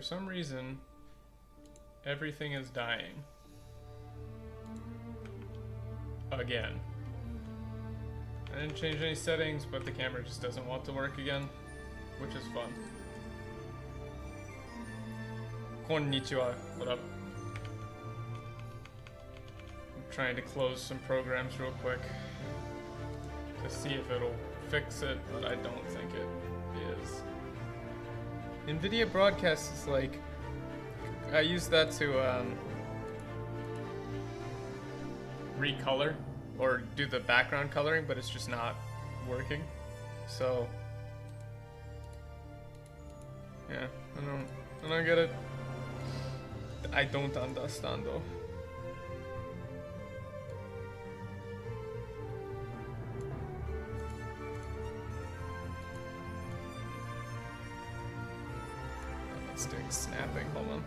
some reason, everything is dying. Again. I didn't change any settings, but the camera just doesn't want to work again, which is fun. Konnichiwa, what up? I'm trying to close some programs real quick to see if it'll fix it, but I don't think it is. NVIDIA Broadcast is like, I use that to recolor or do the background coloring, but it's just not working. So yeah, I don't get it. I don't understand though. That stick's snapping, hold on.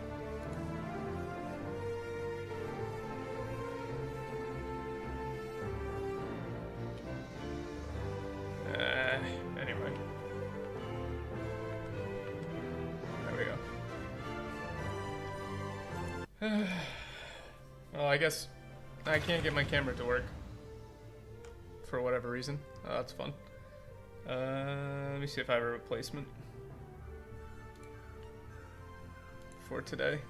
Anyway. There we go. Well, I guess I can't get my camera to work. For whatever reason. Oh, that's fun. Let me see if I have a replacement. For today.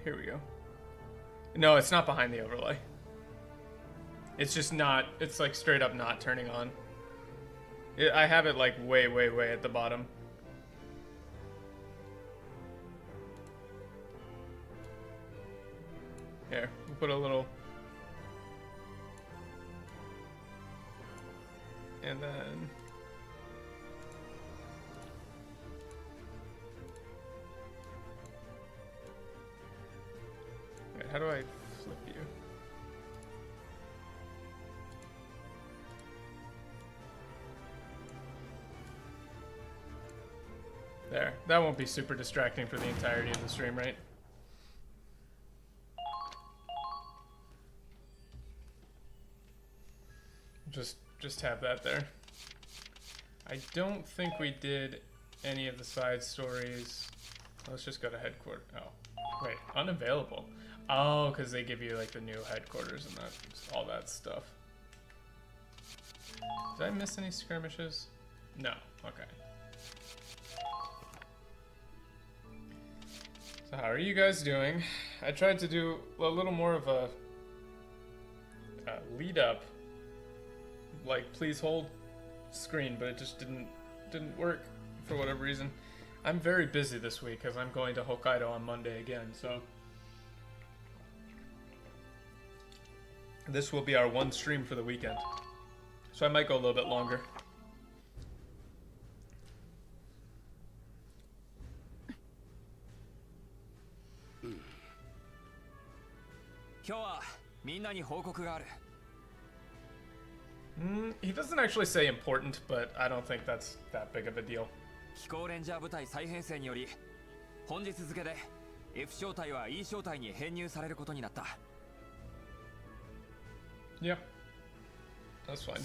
Here we go. No, it's not behind the overlay. It's just not, it's like straight up not turning on. I have it like way at the bottom. Here, we'll put a little. And then. Wait, how do I flip you? There. That won't be super distracting for the entirety of the stream, right? Just have that there. I don't think we did any of the side stories. Let's just go to headquarters. Oh, wait, unavailable. Oh, because they give you like the new headquarters and that, all that stuff. Did I miss any skirmishes? No. Okay. So how are you guys doing? I tried to do a little more of a lead up, like please hold screen, but it just didn't work for whatever reason. I'm very busy this week because I'm going to Hokkaido on Monday again, so this will be our one stream for the weekend. So I might go a little bit longer. He doesn't actually say important, but I don't think that's that big of a deal. Yeah, that's fine.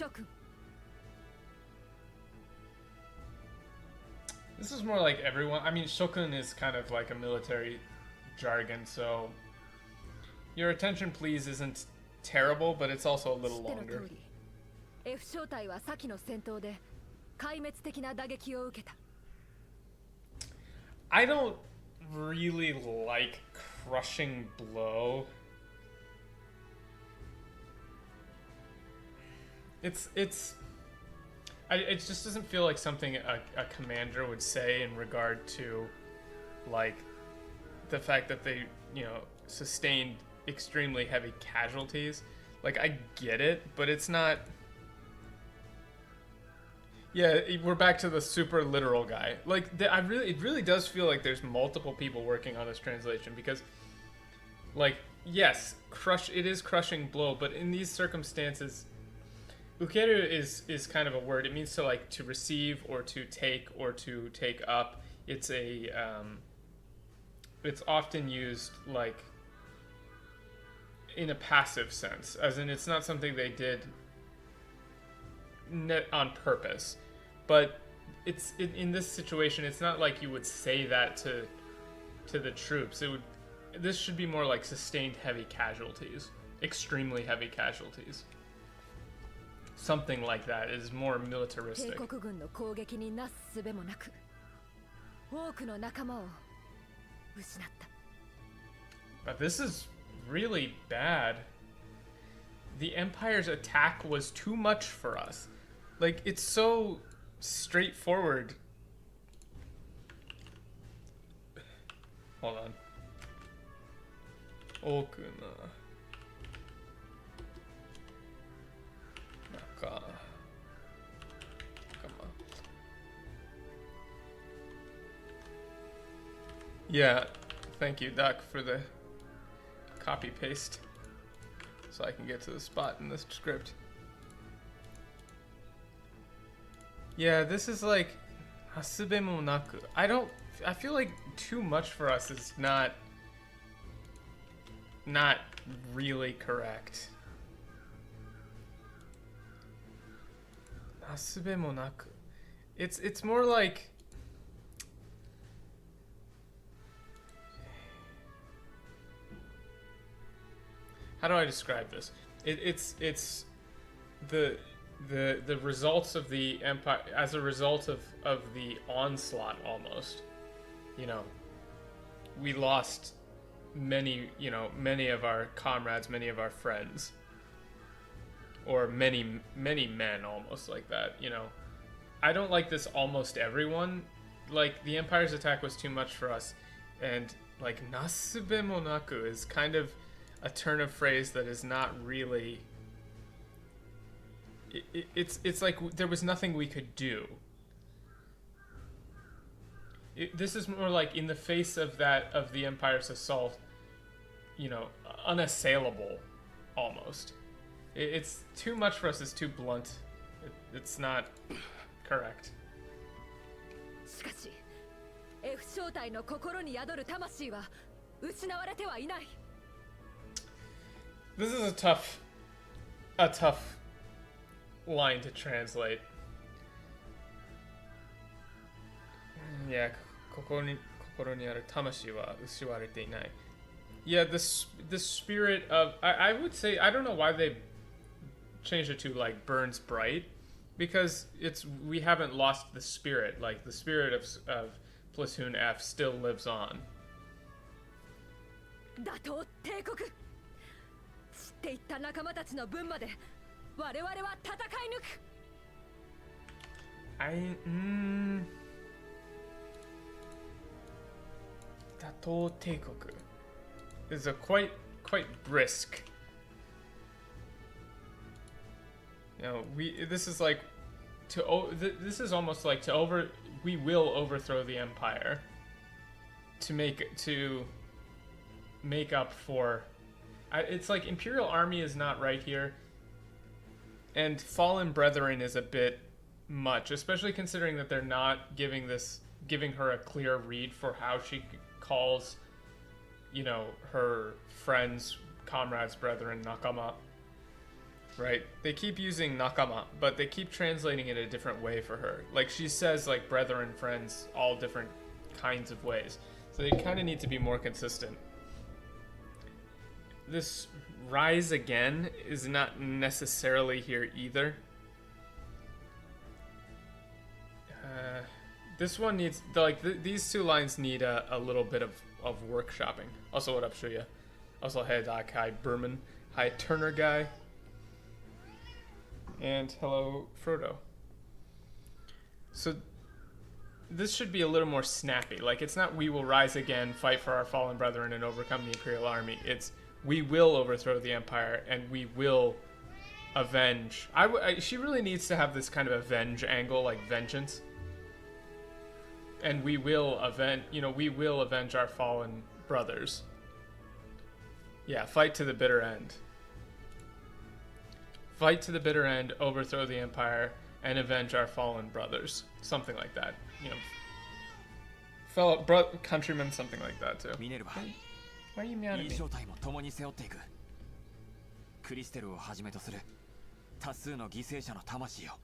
This is more like everyone. I mean, Shokun is kind of like a military jargon, so your attention please isn't terrible, but it's also a little longer. I don't really like crushing blow. It just doesn't feel like something a commander would say in regard to like the fact that they, you know, sustained extremely heavy casualties. Like, I get it, but it's not. Yeah, we're back to the super literal guy. Like, it really does feel like there's multiple people working on this translation because, like, yes, it is crushing blow, but in these circumstances, ukeru is kind of a word. It means to like to receive or to take up. It's a it's often used like in a passive sense, as in it's not something they did on purpose, but it's in this situation. It's not like you would say that to the troops. This should be more like sustained heavy casualties, extremely heavy casualties. Something like that is more militaristic. But this is really bad. The Empire's attack was too much for us. Like, it's so straightforward. Hold on. Okuna. Naka. Come on. Yeah, thank you, Doc, for the copy paste. So I can get to the spot in this script. Yeah, this is like hasube mo naku. I feel like too much for us is not really correct. Hasube mo naku. It's more like how do I describe this? It's the results of the Empire as a result of the onslaught almost. You know, we lost many of our comrades, many of our friends, or many men almost like that, you know. I don't like this almost everyone. Like, the Empire's attack was too much for us, and like nasube mo naku is kind of a turn of phrase that is not really it's like there was nothing we could do. This is more like in the face of the Empire's assault, you know, unassailable almost. It's too much for us. It's too blunt. It's not correct. This is a tough line to translate. Yeah, yeah, the spirit of I would say, I don't know why they changed it to like burns bright, because we haven't lost the spirit. Like, the spirit of Platoon F still lives on. Dato Teikoku is a quite brisk. You know, this is like this is almost like we will overthrow the Empire to make up for. It's like Imperial Army is not right here, and Fallen Brethren is a bit much, especially considering that they're not giving her a clear read for how she calls, you know, her friends, comrades, brethren, nakama. Right? They keep using nakama, but they keep translating it a different way for her. Like, she says, like, brethren, friends, all different kinds of ways. So they kind of need to be more consistent. This rise again is not necessarily here either. This one needs, these two lines need a little bit of workshopping. Also, what up, Shuya? Also, hey, Doc. Hi, Berman. Hi, Turner Guy. And hello, Frodo. So, this should be a little more snappy. Like, it's not we will rise again, fight for our fallen brethren, and overcome the Imperial Army. It's we will overthrow the Empire, and we will avenge. She really needs to have this kind of avenge angle, like vengeance. And we will avenge our fallen brothers. Yeah, fight to the bitter end. Fight to the bitter end, overthrow the Empire, and avenge our fallen brothers. Something like that. You know, fellow countrymen, something like that too. Why are you mad at me? クリステルをはじめとする多数の犠牲者の魂よ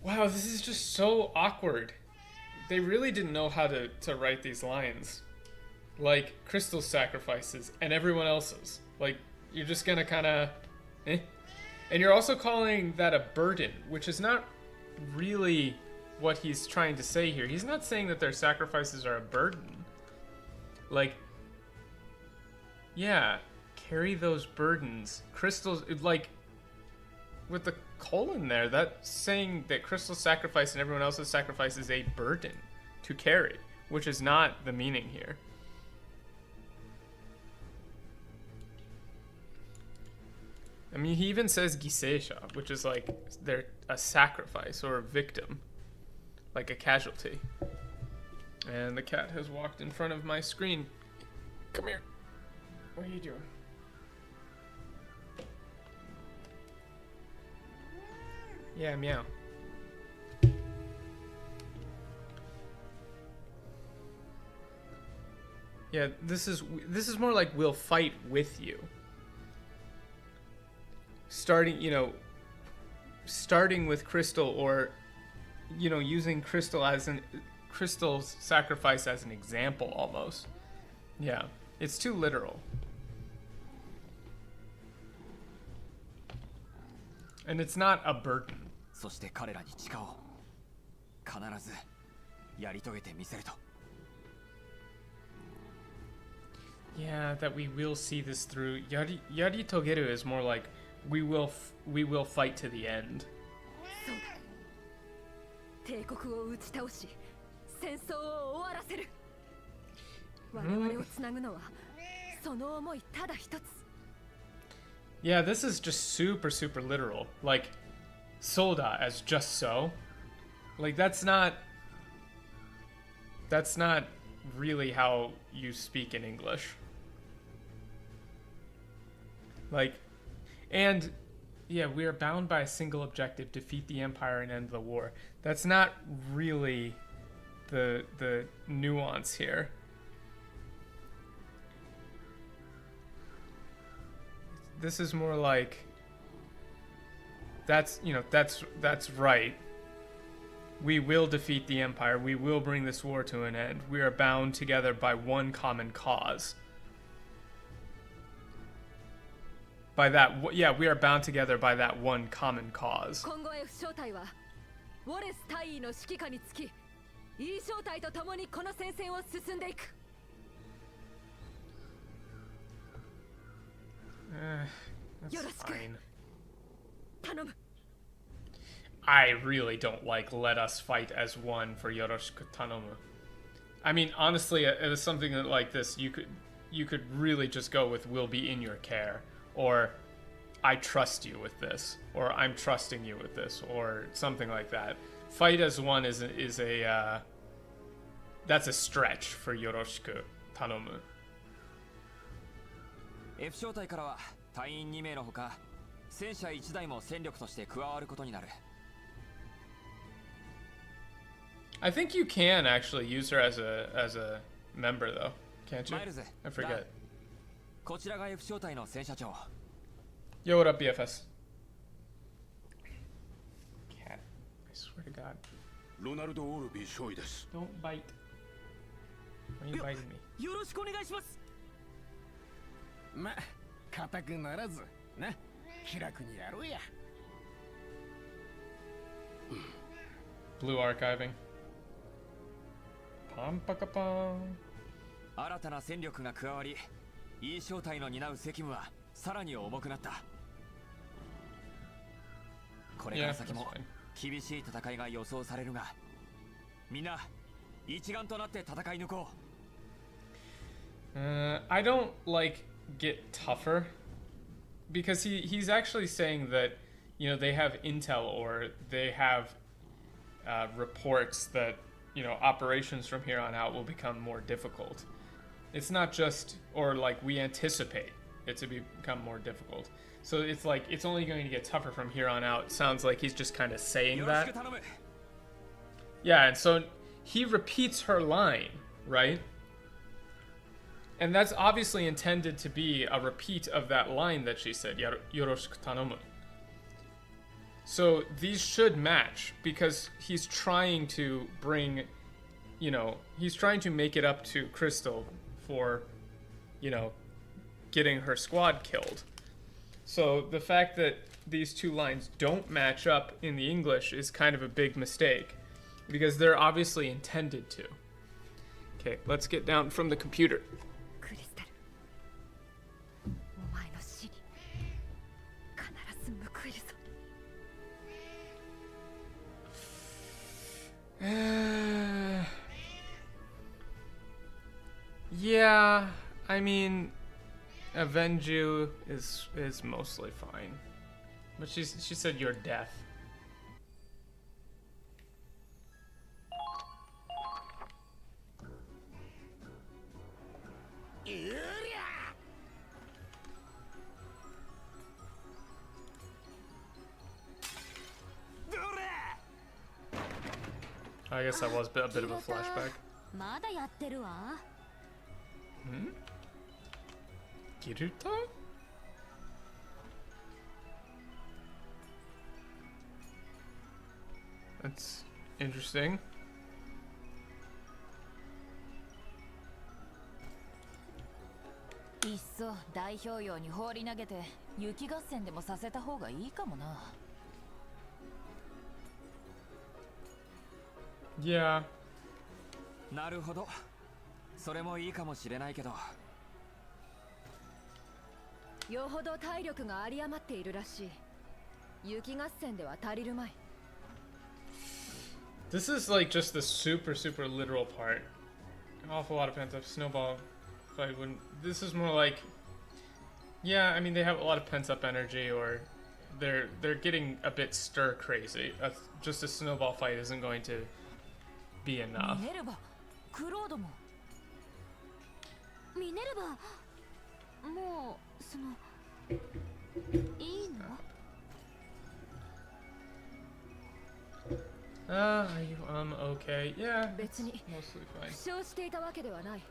Wow, this is just so awkward. They really didn't know how to write these lines. Like, Crystal's sacrifices and everyone else's. Like, you're just gonna kinda... eh? And you're also calling that a burden, which is not really what he's trying to say here. He's not saying that their sacrifices are a burden. Like, yeah, carry those burdens. Crystal's, like, with the colon there, that's saying that Crystal's sacrifice and everyone else's sacrifice is a burden to carry, which is not the meaning here. I mean, he even says giseisha, which is like they're a sacrifice or a victim, like a casualty. And the cat has walked in front of my screen. Come here. What are you doing? Yeah, meow. Yeah, this is more like we'll fight with you. Starting with Crystal, or using Crystal's sacrifice as an example almost. Yeah, it's too literal. And it's not a burden. Yeah, that we will see this through. Yari togeru is more like we will fight to the end. Yeah, this is just super literal. Like, soda as just so. Like, that's not really how you speak in English. Like, and yeah, we are bound by a single objective: defeat the Empire and end the war. That's not really the nuance here. This is more like that's right. We will defeat the Empire. We will bring this war to an end. We are bound together by one common cause. By that, yeah, we are bound together by that one common cause. That's fine. I really don't like "let us fight as one" for Yoroshiku Tanomu. I mean, honestly, it was something that like this, you could really just go with "will be in your care," or "I trust you with this," or "I'm trusting you with this," or something like that. Fight as one is a that's a stretch for Yoroshiku Tanomu. F 小隊からは隊員2名のほか戦車1台も戦力として加わることになる。I think you can actually use her as a member though, can't you? I forget. こちらが F 小隊の戦車長。Yo, what up, BFS? Cat, I swear to God. Ronaldo Orbi 少尉です。Don't bite. Why are you biting me? よろしくお願いします。ま、固くならず、な、気楽にやろうや。Blue archiving. Pom paka pom. 新たな戦力が加わり、E 小隊の担う責務はさらに重くなった。これから先も厳しい戦いが予想されるが、みんな一丸となって戦い抜こう。I don't like get tougher because he's actually saying that they have intel or they have reports that operations from here on out will become more difficult. It's not just or like we anticipate it to become more difficult. So it's like it's only going to get tougher from here on out. Sounds like he's just kind of saying that. Yeah, and so he repeats her line, right? And that's obviously intended to be a repeat of that line that she said, Yoroshiku tanomu. So these should match because he's trying to bring, he's trying to make it up to Crystal for, getting her squad killed. So the fact that these two lines don't match up in the English is kind of a big mistake because they're obviously intended to. Okay, let's get down from the computer. Yeah, I mean, avenge you is mostly fine, but she said you're deaf. I guess that was a bit of a flashback. Kiruta? That's interesting. Yeah. なるほど。それもいいかもしれないけど。よほど体力が有り余っているらしい。雪合戦では足りるまい。This is like just the super literal part. An awful lot of pent up snowball fight wouldn't. This is more like, yeah, I mean they have a lot of pent up energy, or they're getting a bit stir crazy. Just a snowball fight isn't going to be enough. クロードも。ミネルヴァ、もうそのいいの？Okay. Yeah. 別に Mostly fine. 負傷していたわけではない。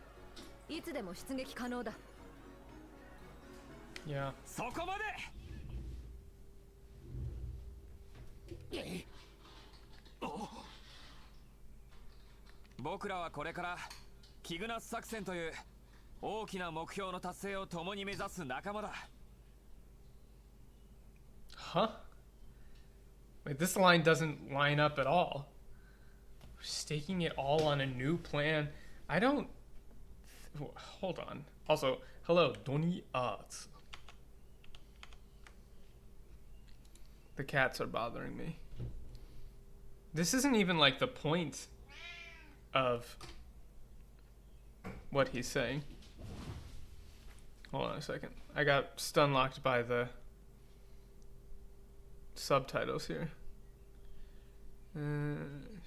いつでも出撃可能だ。Yeah. そこまで。僕らはこれからキグナス作戦という大きな目標の達成を共に目指す仲間だ。Huh? Wait, this line doesn't line up at all. We're staking it all on a new plan. I don't... Hold on. Also, hello, Donnie Arts. The cats are bothering me. This isn't even like the point of what he's saying. Hold on a second. I got stun locked by the subtitles here.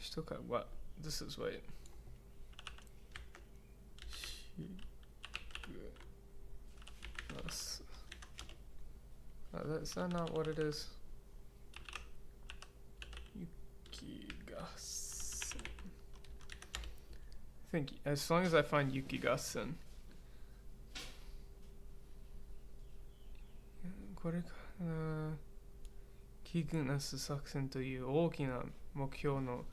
Still got what? This is wait. Is that not what it is? Yukigassen. I think as long as I find Yukigassen. これからキグナス作戦という大きな目標の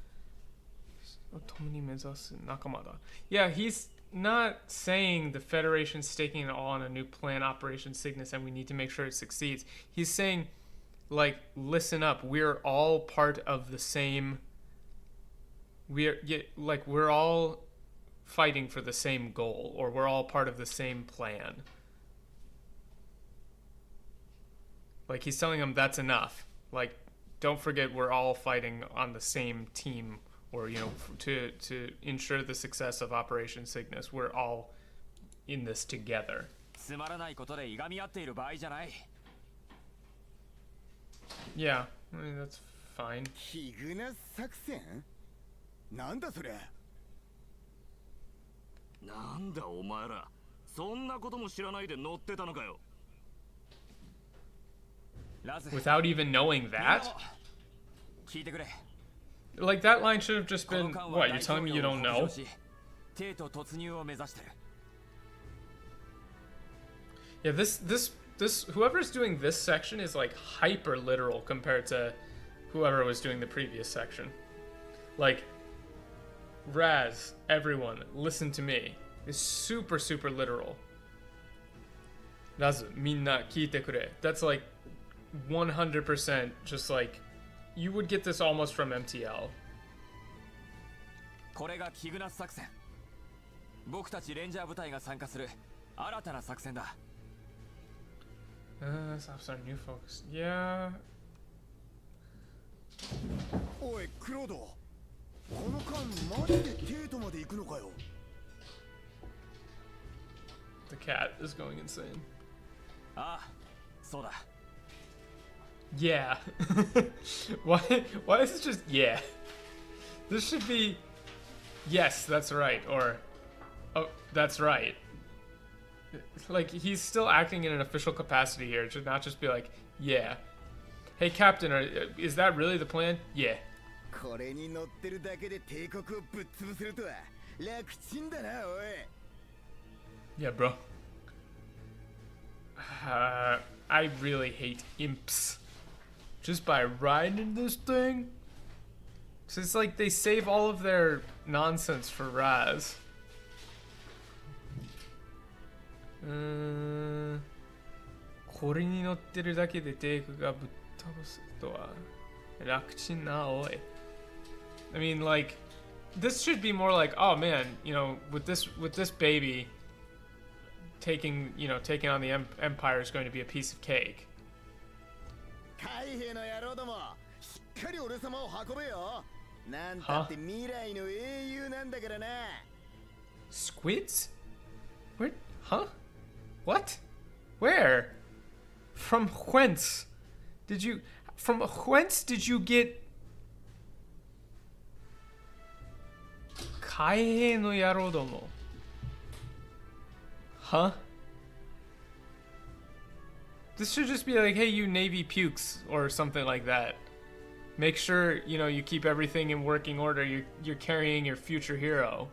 共に目指す仲間だ。Yeah, he's not saying the Federation's staking it all on a new plan, Operation Cygnus, and we need to make sure it succeeds. He's saying, like, listen up, we're all part of the same... We're all fighting for the same goal, or we're all part of the same plan. Like, he's telling them that's enough. Like, don't forget we're all fighting on the same team, or, you know, to ensure the success of Operation Cygnus. We're all in this together. Yeah, I mean, that's fine. キグナス作戦？なんだそれ？なんだお前ら、そんなことも知らないで乗ってたのかよ。Without even knowing that? Like, that line should have just been, what, you're telling me you don't know? Yeah, this whoever's doing this section is like hyper literal compared to whoever was doing the previous section. Like, Raz, everyone, listen to me, is super, super literal. Razu, minna kiite kure. That's like 100% just like, you would get this almost from MTL. これがキグナス作戦。僕たちレンジャー部隊が参加する新たな作戦だ。Stops our new focus. Yeah. おいクロード、この間マジでテートまで行くのかよ。 The cat is going insane. ああ、そうだ。 Yeah. Why is it just yeah? This should be yes, that's right, or oh, that's right. Like, he's still acting in an official capacity here. It should not just be like, yeah. Hey, Captain, is that really the plan? Yeah. これに乗ってるだけで帝国をぶっ潰せるとは楽ちんだな、おい。 Yeah, bro. I really hate imps. Just by riding this thing? So it's like they save all of their nonsense for Raz. これに乗ってるだけで帝国がぶっ倒すとは楽ちんな、おい。I mean, like, this should be more like, oh man, you know, with this baby taking on the empire is going to be a piece of cake. 海兵の野郎ども、しっかり俺様を運べよ。なんたって未来の英雄なんだからな。Squids? Where? Huh? What? Where? From whence did you get 海兵の野郎ども? Huh? This should just be like, hey, you Navy pukes, or something like that. Make sure, you know, you keep everything in working order. You're carrying your future hero.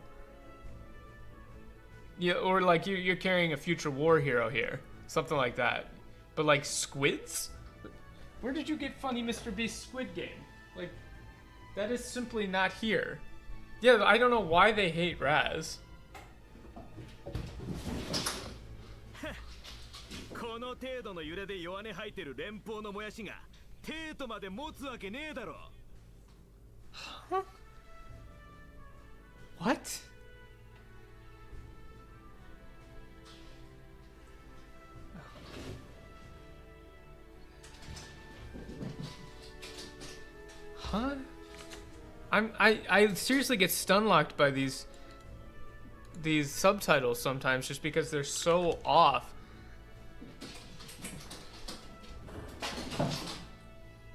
Yeah, or like you're carrying a future war hero here. Something like that. But like squids? Where did you get funny Mr. Beast Squid Game? Like, that is simply not here. Yeah, I don't know why they hate Raz. この程度の揺れで弱音吐いてる連邦のもやしがテートまで持つわけねえだろ。Huh? What? Huh? I seriously get stun locked by these subtitles sometimes just because they're so off.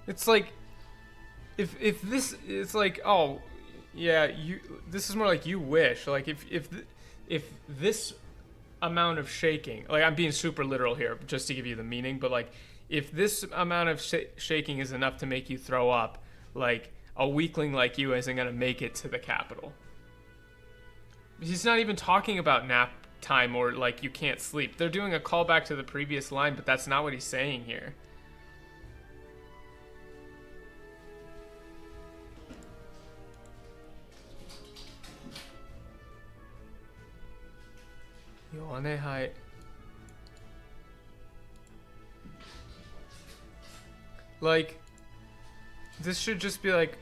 It's like if this, it's like, oh yeah, this is more like you wish, like if this amount of shaking, like I'm being super literal here just to give you the meaning, but like if this amount of shaking is enough to make you throw up, like a weakling like you isn't gonna make it to the capital. He's not even talking about nap time or like you can't sleep. They're doing a callback to the previous line, but that's not what he's saying here. Like, this should just be like,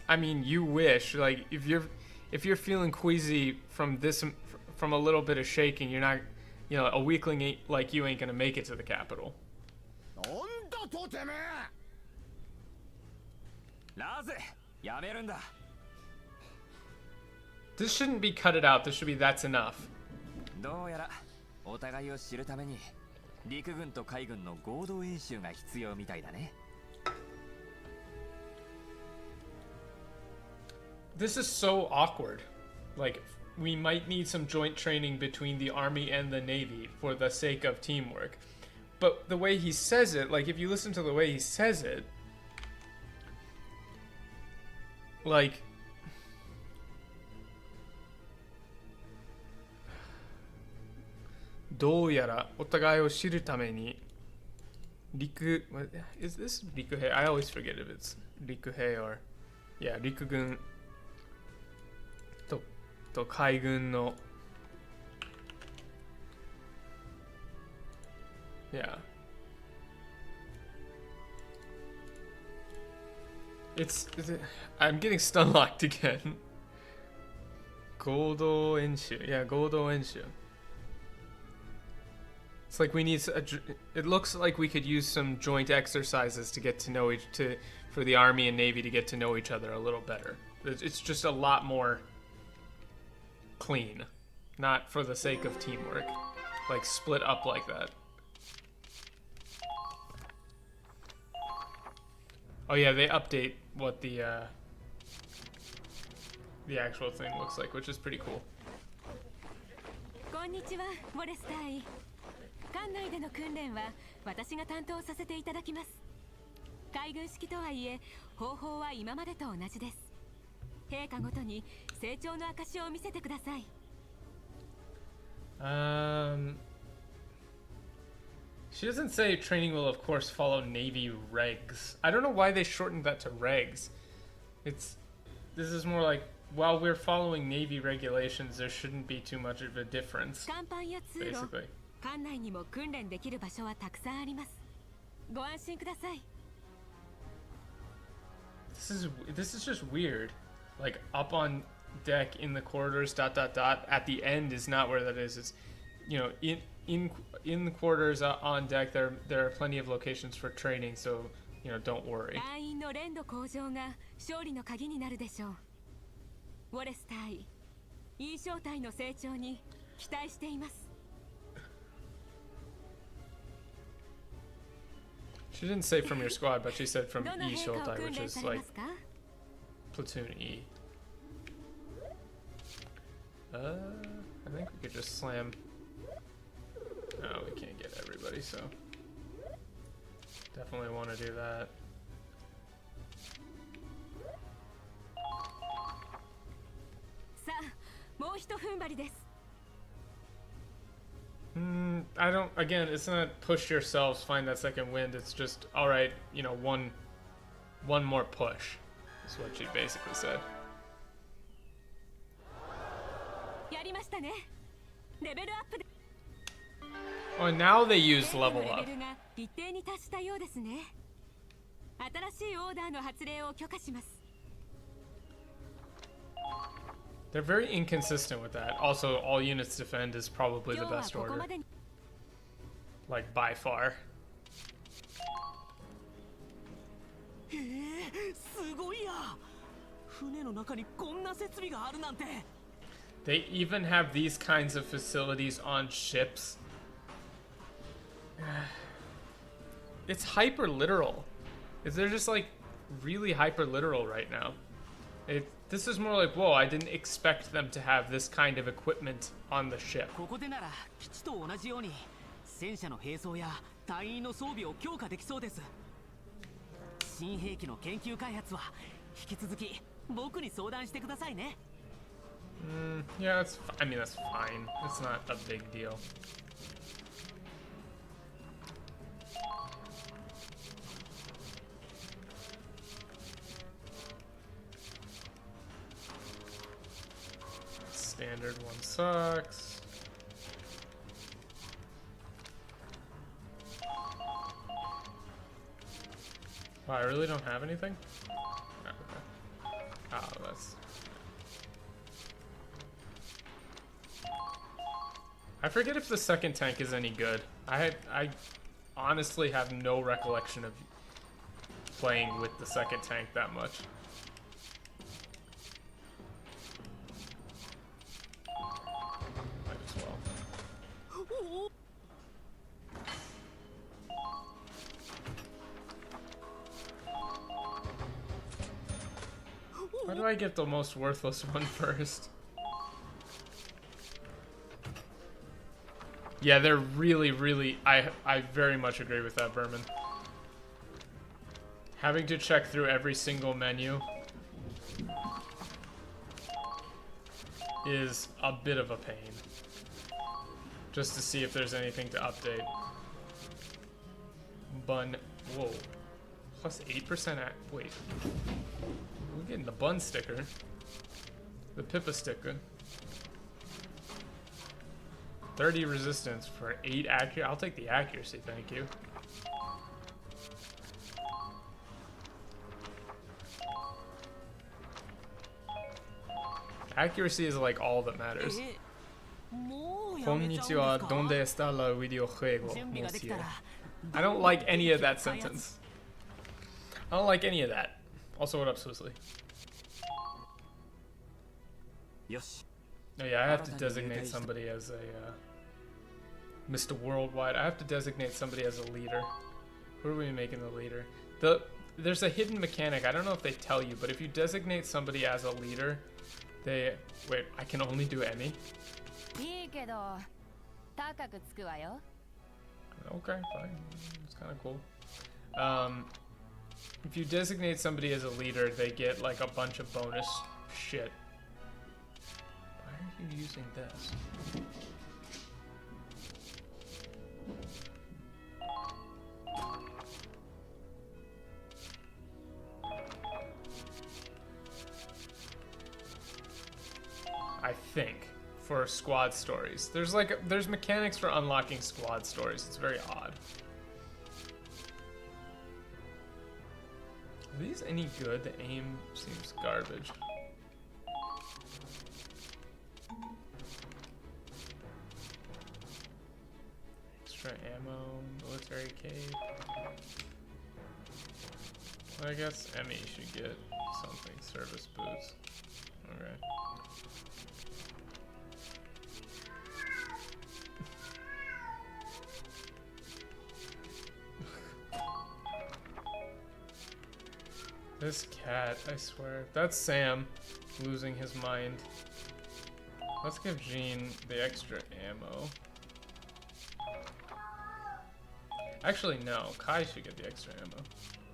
I mean, you wish, like, if you're feeling queasy from a little bit of shaking, you're not, you know, a weakling like you ain't gonna make it to the capital. This shouldn't be cut it out. This should be that's enough. どうやらお互いを知るために陸軍と海軍の合同演習が必要みたいだね。This is so awkward. Like, we might need some joint training between the Army and the Navy for the sake of teamwork. But the way he says it, like, if you listen to the way he says it, like, "どうやらお互いを知るために Riku, what, is this Rikuhei? I always forget if it's Rikuhei or, yeah, Rikugun to Kaigun no, yeah. I'm getting stun locked again. Godo Enshu, yeah, Godo Enshu. It's like we need. It looks like we could use some joint exercises to get to know for the Army and Navy to get to know each other a little better. It's just a lot more clean, not for the sake of teamwork, like split up like that. Oh yeah, they update what the actual thing looks like, which is pretty cool. こんにちは、ウォレス隊。艦内での訓練は私が担当させていただきます。海軍式とはいえ、方法は今までと同じです。陛下ごとに成長の証を見せてください。She doesn't say training will of course follow Navy regs. I don't know why they shortened that to regs. This is more like, while we're following Navy regulations, there shouldn't be too much of a difference. Basically. 艦内にも訓練できる場所はたくさんあります。ご安心ください。This is just weird. Like up on deck in the corridors ... at the end is not where that is. It's, you know, in the quarters on deck there are plenty of locations for training, so, you know, don't worry. 隊員の連動向上が勝利の鍵になるでしょう。ウォレス隊、E小隊の成長に期待しています。She didn't say from your squad, but she said from E Shotai, which is like platoon E. I think we could just slam. No, we can't get everybody, so definitely want to do that. I don't, again, it's not push yourselves, find that second wind, it's just, alright, you know, one more push, is what she basically said. Oh, now they use level up. They're very inconsistent with that. Also, all units defend is probably the best order. Like, by far. They even have these kinds of facilities on ships. It's hyper literal. They're just like really hyper literal right now. This is more like, whoa, I didn't expect them to have this kind of equipment on the ship. Yeah, I mean, that's fine. It's not a big deal. Standard one sucks. Wow, I really don't have anything? Oh, okay. Oh, that's... I forget if the second tank is any good. I honestly have no recollection of playing with the second tank that much. Might as well. Why do I get the most worthless one first? Yeah, they're really... I very much agree with that, Berman. Having to check through every single menu is a bit of a pain. Just to see if there's anything to update. bun. Whoa. Plus 8% wait. We're getting the bun sticker. The Pippa sticker. 30 resistance for 8 accuracy. I'll take the accuracy, thank you. Accuracy is like all that matters. Konnichiwa, ¿dónde está la videojuego? Monsieur? I don't like any of that sentence. I don't like any of that. Also, what up, Swizzly? Oh yeah, I have to designate somebody as a Mr. Worldwide. I have to designate somebody as a leader. Who are we making the leader? There's a hidden mechanic. I don't know if they tell you, but if you designate somebody as a leader, they wait. I can only do Emmy. Okay, fine. It's kind of cool. If you designate somebody as a leader, they get like a bunch of bonus shit. Why are you using this? I think for squad stories. There's mechanics for unlocking squad stories. It's very odd. Are these any good? The aim seems garbage. Extra ammo, military cape. Well, I guess Emmy should get something. Service boots. Okay. This cat, I swear. That's Sam losing his mind. Let's give Jean the extra ammo. Actually, no. Kai should get the extra ammo.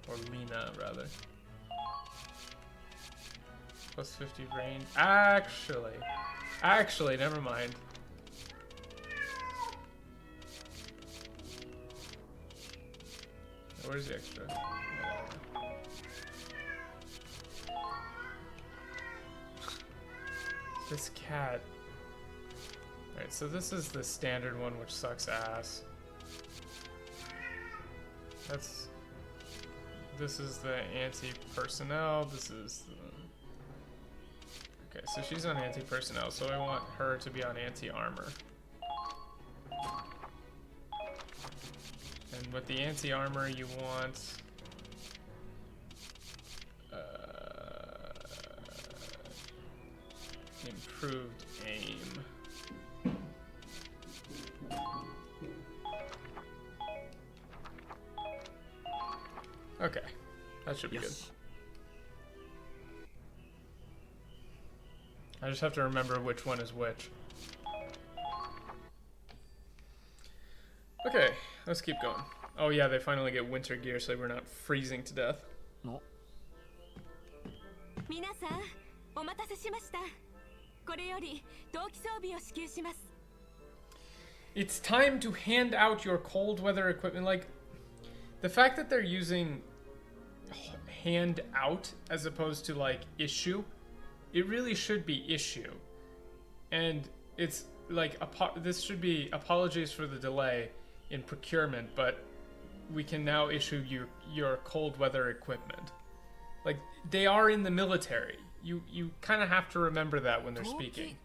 Or Lena, rather. Plus 50 range. Actually, never mind. Where's the extra? This cat. Alright, so this is the standard one, which sucks ass. This is the anti-personnel. This is the... Okay, so she's on anti-personnel, so I want her to be on anti-armor. And with the anti-armor, you want... improved aim. Okay, that should be good. I just have to remember which one is which. Okay, let's keep going. Oh yeah, they finally get winter gear so we're not freezing to death. No. It's time to hand out your cold weather equipment. Like, the fact that they're using hand out as opposed to like issue, it really should be issue. And it's like, this should be apologies for the delay in procurement, but we can now issue your cold weather equipment. Like, they are in the military. You kind of have to remember that when they're speaking.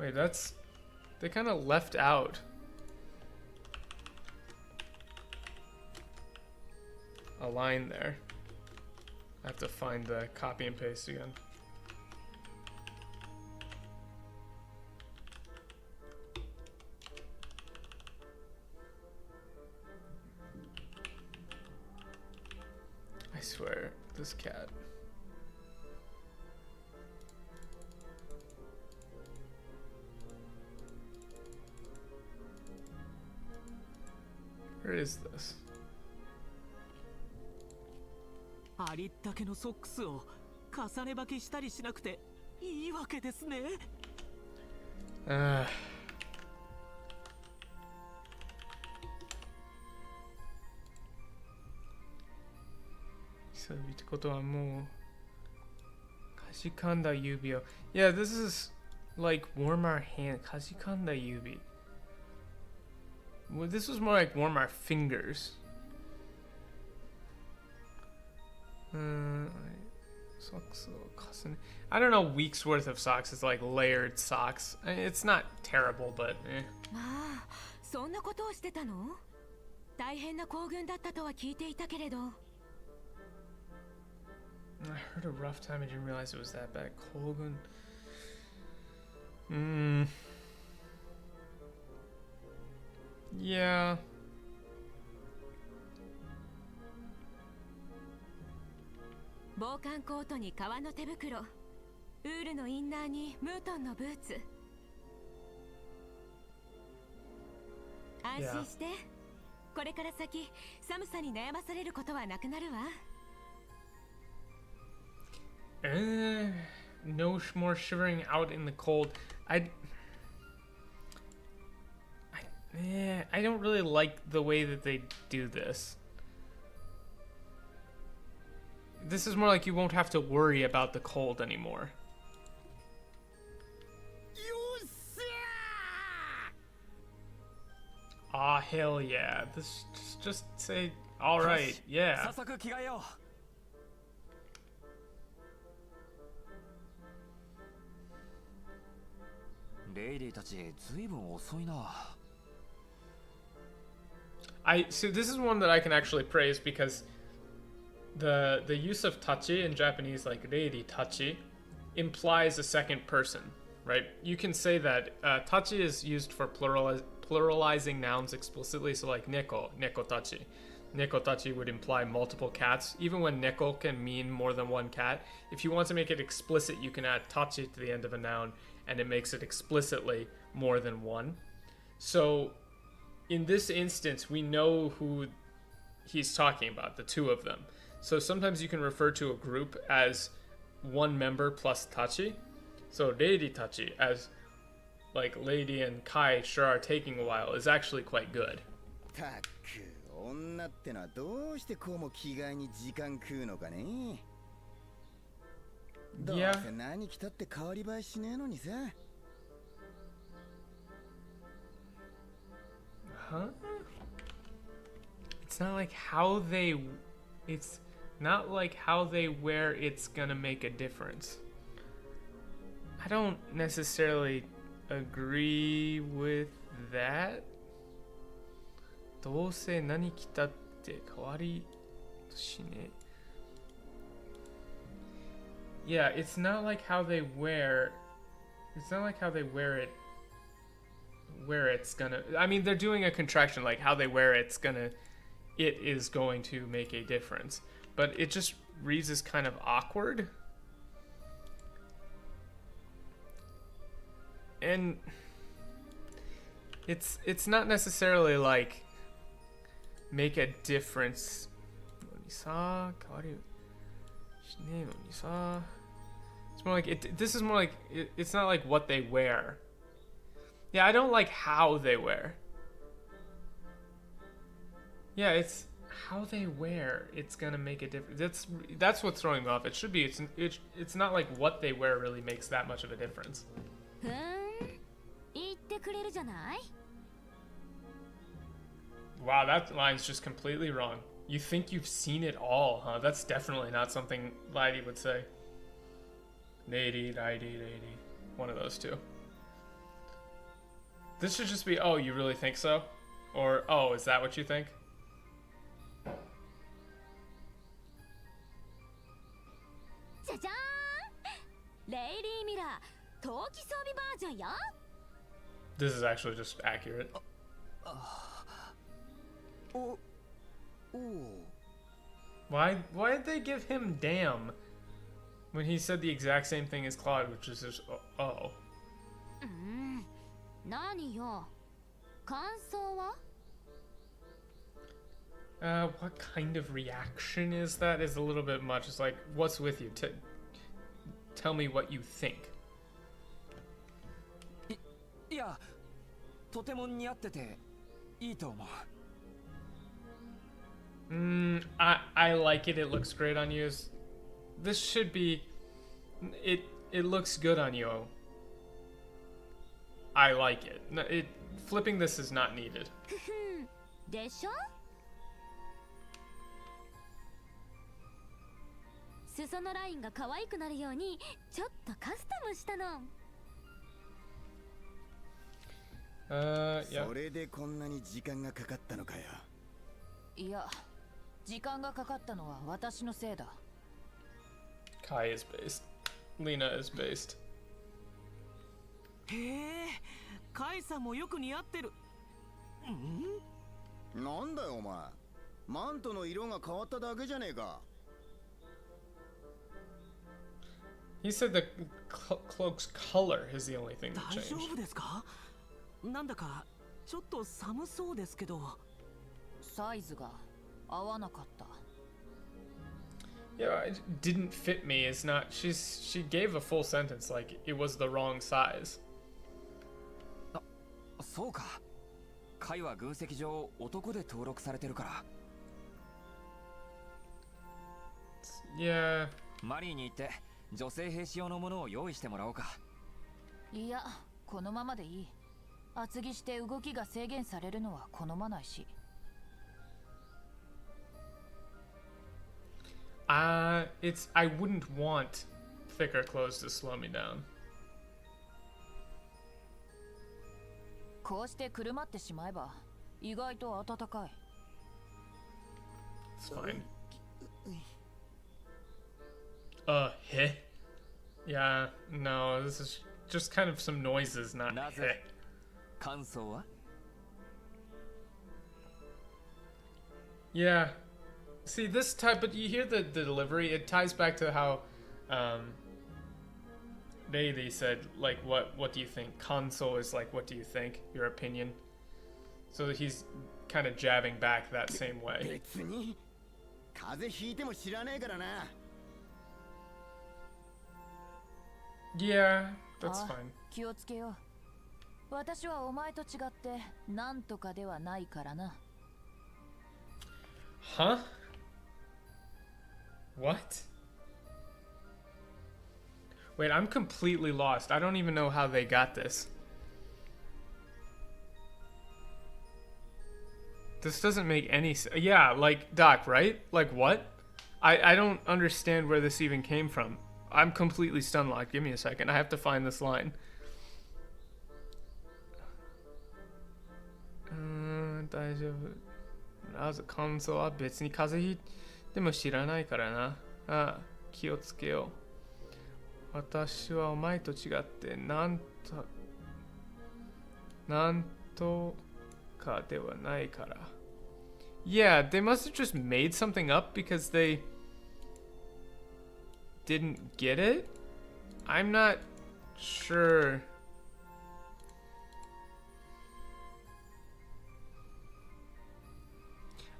Wait, that's... They kind of left out a line there. I have to find the copy and paste again. I swear, this cat. Where is this? ありったけのソックスを重ね履きしたりしなくていいわけですね。そういうことはもうかじかんだ指を Yeah, this is like warm our hand かじかんだ指 Well, this was more like warm our fingers. Socks. I don't know. Weeks worth of socks is like layered socks. It's not terrible, but. まあ、そんなことをしてたの？大変な行軍だったとは聞いていたけれど。I heard a rough time. I didn't realize it was that bad. Kolgun. Yeah. 防寒コートに革の手袋、ウールのインナーにムートンのブーツ。安心して。これから先、寒さに悩まされることはなくなるわ。No more shivering out in the cold. I don't really like the way that they do this. This is more like you won't have to worry about the cold anymore. Ah, hell yeah. This just say, all right, yeah. 早速着替えよう。レイリーたちずいぶん遅いな。So this is one that I can actually praise because the use of tachi in Japanese, like reiri tachi, implies a second person, right? You can say that tachi is used for pluralizing nouns explicitly, so like neko tachi. Neko tachi would imply multiple cats. Even when neko can mean more than one cat, if you want to make it explicit, you can add tachi to the end of a noun, and it makes it explicitly more than one. So in this instance, we know who he's talking about, the two of them. So sometimes you can refer to a group as one member plus tachi. So Lady Tachi, as like Lady and Kai sure are taking a while, is actually quite good. たく、女ってのはどうしてこうも着替えに時間食うのかね。どうせ何着たって変わり映えしねえのにさ。Huh? It's not like how they... It's not like how they wear it's gonna make a difference. I don't necessarily agree with that. どうせ何着たって変わりしね。Yeah, it's not like how they wear... It's not like how they wear it... Where it's gonna... I mean, they're doing a contraction, like how they wear it's gonna... It is going to make a difference. But it just reads as kind of awkward. And... It's not necessarily like... Make a difference. It's more like... This is more like... It's not like what they wear. Yeah, I don't like how they wear. Yeah, it's how they wear. It's gonna make a difference. That's what's throwing me off. It should be. It's not like what they wear really makes that much of a difference. Wow, that line's just completely wrong. You think you've seen it all, huh? That's definitely not something Lady would say. Lady. One of those two. This should just be, oh, you really think so? Or, oh, is that what you think? This is actually just accurate. Why did they give him damn when he said the exact same thing as Claude, which is just, oh. What kind of reaction is that? Is a little bit much. It's like, what's with you? Tell me what you think. とても似合ってていいと思う。I like it. It looks great on you. This should be. It looks good on you. I like it. Flipping this is not needed. でしょ。裾のラインが可愛くなるようにちょっとカスタムしたの。それでこんなに時間がかかったのかよ。いや、時間がかかったのは私のせいだ。Kai is based. Lena is based. へえ、カイさんもよく似合ってる。なんだよお前。マントの色が変わっただけじゃねえか。He said the cloak's color is the only thing that 大丈 changed. 夫ですか？なんだかちょっと寒そうですけど。サイズが合わなかった。Yeah, it didn't fit me. It's not. She gave a full sentence like it was the wrong size. そうか。カイは軍籍上男で登録されてるから。Yeah. マリーに行って女性兵士用のものを用意してもらおうか。いや、このままでいい。厚着して動きが制限されるのは好まないし。I wouldn't want thicker clothes to slow me down. こうしてくるまってしまえば意外と暖かい。It's fine. Heh? Yeah, no, this is just kind of some noises, not な heh. ぜ？感想は？ Yeah. See, this type, but you hear the delivery, it ties back to how they said, like, what do you think? Console is like, what do you think? Your opinion. So he's kind of jabbing back that same way. 別に風邪ひいても知らねえからな。Yeah, that's あ、 fine. 気をつけよう。私はお前と違ってなんとかではないからな。Huh? What? Wait, I'm completely lost. I don't even know how they got this. This doesn't make any sense. Yeah, like, Doc, right? Like, what? I don't understand where this even came from. I'm completely stun locked. Give me a second. I have to find this line. 大丈夫。なぜ感想は別に風邪ひいても知らないからな。ああ、気をつけよう。私はお前と違ってなんとかではないから。Yeah, they must have just made something up because they didn't get it? I'm not sure.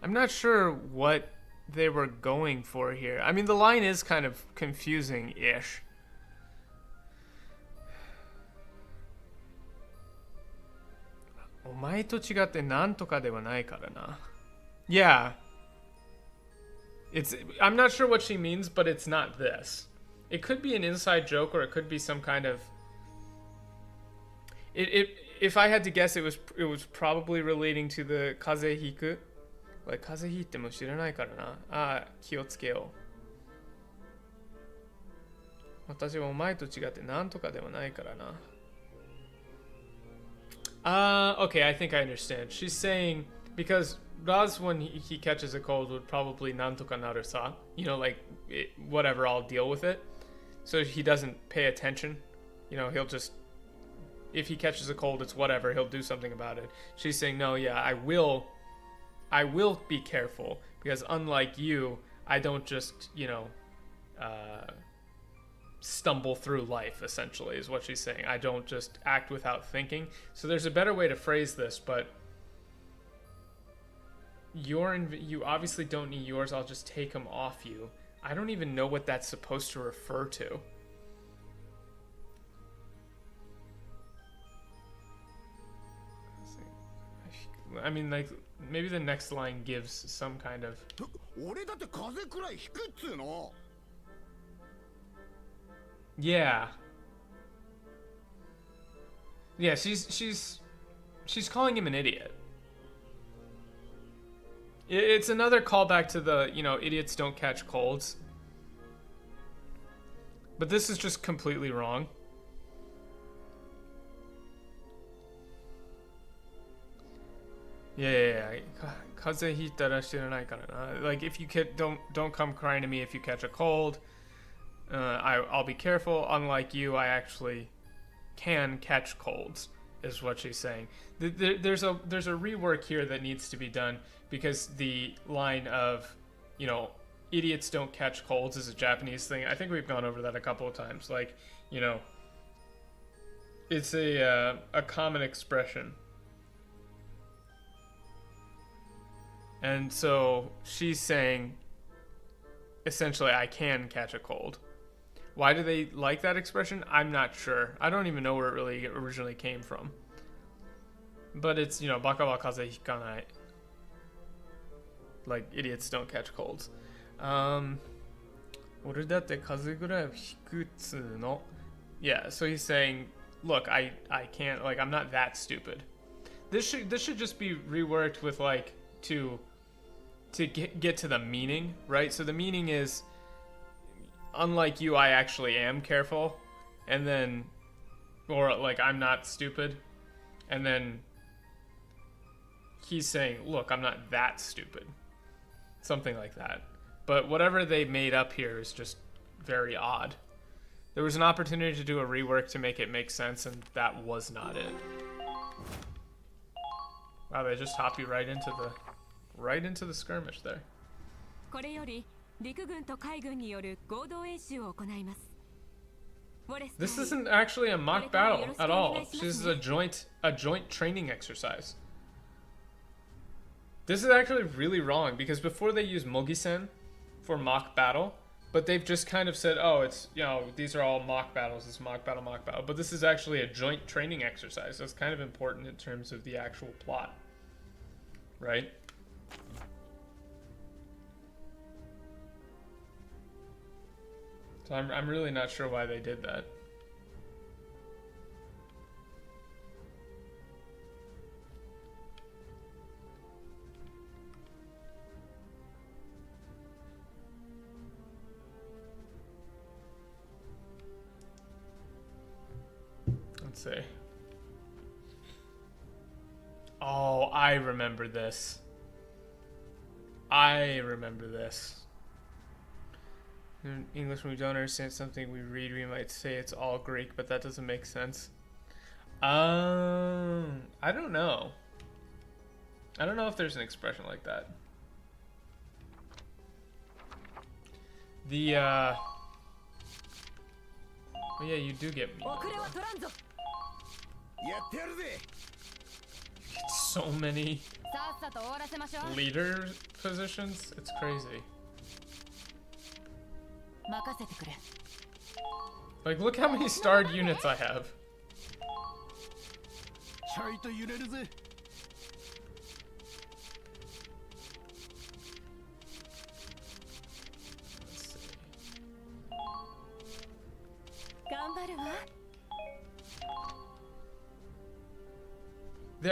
I'm not sure what they were going for here. I mean, the line is kind of confusing-ish. Yeah. I'm not sure what she means, but it's not this. It could be an inside joke, or it could be some kind of... If I had to guess, it was probably relating to the kazehiku. Like, 風邪ひいても知らないからな。ああ、気をつけよう。私はお前と違ってなんとかではないからな。Okay, I think I understand. She's saying, because Raz, when he catches a cold, would probably なんとかなるさ. You know, like, whatever, I'll deal with it. So he doesn't pay attention. You know, he'll just... If he catches a cold, it's whatever. He'll do something about it. She's saying, no, yeah, I will be careful, because unlike you, I don't just, you know, stumble through life, essentially, is what she's saying. I don't just act without thinking. So there's a better way to phrase this, but you obviously don't need yours. I'll just take them off you. I don't even know what that's supposed to refer to. I mean, like, maybe the next line gives some kind of... 俺だって風邪くらい引くっつうの。 Yeah. Yeah, she's calling him an idiot. It's another callback to the, you know, idiots don't catch colds. But this is just completely wrong. Yeah. Like, if you don't come crying to me if you catch a cold. I'll be careful. Unlike you, I actually can catch colds, is what she's saying. There's a rework here that needs to be done, because the line of, you know, idiots don't catch colds is a Japanese thing. I think we've gone over that a couple of times. Like, you know, it's a common expression. And so she's saying, essentially, I can catch a cold. Why do they like that expression? I'm not sure. I don't even know where it really originally came from. But it's, you know, baka wa kaze hikanai. Like, idiots don't catch colds. Yeah, so he's saying, look, I can't, like, I'm not that stupid. This should just be reworked with, like, to get to the meaning, right? So the meaning is, unlike you, I actually am careful, and then, or like, I'm not stupid, and then he's saying, look, I'm not that stupid, something like that. But whatever they made up here is just very odd. There was an opportunity to do a rework to make it make sense, and that was not it. Wow, they just hop you right into the skirmish there. これより陸軍と海軍による合同演習を行います。 This isn't actually a mock battle at all. This is a joint training exercise. This is actually really wrong, because before they use Mogisen for mock battle, but they've just kind of said, oh, it's, you know, these are all mock battles, it's mock battle. But this is actually a joint training exercise. That's kind of important in terms of the actual plot, right? So I'm really not sure why they did that. Let's see. Oh, I remember this. In English, when we don't understand something we read, we might say it's all Greek, but that doesn't make sense. I don't know. I don't know if there's an expression like that. The, oh yeah, you do get me. So many leader positions, it's crazy. Like, look how many starred units I have.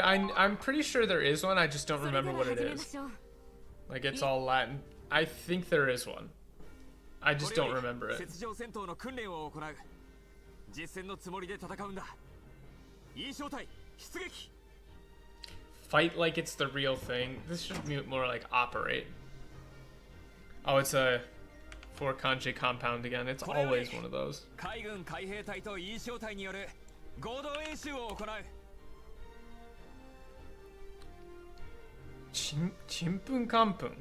I'm pretty sure there is one, I just don't remember what it is. Like, it's all Latin. I think there is one. I just don't remember it. Fight like it's the real thing. This should be more like operate. Oh, it's a 4 kanji compound again. It's always one of those. Chimpun kampun.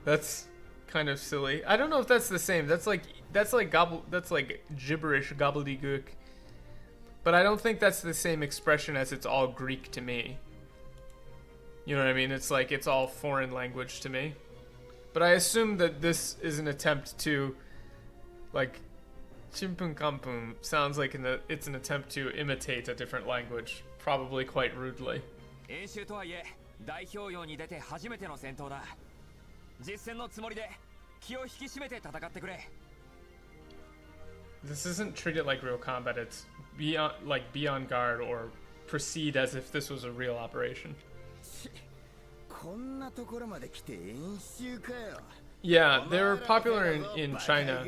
That's kind of silly. I don't know if that's the same. That's like gibberish gobbledygook. But I don't think that's the same expression as it's all Greek to me. You know what I mean? It's like it's all foreign language to me. But I assume that this is an attempt to, like, chimpun kampun sounds like it's an attempt to imitate a different language, probably quite rudely. 演習とはいえ代表用に出て初めての戦闘だ。実戦のつもりで気を引き締めて戦ってくれ。 This isn't treated like real combat. It's be on guard or proceed as if this was a real operation. こんなところまで来て演習かよ。 Yeah, they were popular in China.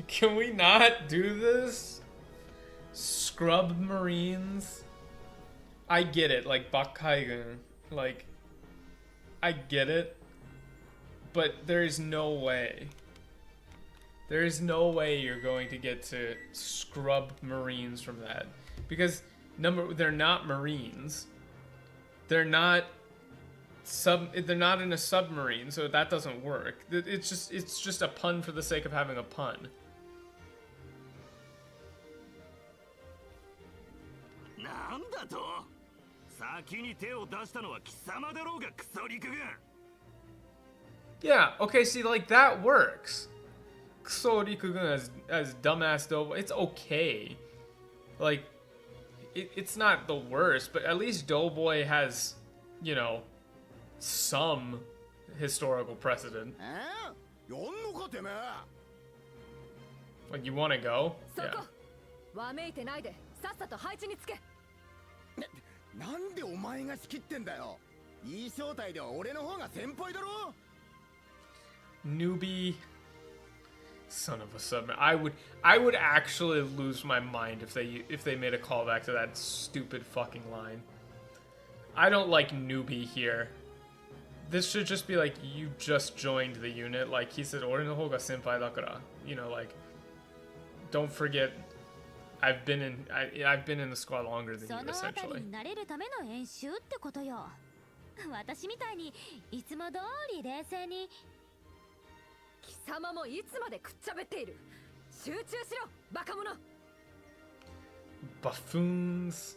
Can we not do this? Scrub Marines? I get it, like Bakkaigun. Like, I get it. But there is no way. There is no way you're going to get to scrub Marines from that. Because, they're not Marines. They're not in a submarine, so that doesn't work. It's just a pun for the sake of having a pun. なんだと？先に手を出したのは貴様だろうがクソ陸軍。 Yeah, okay, see, like, that works. Kuso Rikugun as dumbass Doughboy, it's okay. Like, it's not the worst, but at least Doughboy has, you know, some historical precedent. Like, you want to go? Yeah. わめいてないでさっさと配置につけ。なんでお前が仕切ってんだよ。いい正体では俺の方が先輩だろ。 Newbie, son of a submarine. I would actually lose my mind if they made a callback to that stupid fucking line. I don't like newbie here. This should just be like, you just joined the unit. Like he said, "Ore no hou ga senpai dakara." You know, like, don't forget, I've been in the squad longer than you, essentially. 慣れるための演習ってことよ。私みたいにいつも通り冷静に。 貴様もいつまでくっちゃべっている。集中しろ、バカ者。 Buffoons.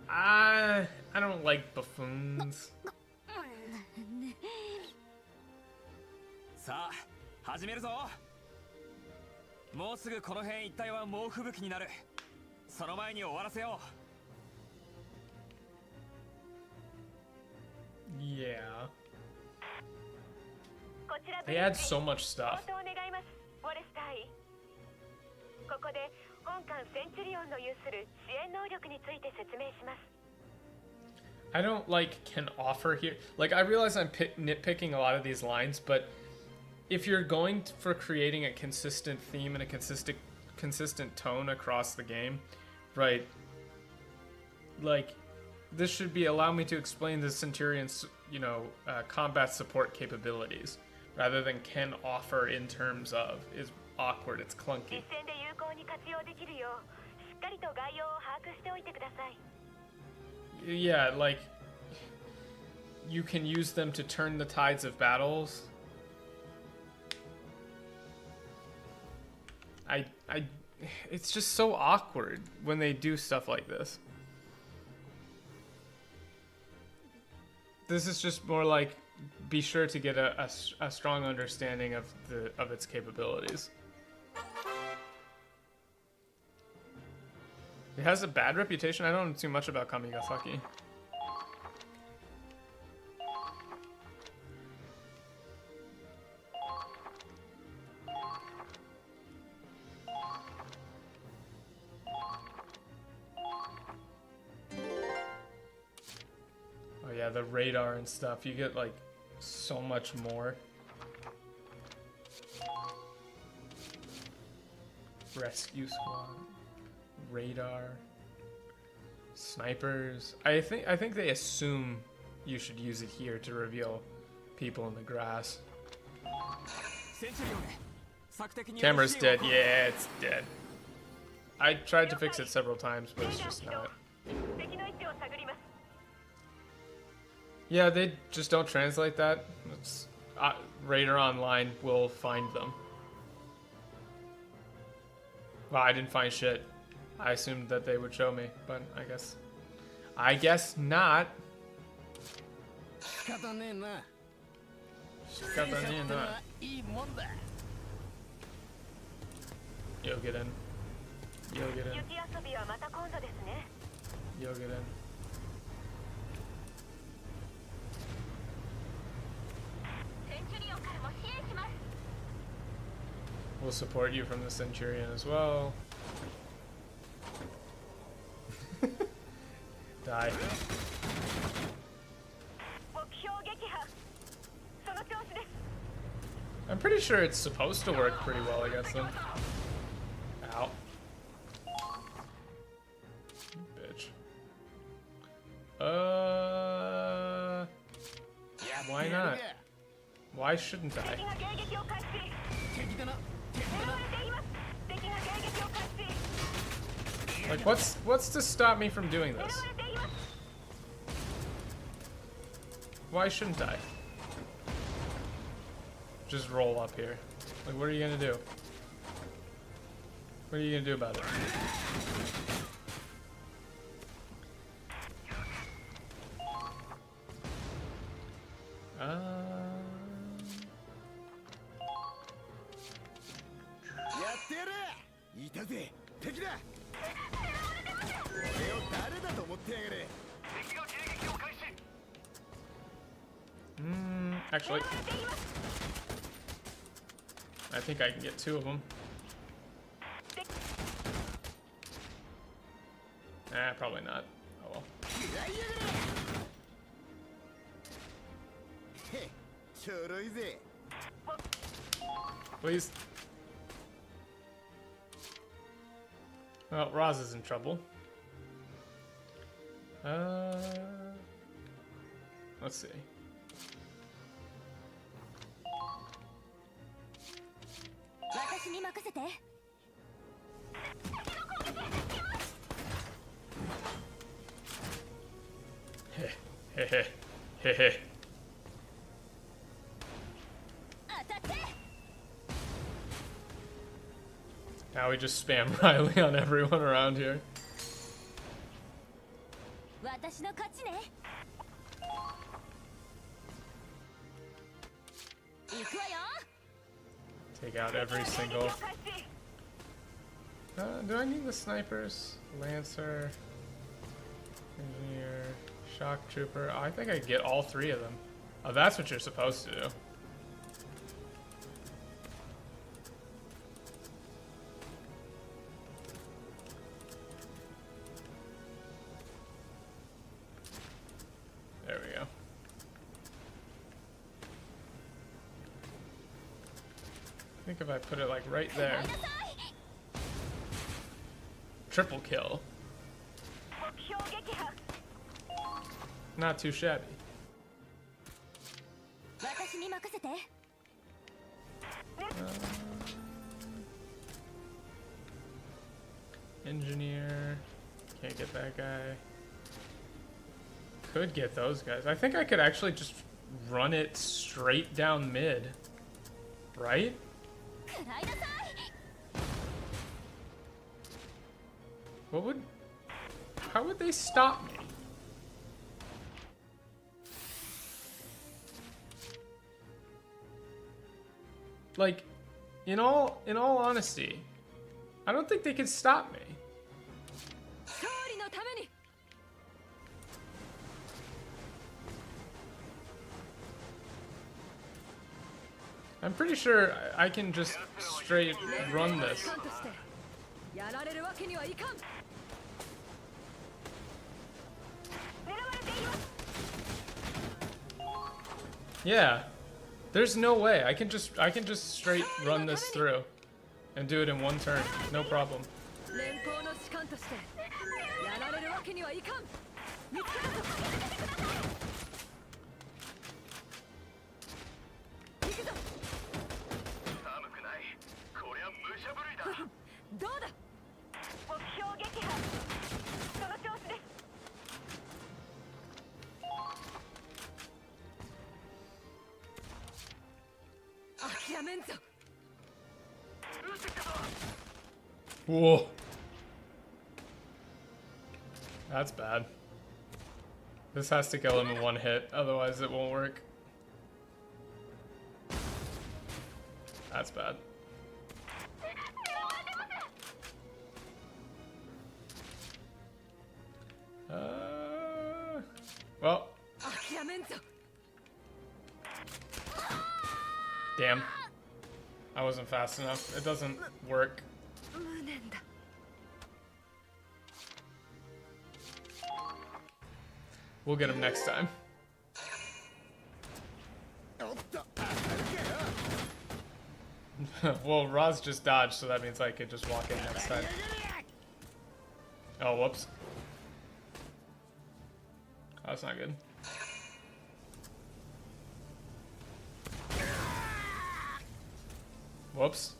I don't like buffoons. さあ始めるぞ。もうすぐこの辺一帯は猛吹雪になる。その前に終わらせよう。Yeah. They add so much stuff. I don't like can offer here. Like, I realize I'm nitpicking a lot of these lines, but if you're going for creating a consistent theme and a consistent tone across the game, right? Like, this should be allow me to explain the Centurion's, you know, combat support capabilities, rather than can offer in terms of is awkward, it's clunky. Yeah, like, you can use them to turn the tides of battles. It's just so awkward when they do stuff like this. This is just more like, be sure to get a strong understanding of its capabilities. It has a bad reputation. I don't know too much about Kamigasaki. Oh yeah, the radar and stuff. You get like so much more. Rescue squad, radar, snipers. I think they assume you should use it here to reveal people in the grass. Camera's dead. Yeah, it's dead. I tried to fix it several times, but it's just not. Yeah, they just don't translate that. It's, Radar Online will find them. Well, I didn't find shit. I assumed that they would show me, but I guess not. Yo, get in. You'll get in. You'll get in. We'll support you from the Centurion as well. Die. I'm pretty sure it's supposed to work pretty well against them. Ow. Bitch. Why not? Why shouldn't I? Like, what's to stop me from doing this? Why shouldn't I? Just roll up here. Like, what are you gonna do? What are you gonna do about it? Actually, I think I can get 2 of them. Nah, probably not. Oh well. Please. Well, Roz is in trouble. Let's see. Heh. Now we just spam Riley on everyone around here. Take out every single... do I need the snipers? Lancer, Engineer, Shock Trooper. Oh, I think I can get all 3 of them. Oh, that's what you're supposed to do. There we go. I think if I put it like right there. Triple kill. Not too shabby. Engineer. Can't get that guy. Could get those guys. I think I could actually just run it straight down mid. Right? How would they stop me? Like, in all honesty, I don't think they could stop me. I'm pretty sure I can just straight run this. Yeah. There's no way. I can just straight run this through and do it in one turn. No problem. Whoa. That's bad. This has to kill him in one hit, otherwise it won't work. That's bad. Well. Damn. I wasn't fast enough. It doesn't work. We'll get him next time. Well, Roz just dodged, so that means I could just walk in next time. Oh, whoops. Oh, that's not good. Whoops.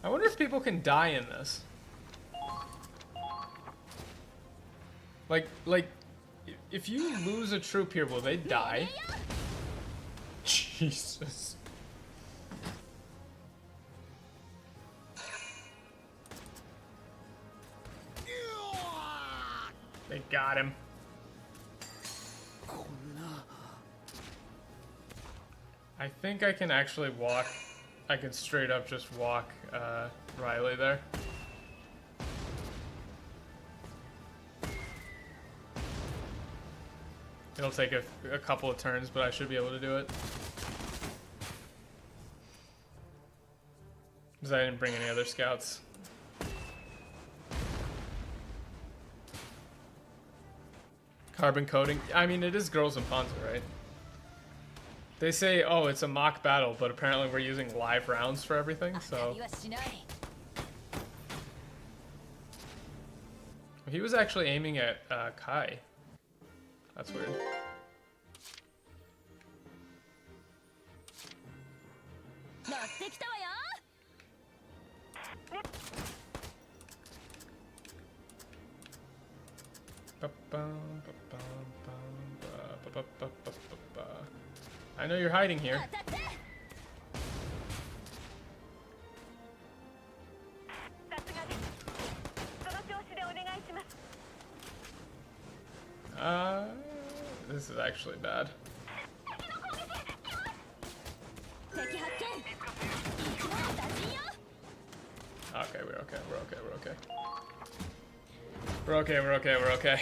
I wonder if people can die in this. Like, if you lose a troop here, will they die? Jesus. They got him. I think I can actually walk. I can straight up just walk Riley there. It'll take a couple of turns, but I should be able to do it. Because I didn't bring any other scouts. Carbon coating. I mean, it is girls and Panzer, right? They say, oh, it's a mock battle, but apparently we're using live rounds for everything, so... He was actually aiming at Kai. That's weird. I know you're hiding here. This is actually bad. Okay, we're okay, we're okay, we're okay. We're okay, we're okay, we're okay.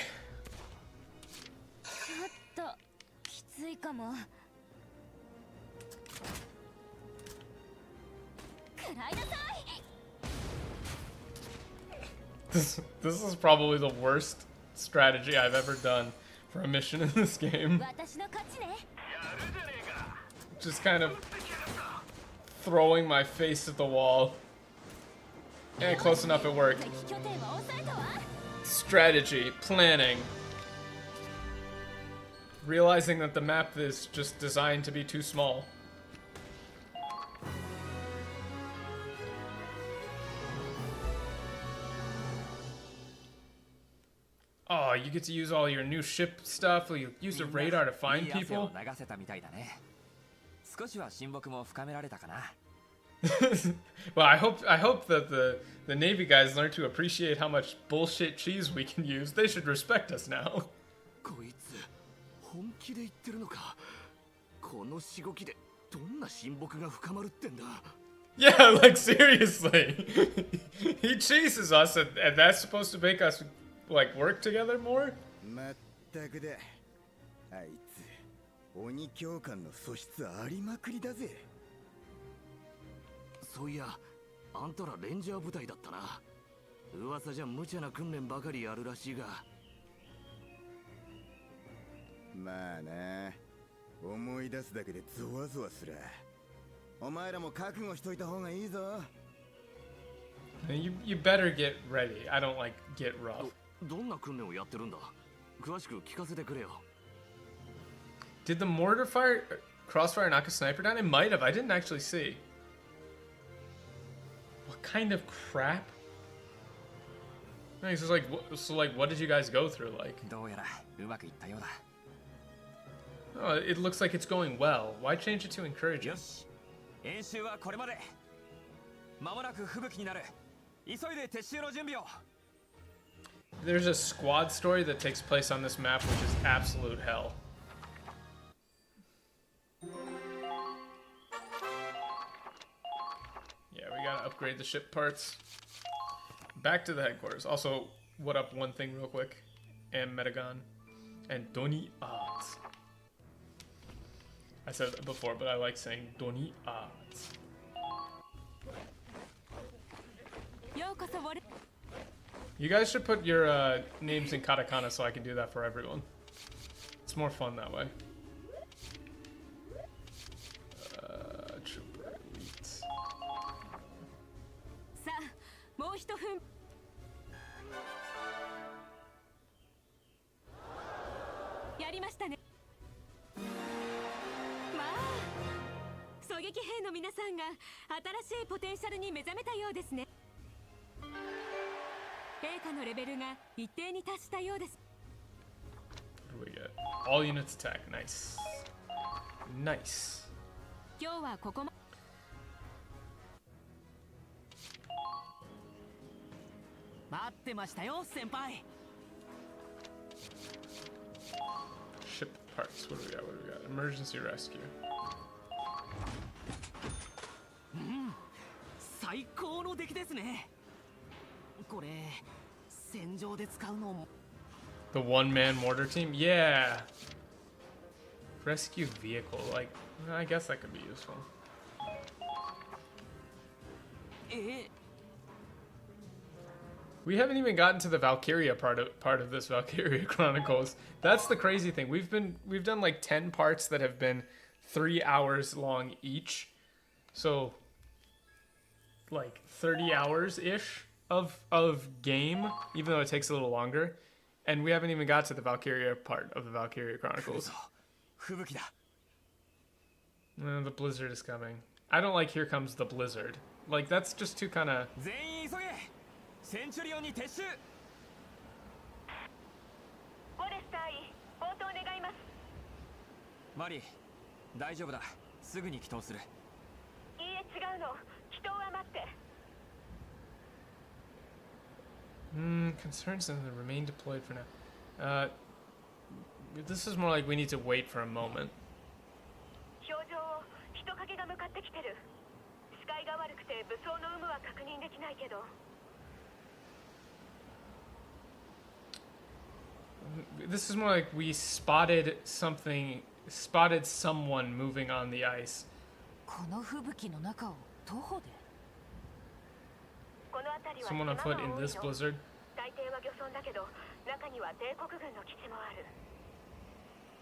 This is probably the worst strategy I've ever done for a mission in this game. Just kind of throwing my face at the wall. Yeah, close enough, it worked. Strategy, planning. Realizing that the map is just designed to be too small. Oh, you get to use all your new ship stuff. You use the radar to find people. Well, I hope that the Navy guys learn to appreciate how much bullshit cheese we can use. They should respect us now. Yeah, like seriously. He chases us and that's supposed to make us like work together more? You better get ready. I don't like get rough. Did the mortar fire crossfire knock a sniper down? It might have. I didn't actually see. What kind of crap? He's just like, so like, what did you guys go through? Like, oh, it looks like it's going well. Why change it to encouraging? There's a squad story that takes place on this map, which is absolute hell. Yeah, we gotta upgrade the ship parts. Back to the headquarters. Also, what up one thing real quick. And Metagon. and Doni Arts. I said it before, but I like saying Doni Arts. You guys should put your names in katakana so I can do that for everyone. It's more fun that way. Trooper Elite. さあ、もう一分。やりましたね。まあ、狙撃兵の皆さんが新しいポテンシャルに目覚めたようですね。陛下のレベルが一定に達したようです。What do we get? All units attack. Nice. Nice. 今日はここま。待ってましたよ、先輩。Ship parts. What do we got? What do we got? Emergency rescue. 最高の出来ですね。これ戦場で使うのも。The one-man mortar team? Yeah. Rescue vehicle. Like, I guess that could be useful. We haven't even gotten to the Valkryia part of this Valkryia Chronicles. That's the crazy thing. We've done like 10 parts that have been 3 hours long each. So like 30 hours ish of game, even though it takes a little longer. And we haven't even got to the Valkryia part of the Valkryia Chronicles. The blizzard is coming. I don't like Here Comes the Blizzard. Like, that's just too kind of... Mari, 大丈夫だ。すぐに祈祷する。いいえ、違うの。祈祷は待って。Concerns that remain deployed for now. This is more like we need to wait for a moment. This is more like we spotted someone moving on the ice. Someone on foot in this blizzard.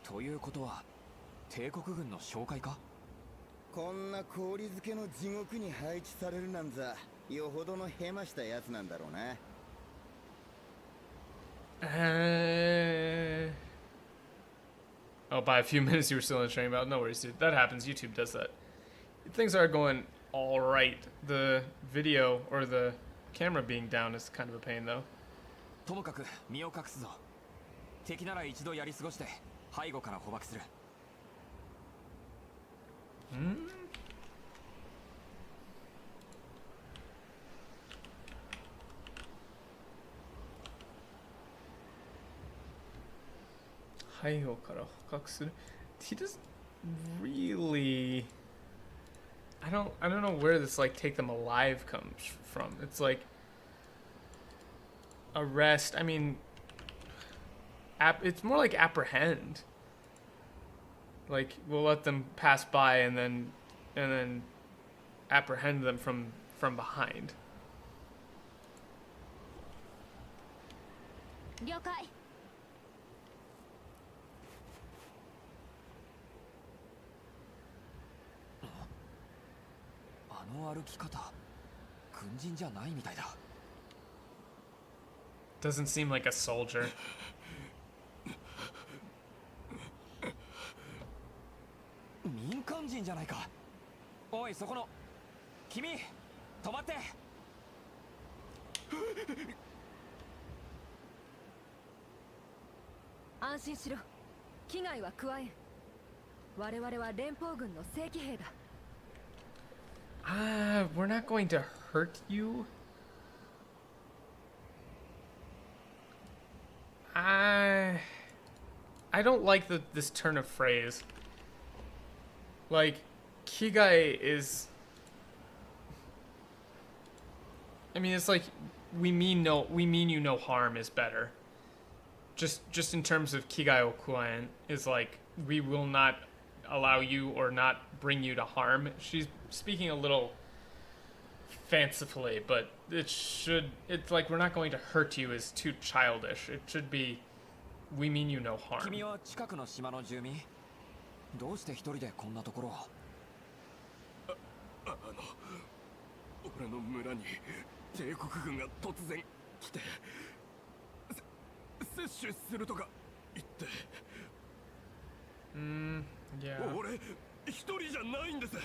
ということは帝国軍の紹介か？こんな氷漬けの地獄に配置されるなんざよほどのヘマしたやつなんだろうな。Oh, by a few minutes you were still in the train about. No worries, dude. That happens. YouTube does that. Things are going all right. The video or the camera being down is kind of a pain, though. ともかく身を隠すぞ。敵なら一度やり過ごして背後から捕獲する。背後から捕獲する. He doesn't really. I don't know where this like take them alive comes from. It's like arrest. I mean, it's more like apprehend. Like we'll let them pass by and then apprehend them from behind. 了解。あの歩き方、軍人じゃないみたいだ。Doesn't seem like a soldier. 民間人じゃないか。おい、そこの君、止まって。安心しろ。危害は加えん。我々は連邦軍の正規兵だ。We're not going to hurt you. I don't like this turn of phrase. Like, Kigai is... I mean, it's like, we mean you no harm is better. just in terms of Kigai Okuen, is like, we will not allow you or not bring you to harm. She's speaking a little fancifully, but it's like, we're not going to hurt you is too childish. It should be, we mean you no harm. 君は近くの島の住民？どうして一人でこんなところを？俺の村に帝国軍が突然来て摂取するとか言って。Yeah. 俺一人じゃないんです。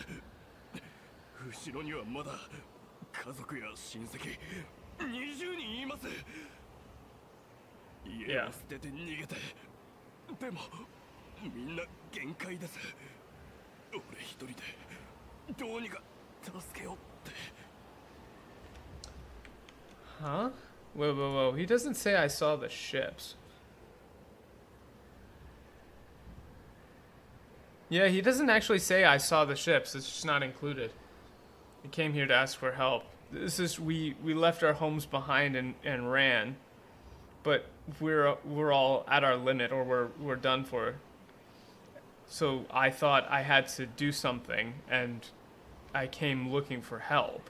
後ろにはまだ家族や親戚20人います。家を捨てて逃げて、でもみんな限界です。俺一人でどうにか助けようって。Huh? Whoa. He doesn't say I saw the ships. Yeah, he doesn't actually say I saw the ships. It's just not included. We came here to ask for help. This is, we left our homes behind and ran, but we're all at our limit, or we're done for. So I thought I had to do something, and I came looking for help.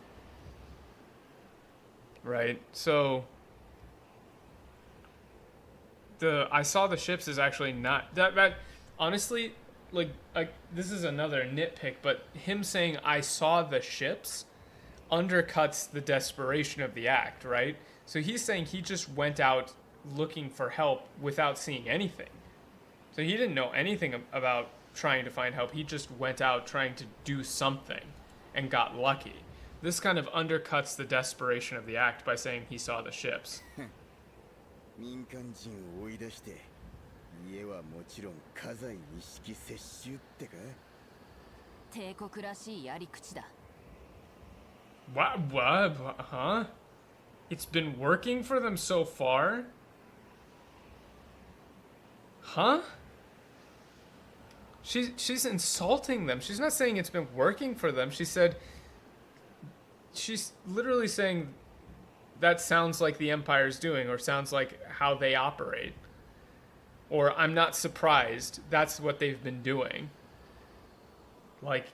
Right? So the I saw the ships is actually not that honestly, like, this is another nitpick, but him saying I saw the ships undercuts the desperation of the act, right? So he's saying he just went out looking for help without seeing anything. So he didn't know anything about trying to find help. He just went out trying to do something and got lucky. This kind of undercuts the desperation of the act by saying he saw the ships. 民間人を追い出して家はもちろん家財一式接収ってか。帝国らしいやり口だ。What? Huh? It's been working for them so far? Huh? She's insulting them. She's not saying it's been working for them. She's literally saying that sounds like the Empire's doing, or sounds like how they operate. Or I'm not surprised. That's what they've been doing. Like,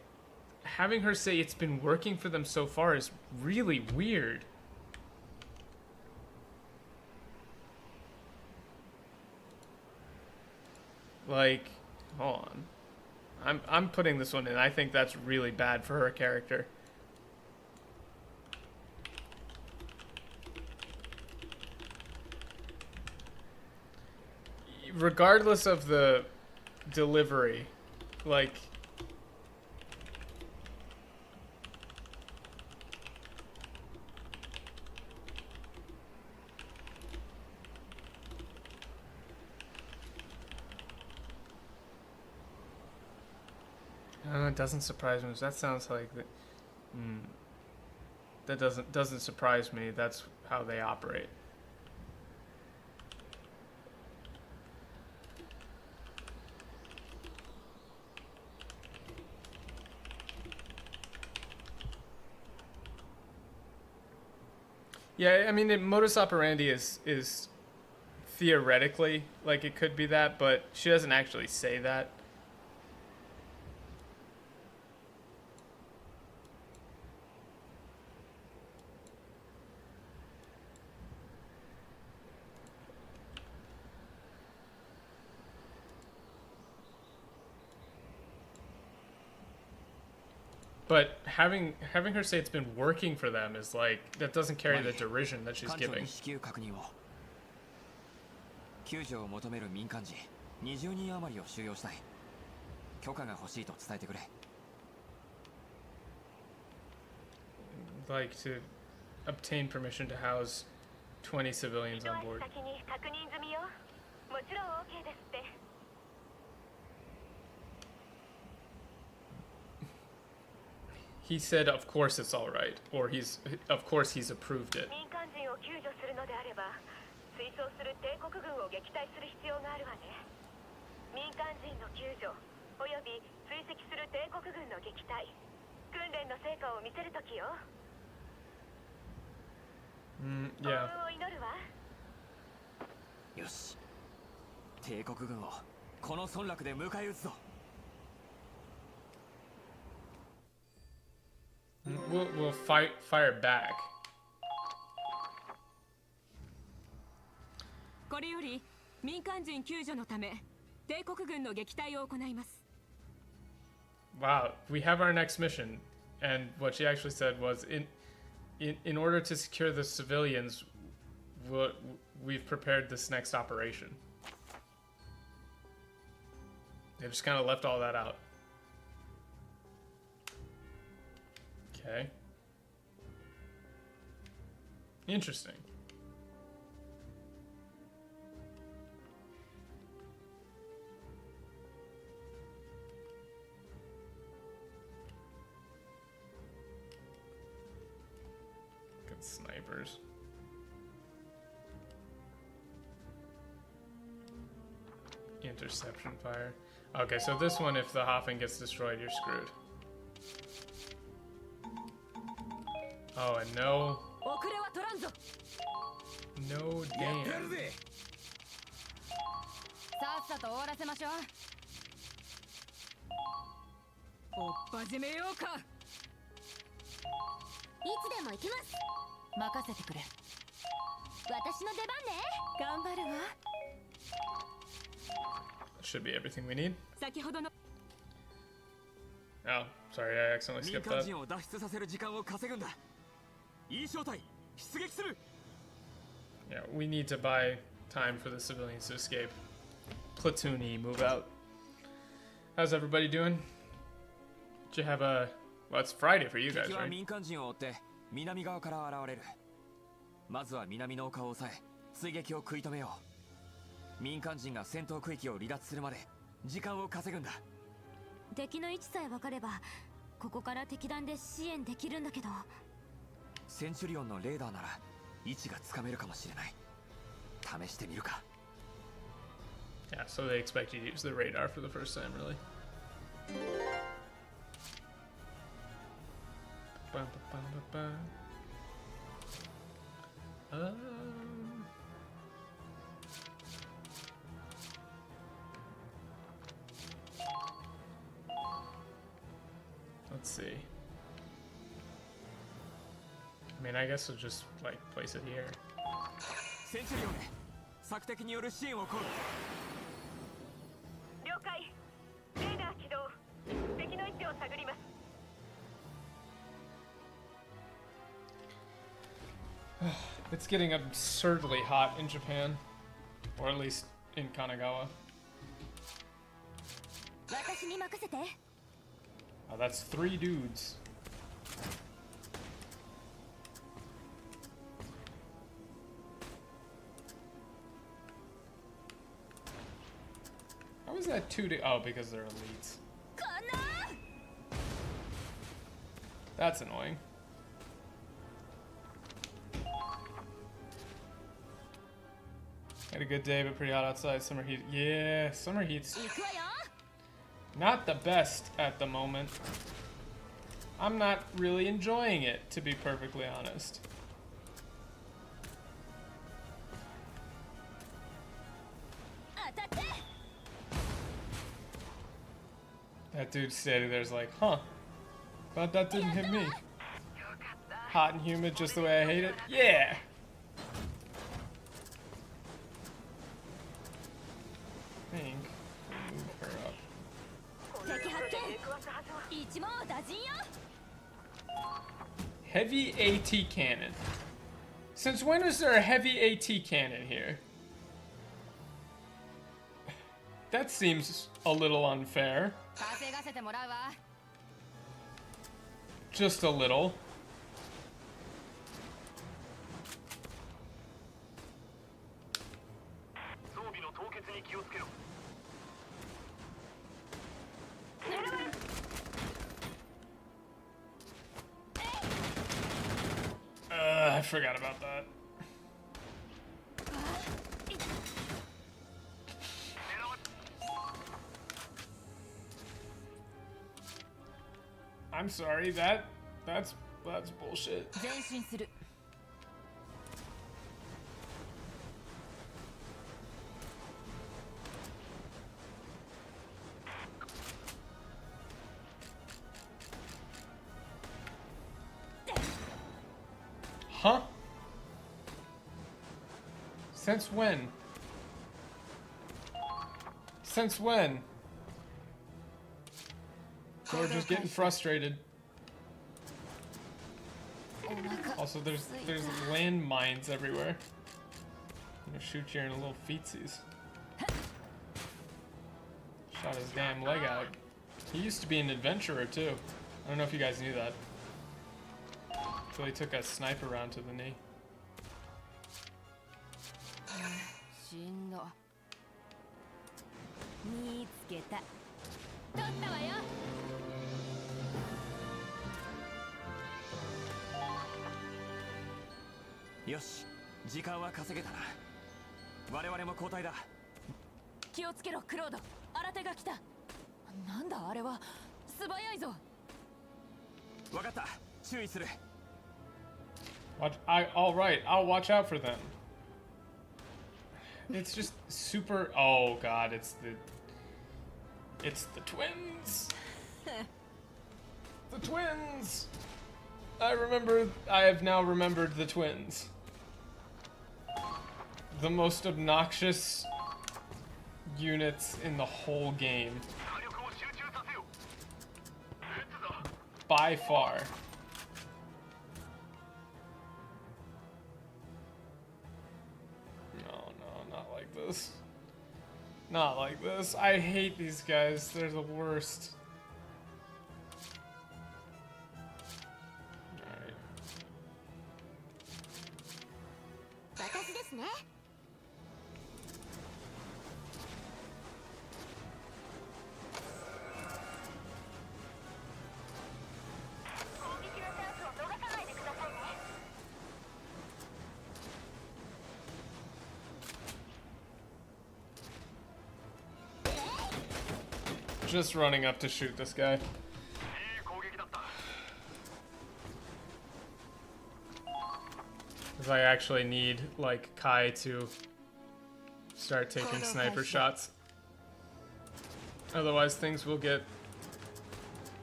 having her say it's been working for them so far is really weird. Like, hold on. I'm putting this one in. I think that's really bad for her character. Regardless of the delivery, like, it doesn't surprise me. That sounds like that. That doesn't surprise me. That's how they operate. Yeah, I mean, modus operandi is theoretically, like, it could be that, but she doesn't actually say that. But having her say it's been working for them is like, that doesn't carry the derision that she's giving. 救助を求める民間人20人余りを収容したい。許可が欲しいと伝えてくれ。Like to obtain permission to house 20 civilians on board. He said, of course it's all right, or of course he's approved it. Yeah. よし。帝国軍をこの村落で迎え撃つぞ。We'll fire back. これより民間人救助のため帝国軍の撃退を行います。 Wow, we have our next mission, and what she actually said was, in order to secure the civilians, we've prepared this next operation. They just kind of left all that out. Okay. Interesting. Good snipers. Interception fire. Okay, so this one, if the Hoffen gets destroyed, you're screwed. Oh, and no. No damn. さっさと終わらせましょう。おっ始めようか。いつでも行きます。任せてくれ。私の出番ね。頑張るわ。 Should be everything we need. 先ほどの Oh, sorry, I accidentally 民 skipped 間 that. 人を脱出させる時間を稼ぐんだ。いい正体出撃する。 Yeah, we need to buy time for the civilians to escape. Platoony, move out. How's everybody doing? Did you have a... Well, it's Friday for you guys, 敵は right? 民間人を追って南側から現れる。まずは南の丘を抑え追撃を食い止めよう。民間人が戦闘区域を離脱するまで時間を稼ぐんだ。敵の位置さえ分かればここから敵団で支援できるんだけど。センチュリオンのレーダーなら位置がつかめるかもしれない。試してみるか。 Yeah, so they expect you to use the radar for the first time, really. Let's see. I mean, I guess we'll just, like, place it here. センチュリオンへ索敵による支援をコール。了解。レーダー起動。敵の位置を探ります。 It's getting absurdly hot in Japan, or at least in Kanagawa. 私に任せて。 Oh, that's 3 dudes. How is that 2 Oh, because they're elites. That's annoying. Had a good day, but pretty hot outside. Summer heat. Yeah, summer heat's not the best at the moment. I'm not really enjoying it, to be perfectly honest. That dude standing there's like, huh, glad that didn't hit me. Hot and humid just the way I hate it? Yeah! I think move her up. Heavy AT cannon. Since when was there a heavy AT cannon here? That seems a little unfair. Just a little. I forgot about that. I'm sorry, that's bullshit. Huh? Since when? Since when? We're just getting frustrated. Also, there's landmines everywhere. I'm gonna shoot you in a little feetsies. Shot his damn leg out. He used to be an adventurer too. I don't know if you guys knew that. So he took a sniper round to the knee. Yoshi, 時間は稼げたな。我々も交代だ。気をつけろ、クロード。新手が来た。なんだあれは。素早いぞ。わかった。注意する。All right, I'll watch out for them. It's just super. Oh God, it's the twins. The twins. I have now remembered the twins. The most obnoxious units in the whole game. By far. No, not like this. Not like this. I hate these guys. They're the worst. Alright. Just running up to shoot this guy. Because I actually need, like, Kai to start taking sniper shots. Otherwise, things will get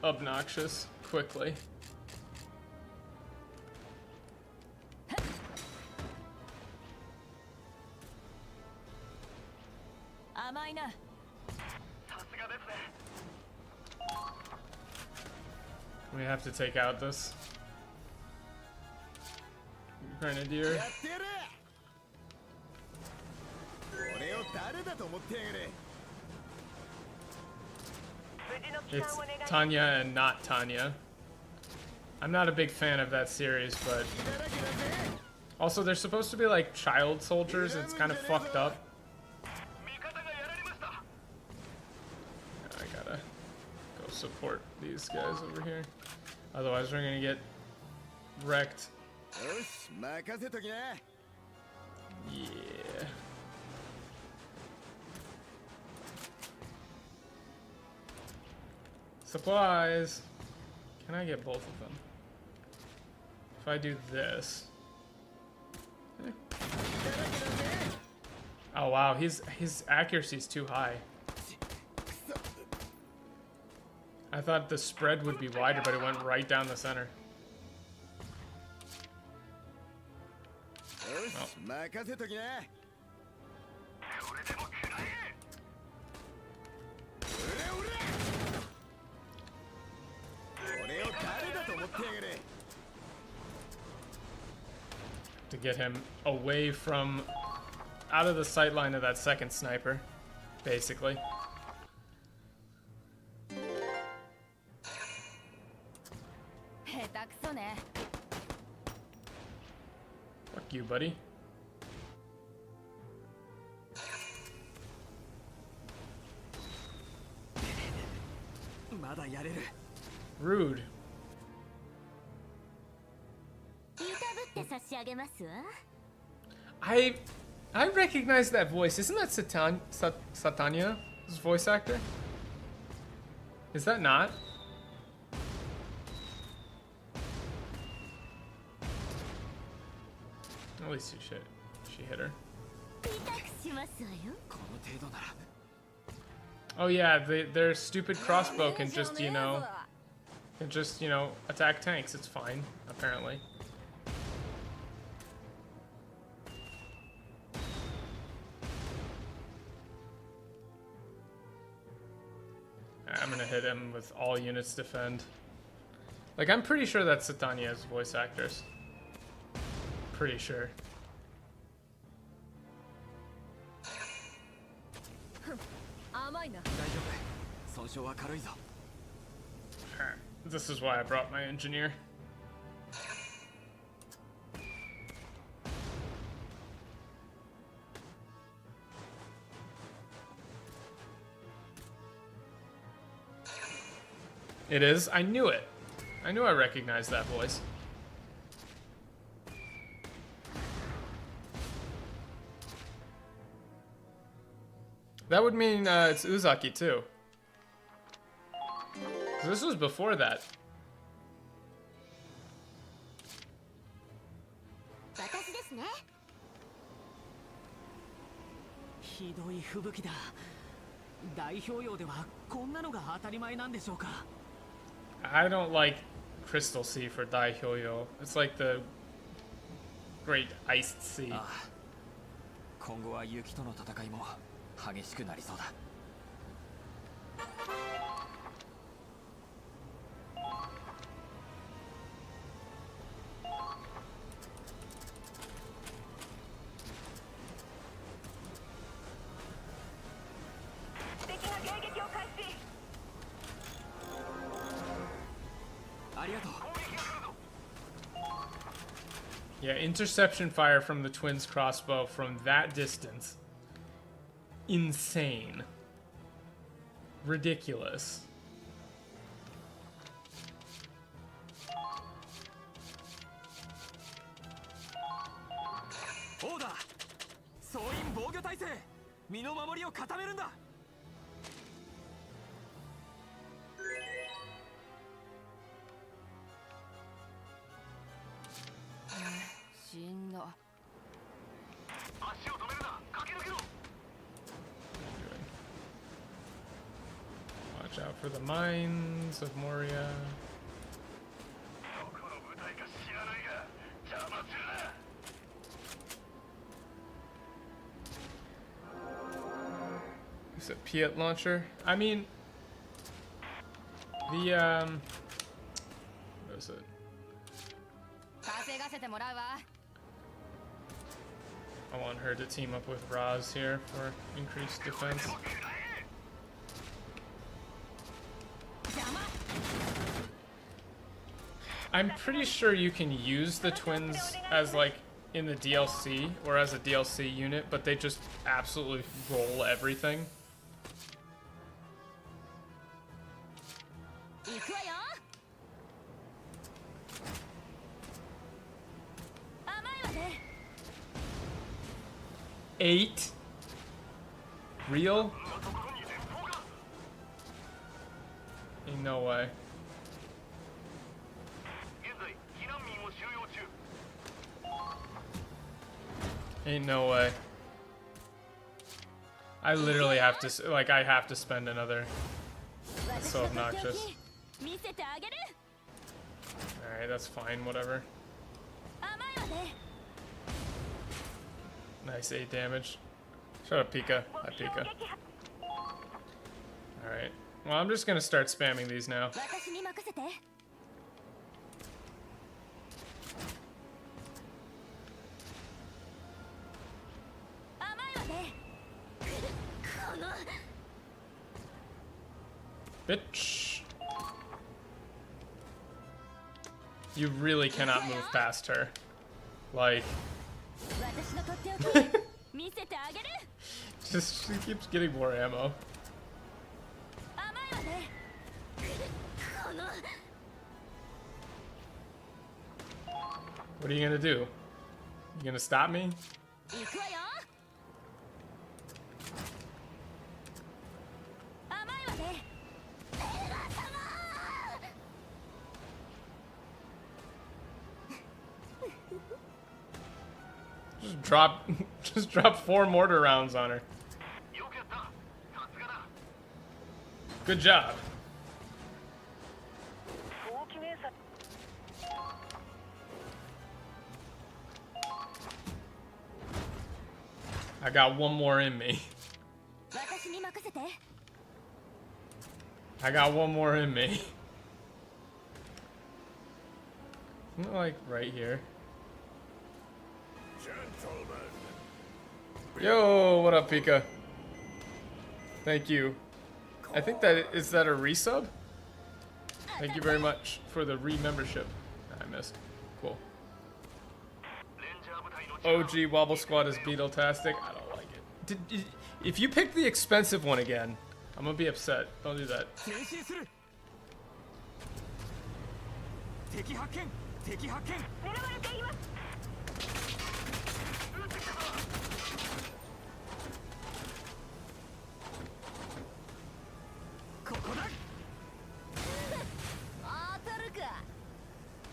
obnoxious quickly. We have to take out this grenadier. It's Tanya and not Tanya. I'm not a big fan of that series, but also they're supposed to be like child soldiers. It's kind of fucked up. I gotta go support these guys over here. Otherwise, we're gonna get wrecked. Yeah. Supplies. Can I get both of them? If I do this. Oh wow, his accuracy's too high. I thought the spread would be wider, but it went right down the center. Oh. To get him away from, out of the sight line of that second sniper, basically. Fuck you, buddy. Rude. I recognize that voice. Isn't that Satanya's voice actor? Is that not? At least she hit her. Oh yeah, their stupid crossbow can just, you know, attack tanks. It's fine, apparently. I'm gonna hit him with all units defend. Like, I'm pretty sure that Satania has voice actors. Pretty sure. This is why I brought my engineer. It is? I knew it. I knew I recognized that voice. That would mean it's Uzaki too. This was before that. 私ですね。ひどい吹雪だ。大氷洋ではこんなのが当たり前なんでしょうか。I don't like Crystal Sea for Daihyoyo. It's like the Great Iced Sea. 今後は雪との戦いも激しくなりそうだ。Yeah, interception fire from the twins' crossbow from that distance. Insane. Ridiculous. Order! 総員防御体制！身の守りを固めるんだ！しんど。足を止めるな！駆け抜けろ！ Watch out for the mines of Moria. どこの部隊か知らないが邪魔するな！ Is it Piet launcher? I mean, the what is it? 稼がせてもらうわ。 I want her to team up with Raz here for increased defense. I'm pretty sure you can use the twins as like in the DLC or as a DLC unit, but they just absolutely roll everything. 行くわよ。甘いわね。 8? Real? Ain't no way. 現在避難民を収容中。 Ain't no way. I literally have to, like, I have to spend another. That's so obnoxious. 見せてあげる。 Alright, that's fine, whatever. 甘いわね。 Nice 8 damage. Shut up, Pika. Hi, Pika. Alright. Well, I'm just gonna start spamming these now. 私に任せて。 甘いわね。この。 Bitch. You really cannot move past her. Like, 私のとっておき。見せてあげる。 just she keeps getting more ammo. 甘いわね。この。 What are you gonna do? You gonna stop me? 行くわよ。甘いわね。 Just drop 4 mortar rounds on her. よくやった。さすがだ。 Good job. I got one more in me. 私に任せて。I got one more in me. Like right here. Yo, what up, Pika? Thank you. I think is that a resub? Thank you very much for the re-membership. I missed. Cool. OG Wobble Squad is Beetle-tastic. I don't like it. If you pick the expensive one again, I'm gonna be upset. Don't do that.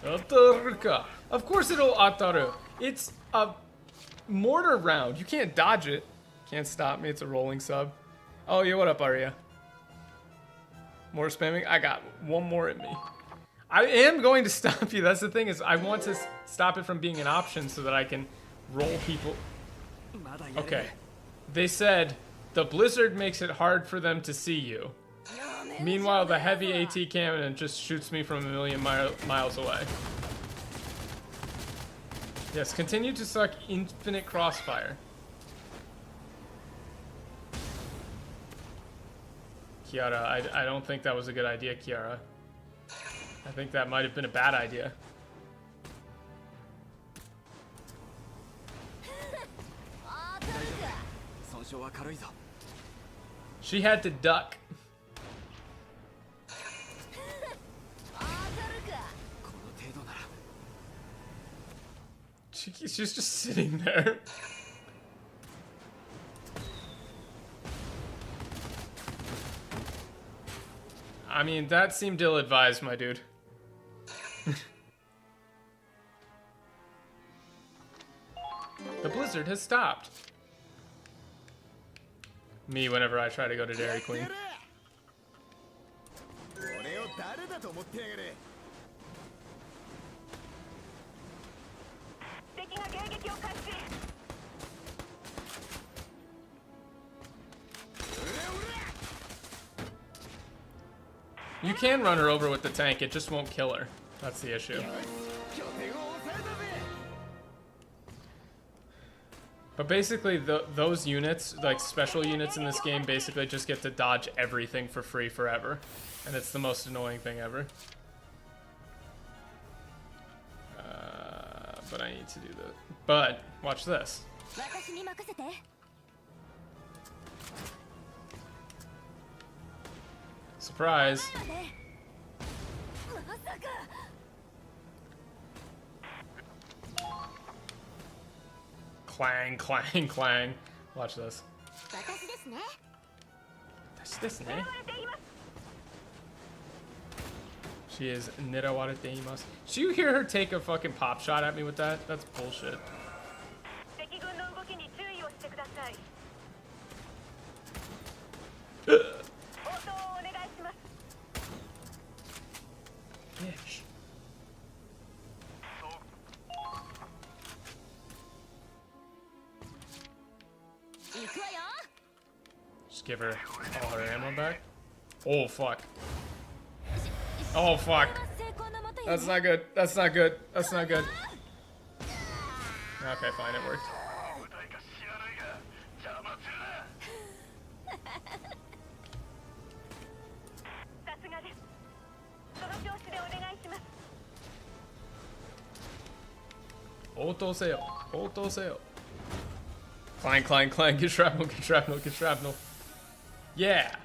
Ataruka. Of course it'll ataru. It's a mortar round. You can't dodge it. Can't stop me. It's a rolling sub. Oh, yeah, what up, Arya? More spamming? I got one more at me. I am going to stop you. That's the thing, is I want to stop it from being an option so that I can roll people. Okay. They said the blizzard makes it hard for them to see you. Meanwhile, the heavy AT cannon just shoots me from a million miles away. Yes, continue to suck infinite crossfire. Kiara, I don't think that was a good idea, Kiara. I think that might have been a bad idea. She had to duck. She's just sitting there. I mean, that seemed ill-advised, my dude. The blizzard has stopped. Me whenever I try to go to Dairy Queen. You can run her over with the tank, it just won't kill her. That's the issue. But basically, those units, like special units in this game, basically just get to dodge everything for free forever. And it's the most annoying thing ever. But I need to do that. But, watch this. Surprise. Clang, clang, clang. Watch this. She is nirawarete imasu. Did you hear her take a fucking pop shot at me with that? That's bullshit. Bitch. Just give her all her ammo back. Oh fuck. Oh fuck. That's not good. That's not good. That's not good. Okay, fine, it worked. Otoseo. Otoseo. Clang, clang, clang. Get shrapnel, get shrapnel, get shrapnel. Yeah.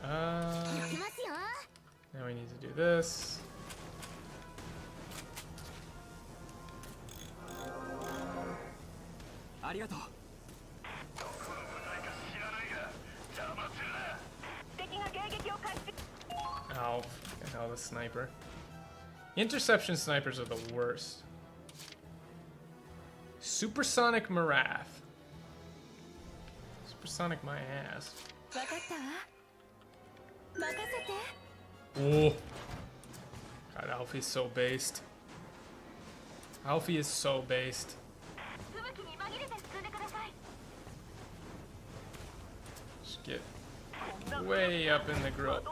Now we need to do this. Ow, fucking hell, the sniper. Interception snipers are the worst. Supersonic Marath. Supersonic my ass. Oh. God, Alfie's so based. Alfie is so based. Just way up in the grill.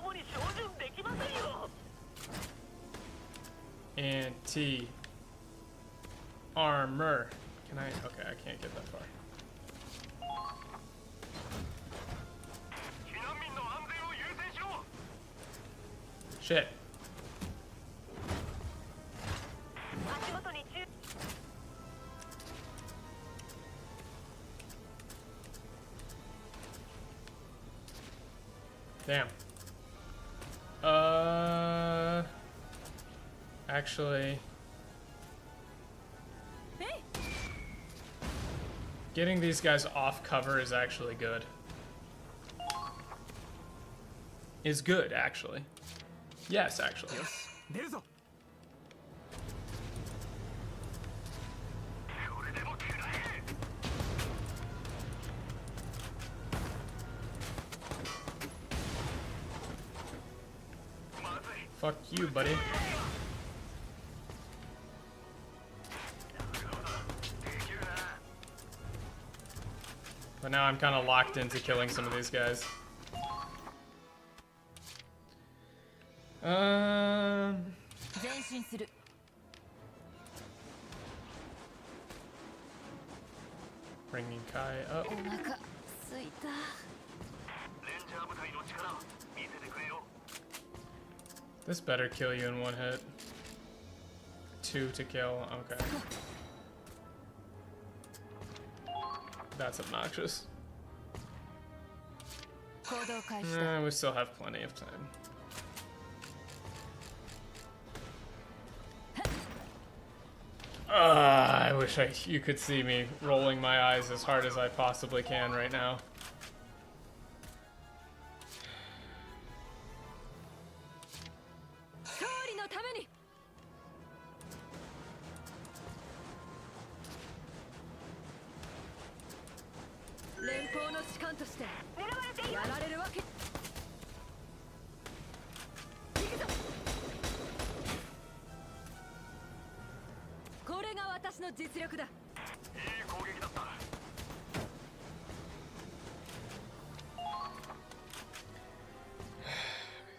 Anti armor. Can I? Okay, I can't get that far. Shit. Damn. Actually, getting these guys off cover is actually good. Is good, actually. Yes, actually. Fuck you, buddy. But now I'm kind of locked into killing some of these guys. Bringing Kai up. This better kill you in one hit. 2 to kill, okay. That's obnoxious. We still have plenty of time. I wish you could see me rolling my eyes as hard as I possibly can right now.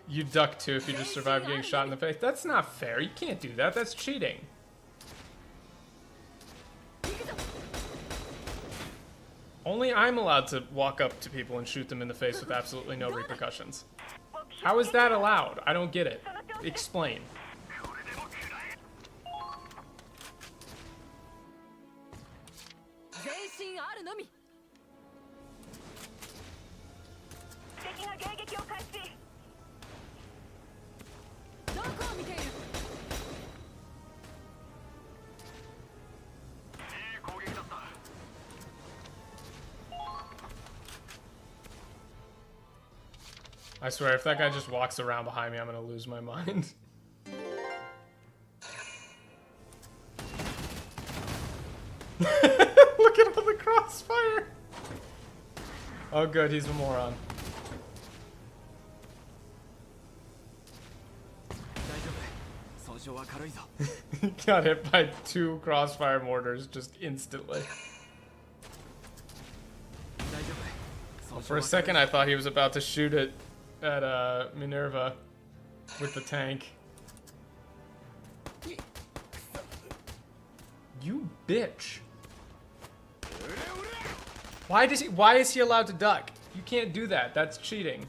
You duck too if you just survive getting shot in the face. That's not fair. You can't do that. That's cheating. Only I'm allowed to walk up to people and shoot them in the face with absolutely no repercussions. How is that allowed? I don't get it. Explain. I swear, if that guy just walks around behind me, I'm gonna lose my mind. Look at all the crossfire! Oh good, he's a moron. He got hit by 2 crossfire mortars just instantly. Well, for a second I thought he was about to shoot it at Minerva with the tank. You bitch. Why is he allowed to duck? You can't do that. That's cheating.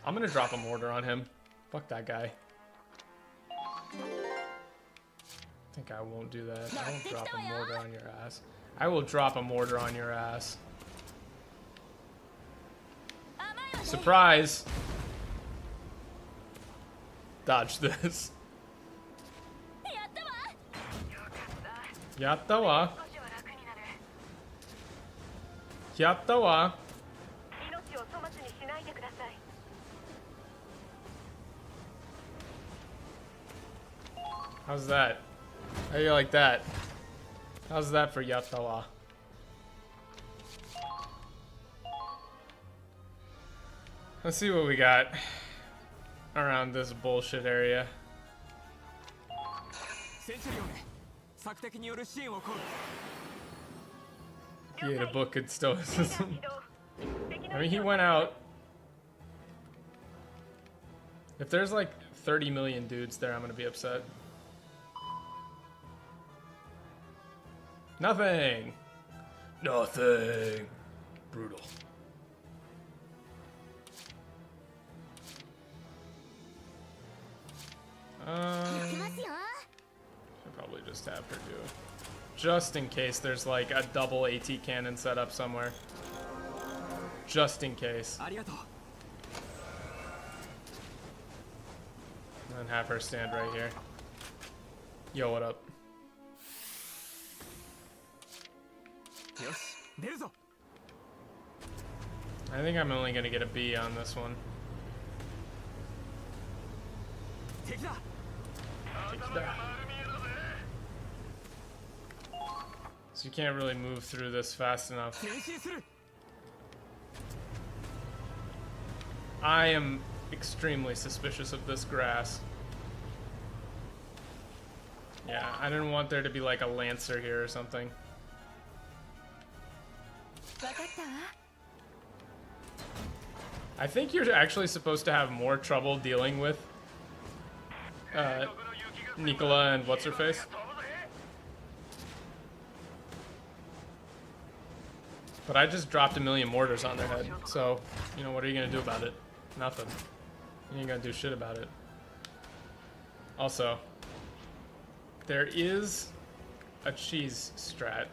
I'm gonna drop a mortar on him. Fuck that guy. I think I won't do that. I won't drop a mortar on your ass. I will drop a mortar on your ass. Surprise! Dodge this. Yatta wa. Yatta wa. How's that? How do you like that? How's that for yatta wa? Let's see what we got around this bullshit area. He ate a book in stoicism. I mean, he went out. If there's like 30 million dudes there, I'm gonna be upset. Nothing. Nothing. Brutal. Should probably just have her do. Just in case there's like a double AT cannon set up somewhere. Just in case. And have her stand right here. Yo, what up? I think I'm only gonna get a B on this one. Take that. So you can't really move through this fast enough. I am extremely suspicious of this grass. Yeah, I didn't want there to be like a lancer here or something. I think you're actually supposed to have more trouble dealing with Nicola and what's-her-face. But I just dropped 1,000,000 mortars on their head, so, you know, what are you gonna do about it? Nothing. You ain't gonna do shit about it. Also, there is a cheese strat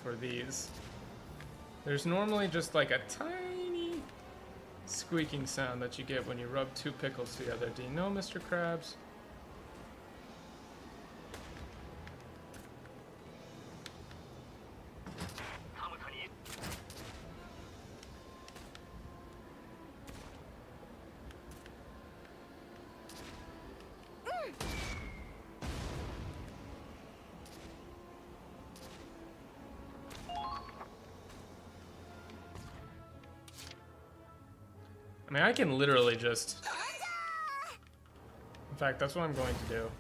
for these. There's normally just like a tiny squeaking sound that you get when you rub two pickles together. Do you know, Mr. Krabs? I mean, I can literally just... In fact, that's what I'm going to do.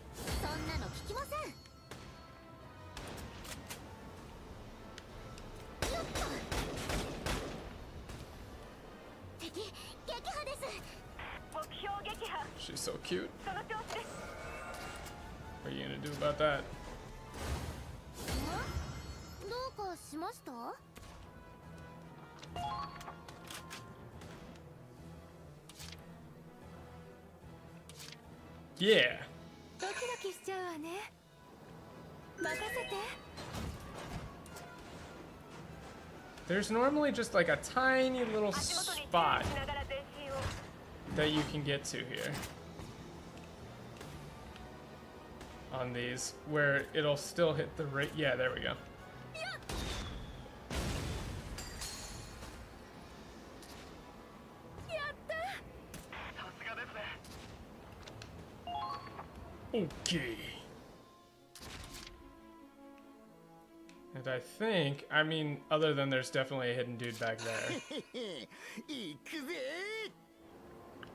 She's so cute. What are you gonna do about that? Yeah. There's normally just like a tiny little spot that you can get to here on these where it'll still hit the rate. Yeah, there we go. Okay. And I think, I mean, other than there's definitely a hidden dude back there.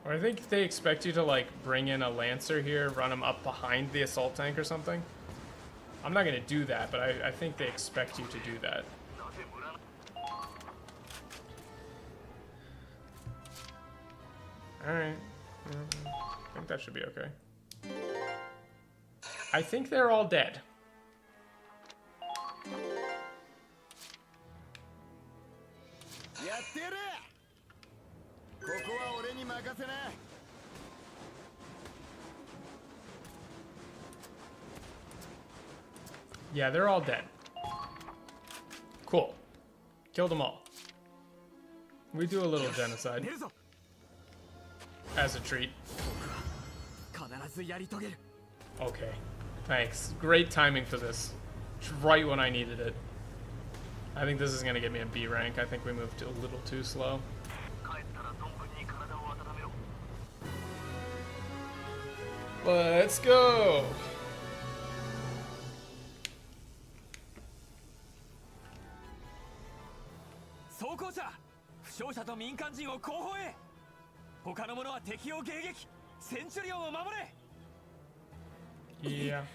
Or I think they expect you to, like, bring in a lancer here, run him up behind the assault tank or something. I'm not gonna do that, but I think they expect you to do that. Alright. I think that should be okay. I think they're all dead. Yeah, they're all dead. Cool. Killed them all. We do a little genocide. As a treat. Okay. Thanks. Great timing for this. Just right when I needed it. I think this is going to get me a B rank. I think we moved a little too slow. Let's go! Yeah.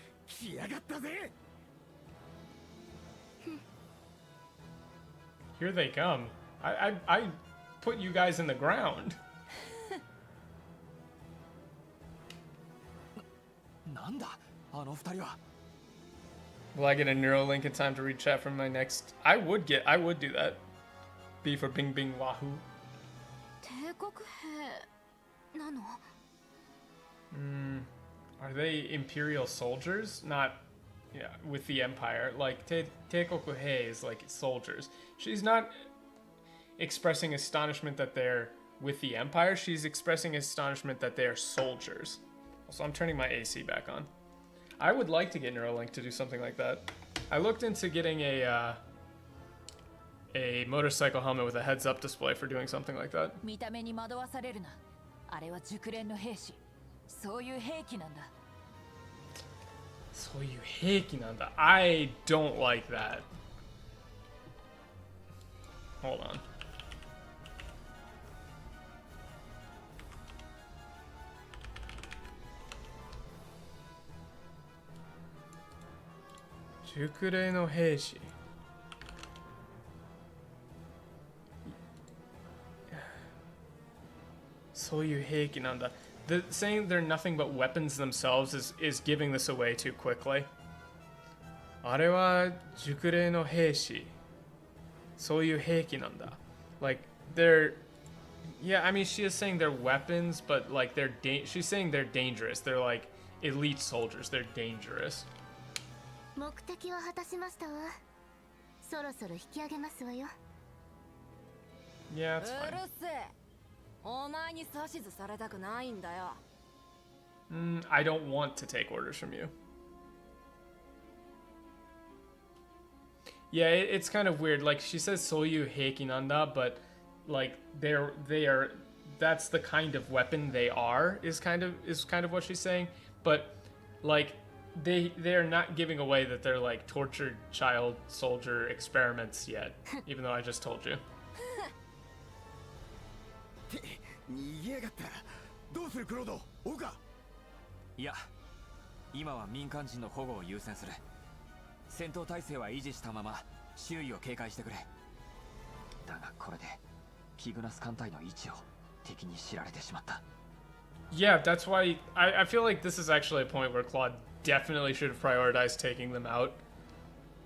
Here they come. I put you guys in the ground. なんだあの二人は。 Will I get a Neuralink in time to read chat from my next? I would do that. B for Bing Bing Wahoo. 帝国兵なの？ Are they Imperial soldiers? Not, yeah, with the Empire. Like, Teikokuhei is like soldiers. She's not expressing astonishment that they're with the Empire. She's expressing astonishment that they are soldiers. Also, I'm turning my AC back on. I would like to get Neuralink to do something like that. I looked into getting a motorcycle helmet with a heads-up display for doing something like that. 見た目に惑わされるな。あれは熟練の兵士。そういう兵器なんだ。そういう兵器なんだ。I don't like that. Hold on. Jukurei no heishi. Soyu heiki nanda. Saying they're nothing but weapons themselves is giving this away too quickly. Are wa jukurei no heishi. Soyu heiki nanda. Like, they're... Yeah, I mean, she is saying they're weapons, but, like, she's saying they're dangerous. They're, like, elite soldiers. They're dangerous. 目的は果たしましたわ。そろそろ引き上げますわよ。Yeah, that's う fine. るせえ。お前に指図されたくないんだよ。I don't want to take orders from you. Yeah, it's kind of weird. Like, she says Soyu Heiki Nanda, but like they are that's the kind of weapon they are is kind of what she's saying. But like they are not giving away that they're like tortured child soldier experiments yet, even though I just told you. 逃げやがった。どうするクロード？追うか？いや、今は民間人の保護を優先する。戦闘態勢は維持したまま周囲を警戒してくれ。だがこれでキグナス艦隊の位置を敵に知られてしまった。Yeah, that's why I feel like this is actually a point where Claude definitely should have prioritized taking them out.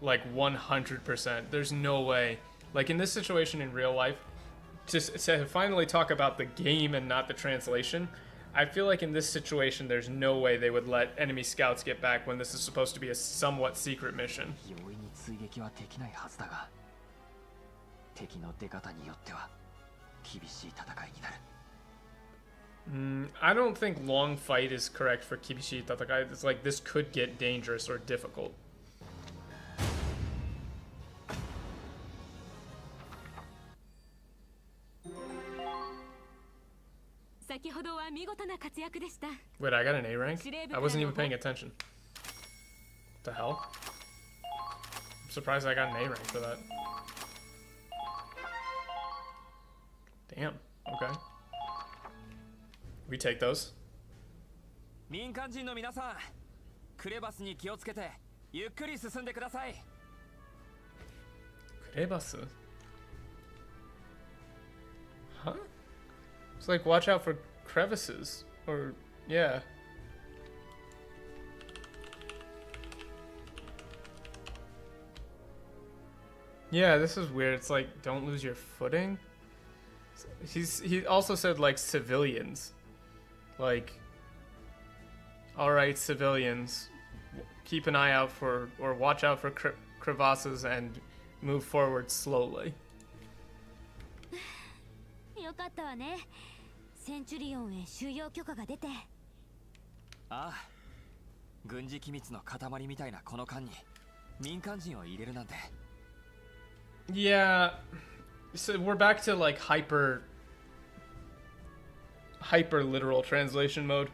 Like 100%. There's no way. Like in this situation in real life, just to finally talk about the game and not the translation, I feel like in this situation there's no way they would let enemy scouts get back when this is supposed to be a somewhat secret mission. 容易に追撃はできないはずだが、敵の出方によっては厳しい戦いになる。I don't think long fight is correct for Kibishi Tatakai. It's like this could get dangerous or difficult. 先ほどは見事な活躍でした。 Wait, I got an A rank? I wasn't even paying attention. What the hell? I'm surprised I got an A rank for that. Damn. Okay. We take those. 民間人の皆さん、クレバスに気をつけてゆっくり進んでください。クレバス? Huh? It's like watch out for crevices. Or, yeah. Yeah, this is weird. It's like, don't lose your footing. He also said, like, civilians. Like, alright, civilians, keep an eye out for, or watch out for crevasses and move forward slowly. よかったわね。センチュリオンへ収容許可が出て。ああ、軍事機密の塊みたいなこの艦に民間人を入れるなんて。Yeah, so we're back to like hyper literal translation mode.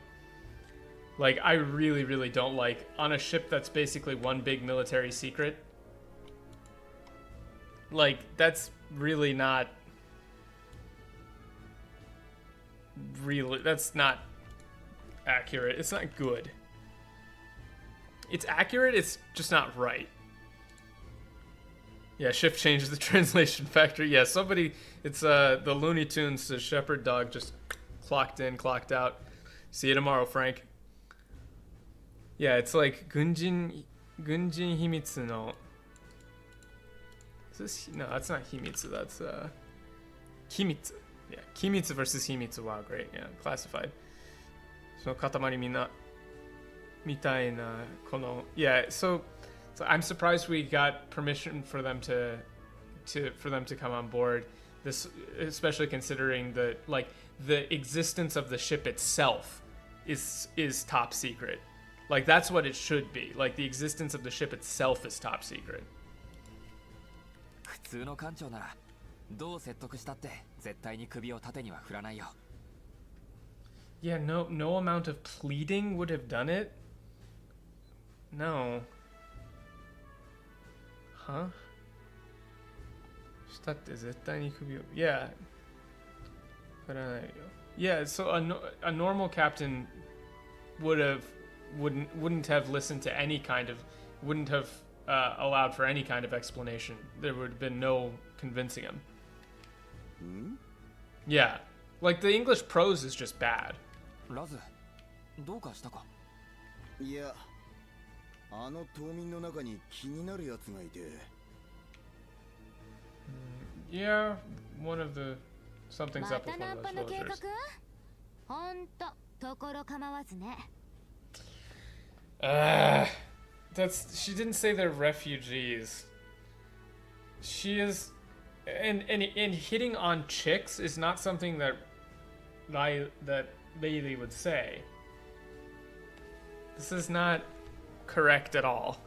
Like, I really don't like on a ship that's basically one big military secret. Like, that's really not that's not accurate. It's not good. It's accurate, it's just not right. Yeah, shift changes the translation factor. Yeah, somebody, it's the Looney Tunes shepherd dog just clocked in, clocked out. See you tomorrow, Frank. Yeah, it's like Gunjin Himitsu no. Is this, no, that's not Himitsu, that's Kimitsu. Yeah, Kimitsu versus Himitsu. Wow, great. Yeah, classified. So katamari minna mitai na kono. Yeah, so I'm surprised we got permission for them to come on board. This, especially considering the existence of the ship itself is top secret. Like, that's what it should be. Like, the existence of the ship itself is top secret. 普通の艦長ならどう説得したって絶対に首を縦には振らないよ。 Yeah, no amount of pleading would have done it. No. Huh? したって絶対に首を Yeah. 振らないよ. Yeah, so a normal captain wouldn't have listened to any kind of, wouldn't have allowed for any kind of explanation. There would have been no convincing him. Yeah, like the English prose is just bad. ラズ、どうかしたか？いや、あの島民の中に気になるやつがいて。Yeah, one of the something's up with one of those またナンパの計画？ villagers. ほんと、ところ構わずね。She didn't say they're refugees. She is, and hitting on chicks is not something that Bailey would say. This is not correct at all.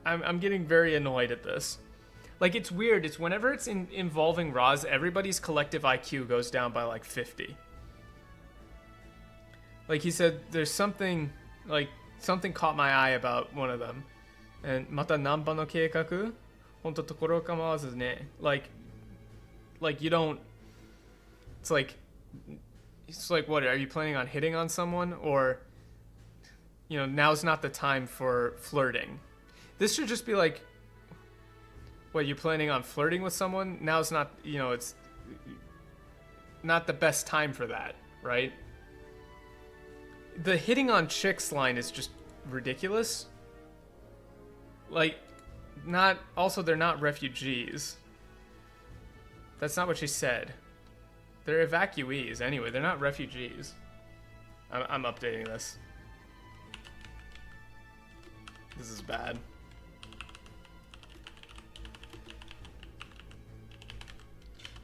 I'm getting very annoyed at this. Like, it's weird. It's whenever it's involving Roz, everybody's collective IQ goes down by like 50. Like, he said, there's something, like, something caught my eye about one of them. And mata nanpa no keikaku? Honto tokoro kamawazu ne. Like, you don't, it's like, what, are you planning on hitting on someone? Or, you know, now's not the time for flirting. This should just be like, what, you planning on flirting with someone? Now's not, you know, it's not the best time for that, right? The hitting on chicks line is just ridiculous. Like, not, also they're not refugees. That's not what she said. They're evacuees anyway, they're not refugees. I'm updating this. This is bad.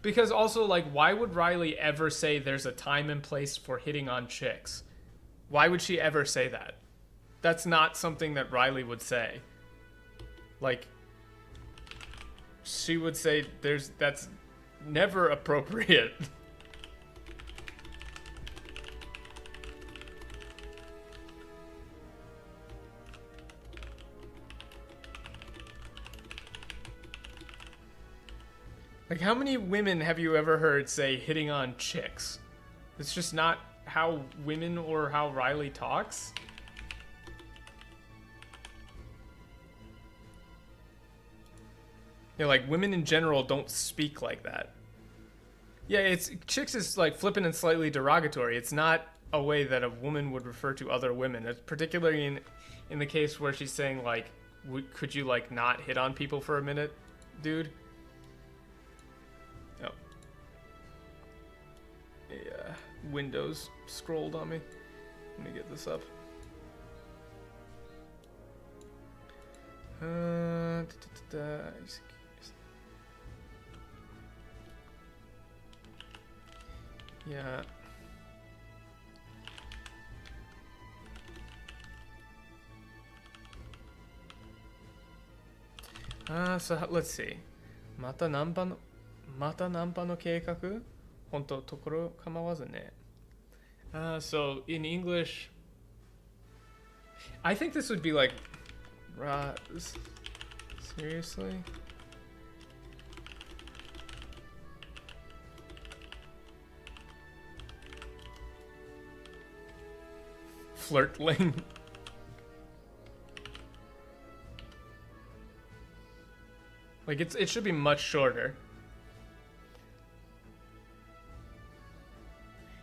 Because also, like, why would Riley ever say there's a time and place for hitting on chicks? Why would she ever say that? That's not something that Riley would say. Like, she would say that's never appropriate. Like, how many women have you ever heard say hitting on chicks? It's just not how women or how Riley talks. Yeah, like, women in general don't speak like that. Yeah, it's, chicks is like flippant and slightly derogatory. It's not a way that a woman would refer to other women. It's particularly in the case where she's saying, like, could you, like, not hit on people for a minute, dude? Oh. Yeah, Windows scrolled on me. Let me get this up. Yeah. So let's see. またナンパの計画? 本当ところ構わずね. So in English, I think this would be like, seriously? Flirtling. Like, it should be much shorter.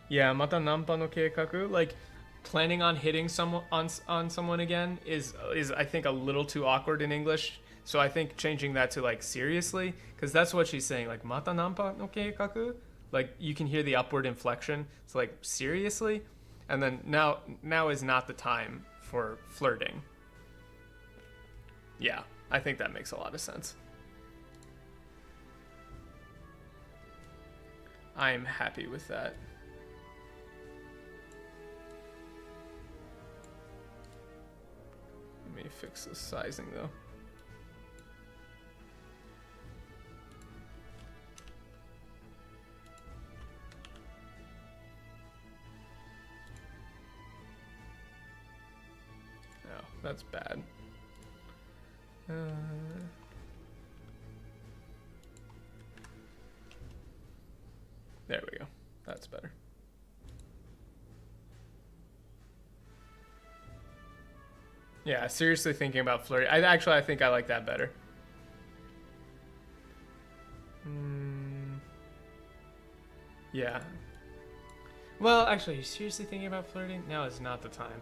Yeah, mata nampa no keikaku, like planning on hitting someone on someone again is I think a little too awkward in English. So I think changing that to like seriously, because that's what she's saying, like mata nampa no keikaku, like you can hear the upward inflection. It's like seriously, and then now is not the time for flirting. Yeah, I think that makes a lot of sense. I'm happy with that. Let me fix the sizing though. No, that's bad. There we go. That's better. Yeah, seriously thinking about flirting. I think I like that better. Yeah. Well, actually, are you seriously thinking about flirting? Now is not the time.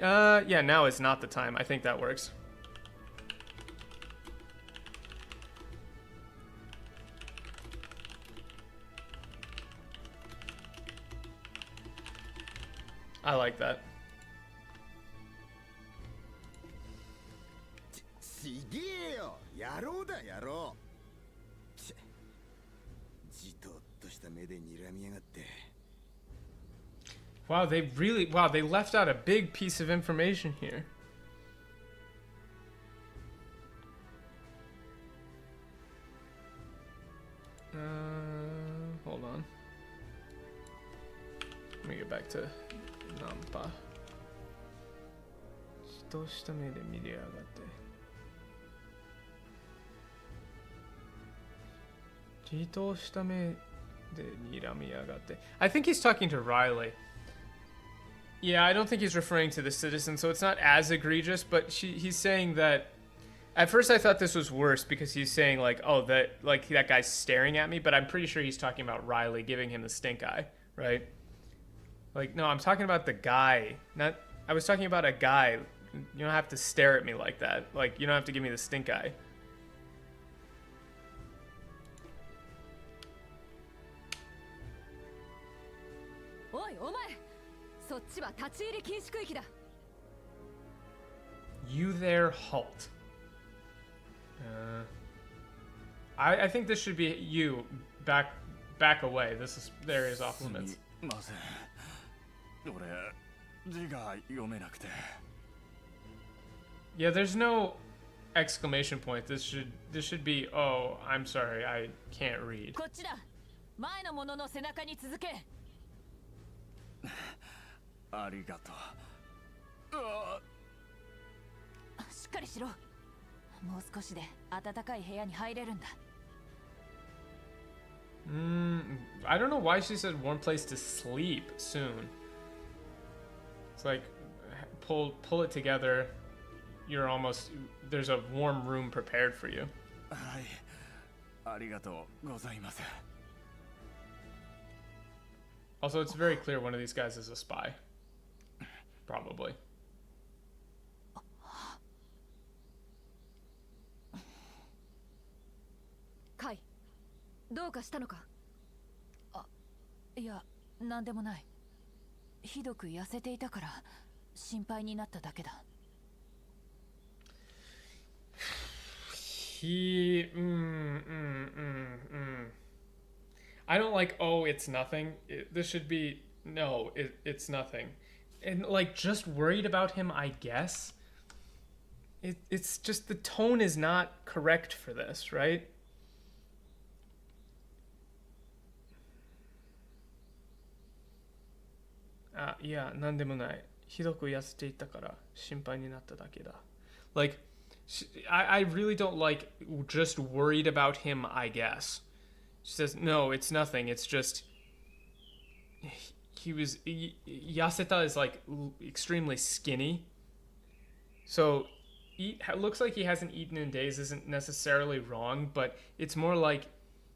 Yeah, now is not the time. I think that works. I like that. ちげえよ、野郎だ野郎。ちじとっとした目で睨みやがって。Wow, they left out a big piece of information here. Hold on. Let me get back to Nampa. じとした目で見りやがって。じとした目で睨みやがって。I think he's talking to Riley. Yeah, I don't think he's referring to the citizen, so it's not as egregious, but he's saying that... At first I thought this was worse because he's saying like, oh, that guy's staring at me, but I'm pretty sure he's talking about Riley giving him the stink eye, right? Like, no, I'm talking about the guy. I was talking about a guy. You don't have to stare at me like that. Like, you don't have to give me the stink eye. Oi, omae! そっちは立ち入り禁止区域だ。You there, halt. I think this should be you. Back away. This area is off limits. Yeah, there's no exclamation point. This should be, oh, I'm sorry, I can't read. こっちだ。前の者の背中に続け。ありがとう。しっかりしろ。もう少しで暖かい部屋に入れるんだ。I don't know why she said warm place to sleep soon. It's like pull it together. You're almost there's a warm room prepared for you. はい、ありがとうございます。Also, it's very clear one of these guys is a spy. Probably. カイ、どうかしたのか？いや、なんでもない。ひどく痩せていたから心配になっただけだ。I don't like, oh, it's nothing. This should be, no, it's nothing. And like, just worried about him, I guess. It's just the tone is not correct for this, right? Yeah, なんでもない。ひどく痩せていたから心配になっただけだ。Like, I really don't like just worried about him, I guess. She says, no, it's nothing. It's just he was Yaseta is like extremely skinny. So looks like he hasn't eaten in days isn't necessarily wrong, but it's more like,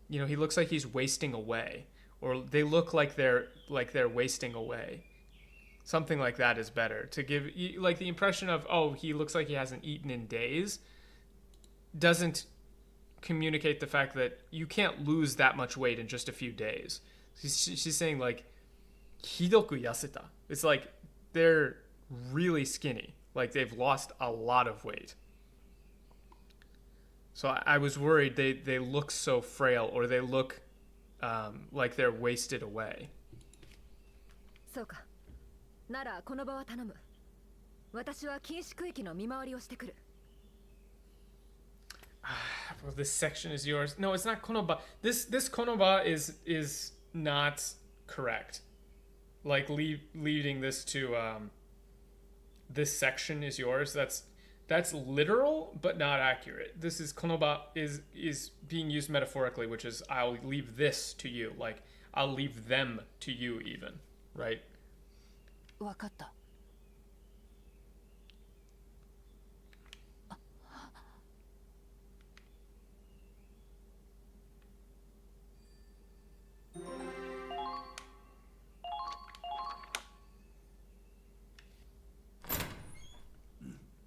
you know, he looks like he's wasting away, or they look like they're wasting away. Something like that is better to give, like, the impression of, oh, he looks like he hasn't eaten in days doesn't communicate the fact that you can't lose that much weight in just a few days. She's saying, like, hidoku yaseta. It's like they're really skinny, like they've lost a lot of weight. So I was worried they look so frail, or they look like they're wasted away. そうか。ならこの場は頼む。私は禁止区域の見回りをしてくる。 Well, this section is yours. No, it's not konoba. This konoba is not correct. Like leading this to this section is yours. That's literal but not accurate. This is konoba is being used metaphorically, which is I'll leave this to you. Like I'll leave them to you even, right? わかった。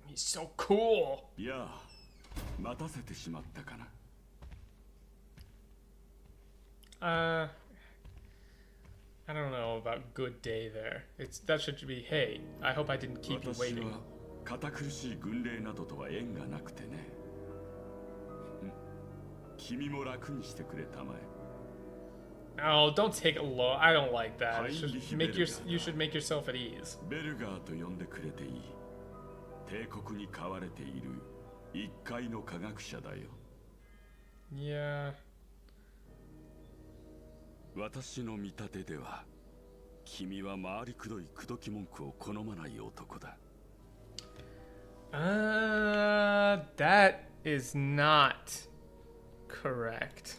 He's so cool. いや、待たせてしまったかな。I don't know about good day there. That should be, hey, I hope I didn't keep you waiting. 私は堅苦しい軍令などとは縁がなくてね。君も楽にしてくれたまえ。 Oh, don't take it low. I don't like that. You should make yourself at ease. ベルガーと呼んでくれていい。帝国に飼われている一階の科学者だよ。Yeah. 私の見立てでは、君は回りくどい口説き文句を好まない男だ。That is not correct.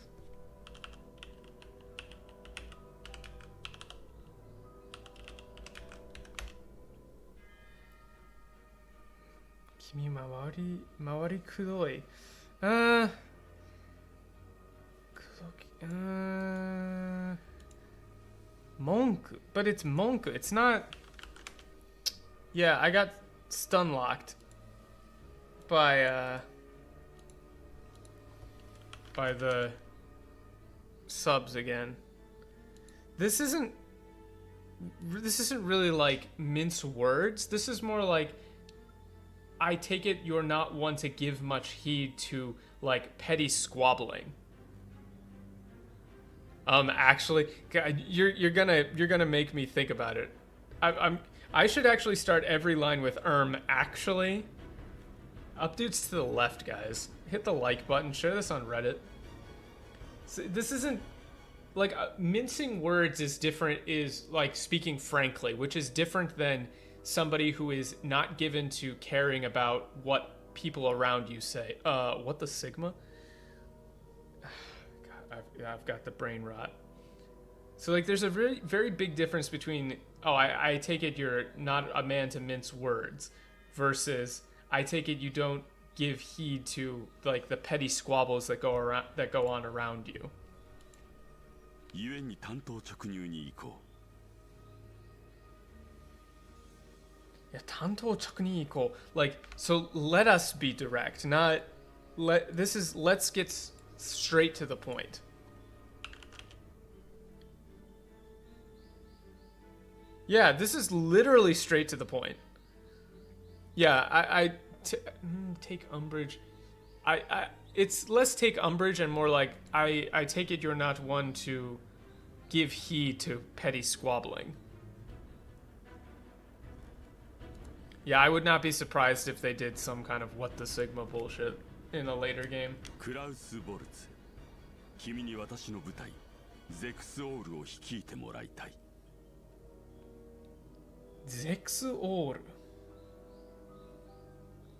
Kimi mawari kudoi. Monku, but it's monku. It's not. Yeah, I got stun locked by the subs again. This isn't really like mince words. This is more like, I take it you're not one to give much heed to like petty squabbling. Actually, God, you're gonna make me think about it. I should actually start every line with actually. Updates to the left, guys. Hit the like button. Share this on Reddit. So this isn't like mincing words is different. Is like speaking frankly, which is different than somebody who is not given to caring about what people around you say. What the Sigma? God, I've got the brain rot. So like there's a very, very big difference between, oh, I take it you're not a man to mince words, versus I take it you don't give heed to like the petty squabbles that go on around you. ゆえに単刀直入に行こう。 Yeah, tanto chakni iko. Like, so let us be direct, not let's get straight to the point. Yeah, this is literally straight to the point. Yeah, take umbrage. It's less take umbrage and more like I take it you're not one to give heed to petty squabbling. Yeah, I would not be surprised if they did some kind of what the Sigma bullshit in a later game. クラウス・ボルツ、君に私の部隊、ゼクスオールを率いてもらいたい。Zexor.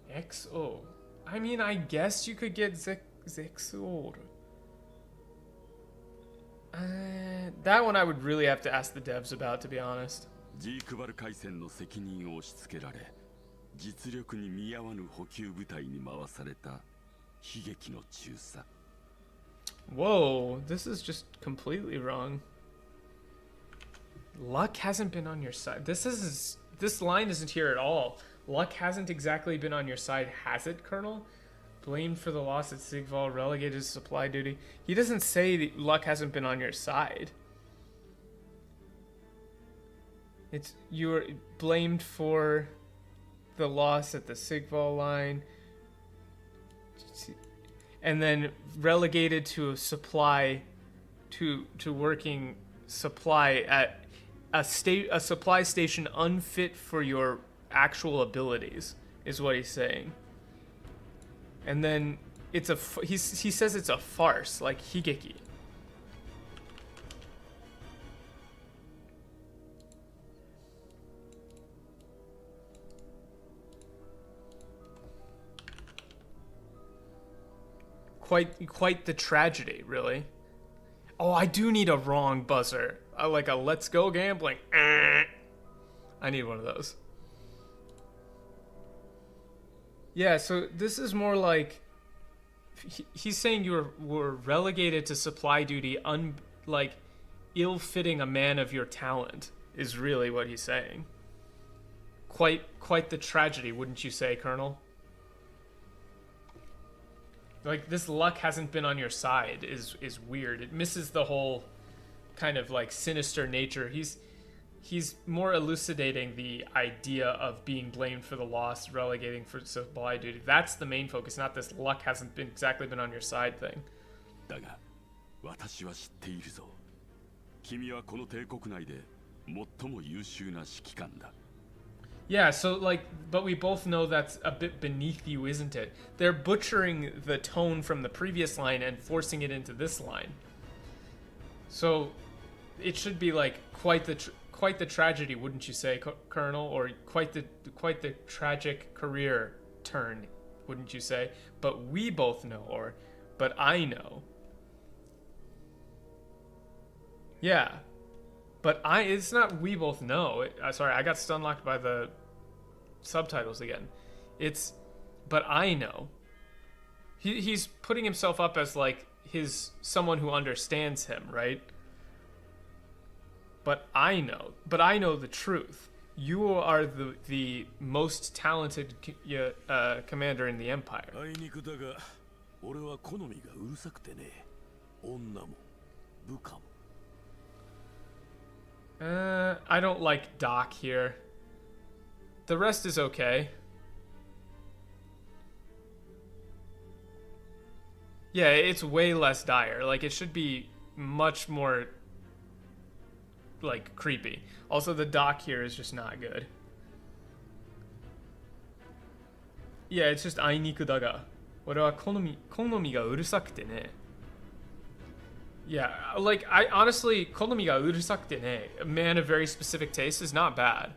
XO. I mean, I guess you could get Zexor. That one I would really have to ask the devs about, to be honest. ジークバル海戦の責任を押し付けられ、実力に見合わぬ補給部隊に回された悲劇の中佐。 Whoa, this is just completely wrong. Luck hasn't been on your side. This line isn't here at all. Luck hasn't exactly been on your side, has it, Colonel? Blamed for the loss at Sigval, relegated to supply duty. He doesn't say that luck hasn't been on your side. It's you were blamed for the loss at the Sigval line, and then relegated to a supply, to working supply at a supply station unfit for your actual abilities, is what he's saying. And then it's he says it's a farce, like higeki. Quite the tragedy, really. Oh, I do need a wrong buzzer. Like a let's go gambling. I need one of those. Yeah, so this is more like he's saying you were relegated to supply duty, like ill-fitting a man of your talent is really what he's saying. Quite the tragedy, wouldn't you say, Colonel? Like, this luck hasn't been on your side is weird. It misses the whole kind of like sinister nature. He's more elucidating the idea of being blamed for the loss, relegating for supply duty. That's the main focus, not this luck hasn't been exactly been on your side thing. だが、私は知っているぞ。君はこの帝国内で最も優秀な指揮官だ。 Yeah, so like, but we both know that's a bit beneath you, isn't it? They're butchering the tone from the previous line and forcing it into this line. So it should be like quite the tragedy, wouldn't you say, Colonel? Or quite the tragic career turn, wouldn't you say? But we both know, but I know. Yeah. But it's not we both know. Sorry, I got stun locked by the subtitles again. But I know. He's putting himself up as like someone who understands him, right? But I know the truth. You are the most talented commander in the Empire. あいにくだが、俺は好みがうるさくてね。女も部下も。 I don't like Doc here. The rest is okay. Yeah, it's way less dire. Like, it should be much more, like, creepy. Also, the Doc here is just not good. Yeah, it's just あいにくだが。俺は好みがうるさくてね。 Yeah, like, I honestly, 好みがうるさくてね, a man of very specific taste is not bad.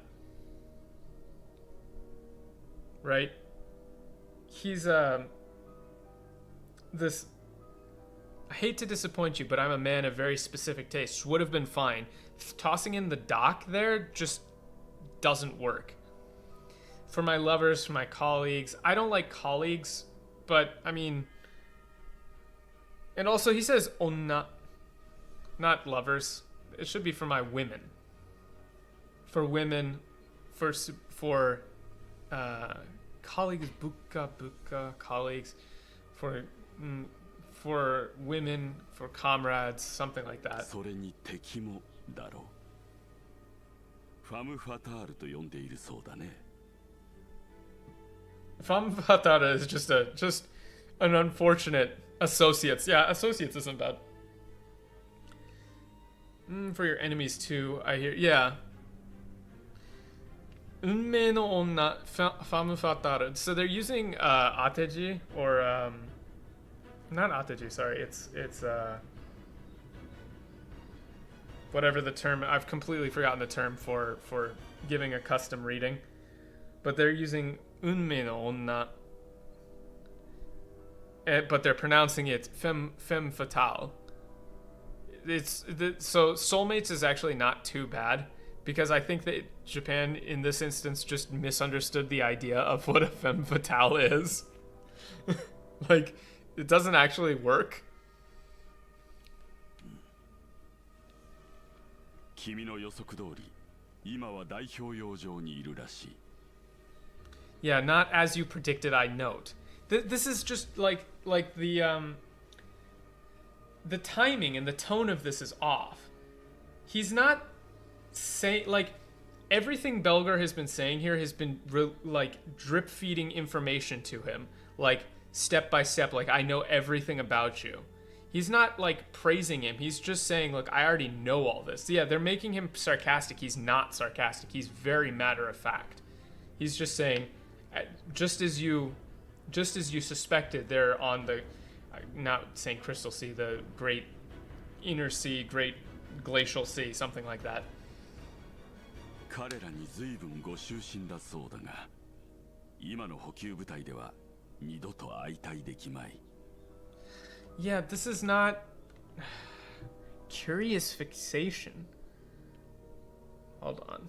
Right? He's, this, I hate to disappoint you, but I'm a man of very specific taste. Would have been fine. Tossing in the Doc there just doesn't work. For my lovers, for my colleagues. I don't like colleagues, but, I mean, and also he says, onna. Not lovers. It should be for my women. For women, for colleagues, buka colleagues, for women, for comrades, something like that. それに敵もだろう。ファム・ファタールと呼んでいるそうだね。 Femme fatale is just an unfortunate associates. Yeah, associates isn't bad. For your enemies too, I hear. Yeah. Unme no onna, femme fatale. So they're using ateji or not ateji. Sorry, it's whatever the term. I've completely forgotten the term for giving a custom reading, but they're using unme no onna. But they're pronouncing it femme fatale. So soulmates is actually not too bad because I think that Japan in this instance just misunderstood the idea of what a femme fatale is. Like, it doesn't actually work. 君の予測通り、今は代表養生にいるらしい。 Yeah, not as you predicted, I note. This is just like the timing and the tone of this is off. He's not saying, like, everything Belger has been saying here has been like drip feeding information to him, like step by step, like I know everything about you. He's not like praising him. He's just saying, look, I already know all this. Yeah, they're making him sarcastic. He's not sarcastic. He's very matter of fact. He's just saying, just as you suspected, they're on the, not saying Crystal Sea, the Great Inner Sea, Great Glacial Sea, something like that. 彼らに随分ご執心だそうだが、今の補給部隊では二度と相対できまい。 Yeah, this is not curious fixation. Hold on.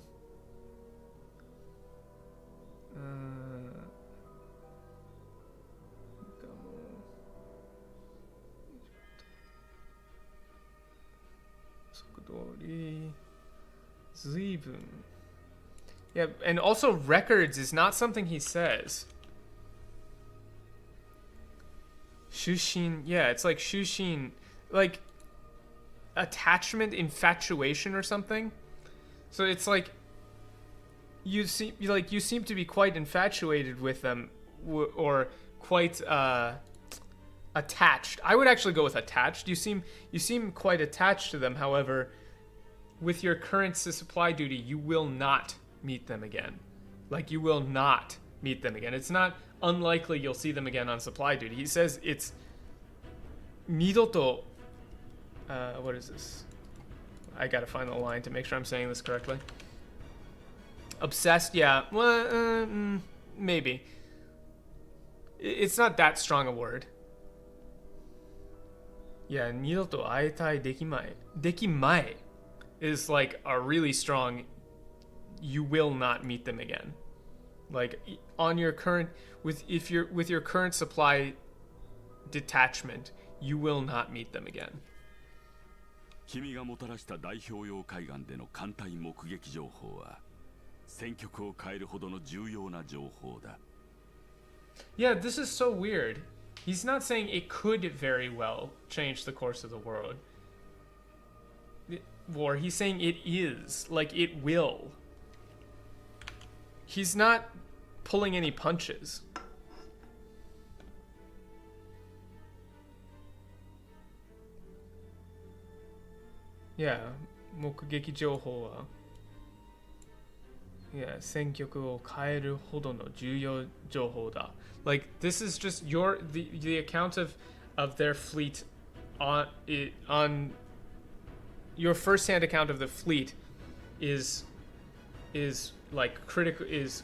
Yeah, and also records is not something he says. Shushin, yeah, it's like Shushin, like attachment, infatuation, or something. So it's like you seem to be quite infatuated with them, or quite attached. I would actually go with attached. You seem quite attached to them. However, with your current supply duty, you will not meet them again. Like, you will not meet them again. It's not unlikely you'll see them again on supply duty. He says it's nidoto. What is this? I gotta find the line to make sure I'm saying this correctly. Obsessed, yeah. Well, maybe. It's not that strong a word. Yeah, nidoto aetai dekimae. Dekimae is like a really strong, you will not meet them again. Like, on your current, with your current supply detachment, you will not meet them again. 君がもたらした代表用海岸での艦隊目撃情報は戦局を変えるほどの重要な情報だ。 Yeah, this is so weird. He's not saying it could very well change the course of the world. War. He's saying it is, like it will. He's not pulling any punches. Yeah, 目撃情報は Yeah, 戦局を変えるほどの重要情報だ. Like, this is just the account of their fleet on your first-hand account of the fleet is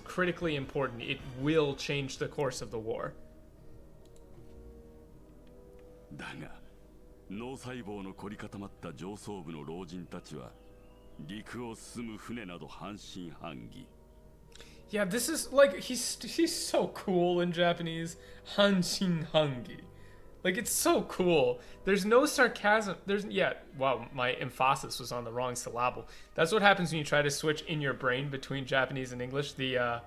critically important. It will change the course of the war. だが、脳細胞の凝り固まった上層部の老人たちは陸を進む船など半信半疑。 Yeah, this is like he's so cool in Japanese. Hanshin hangi. Like, it's so cool. There's no sarcasm. Wow, my emphasis was on the wrong syllable. That's what happens when you try to switch in your brain between Japanese and English. The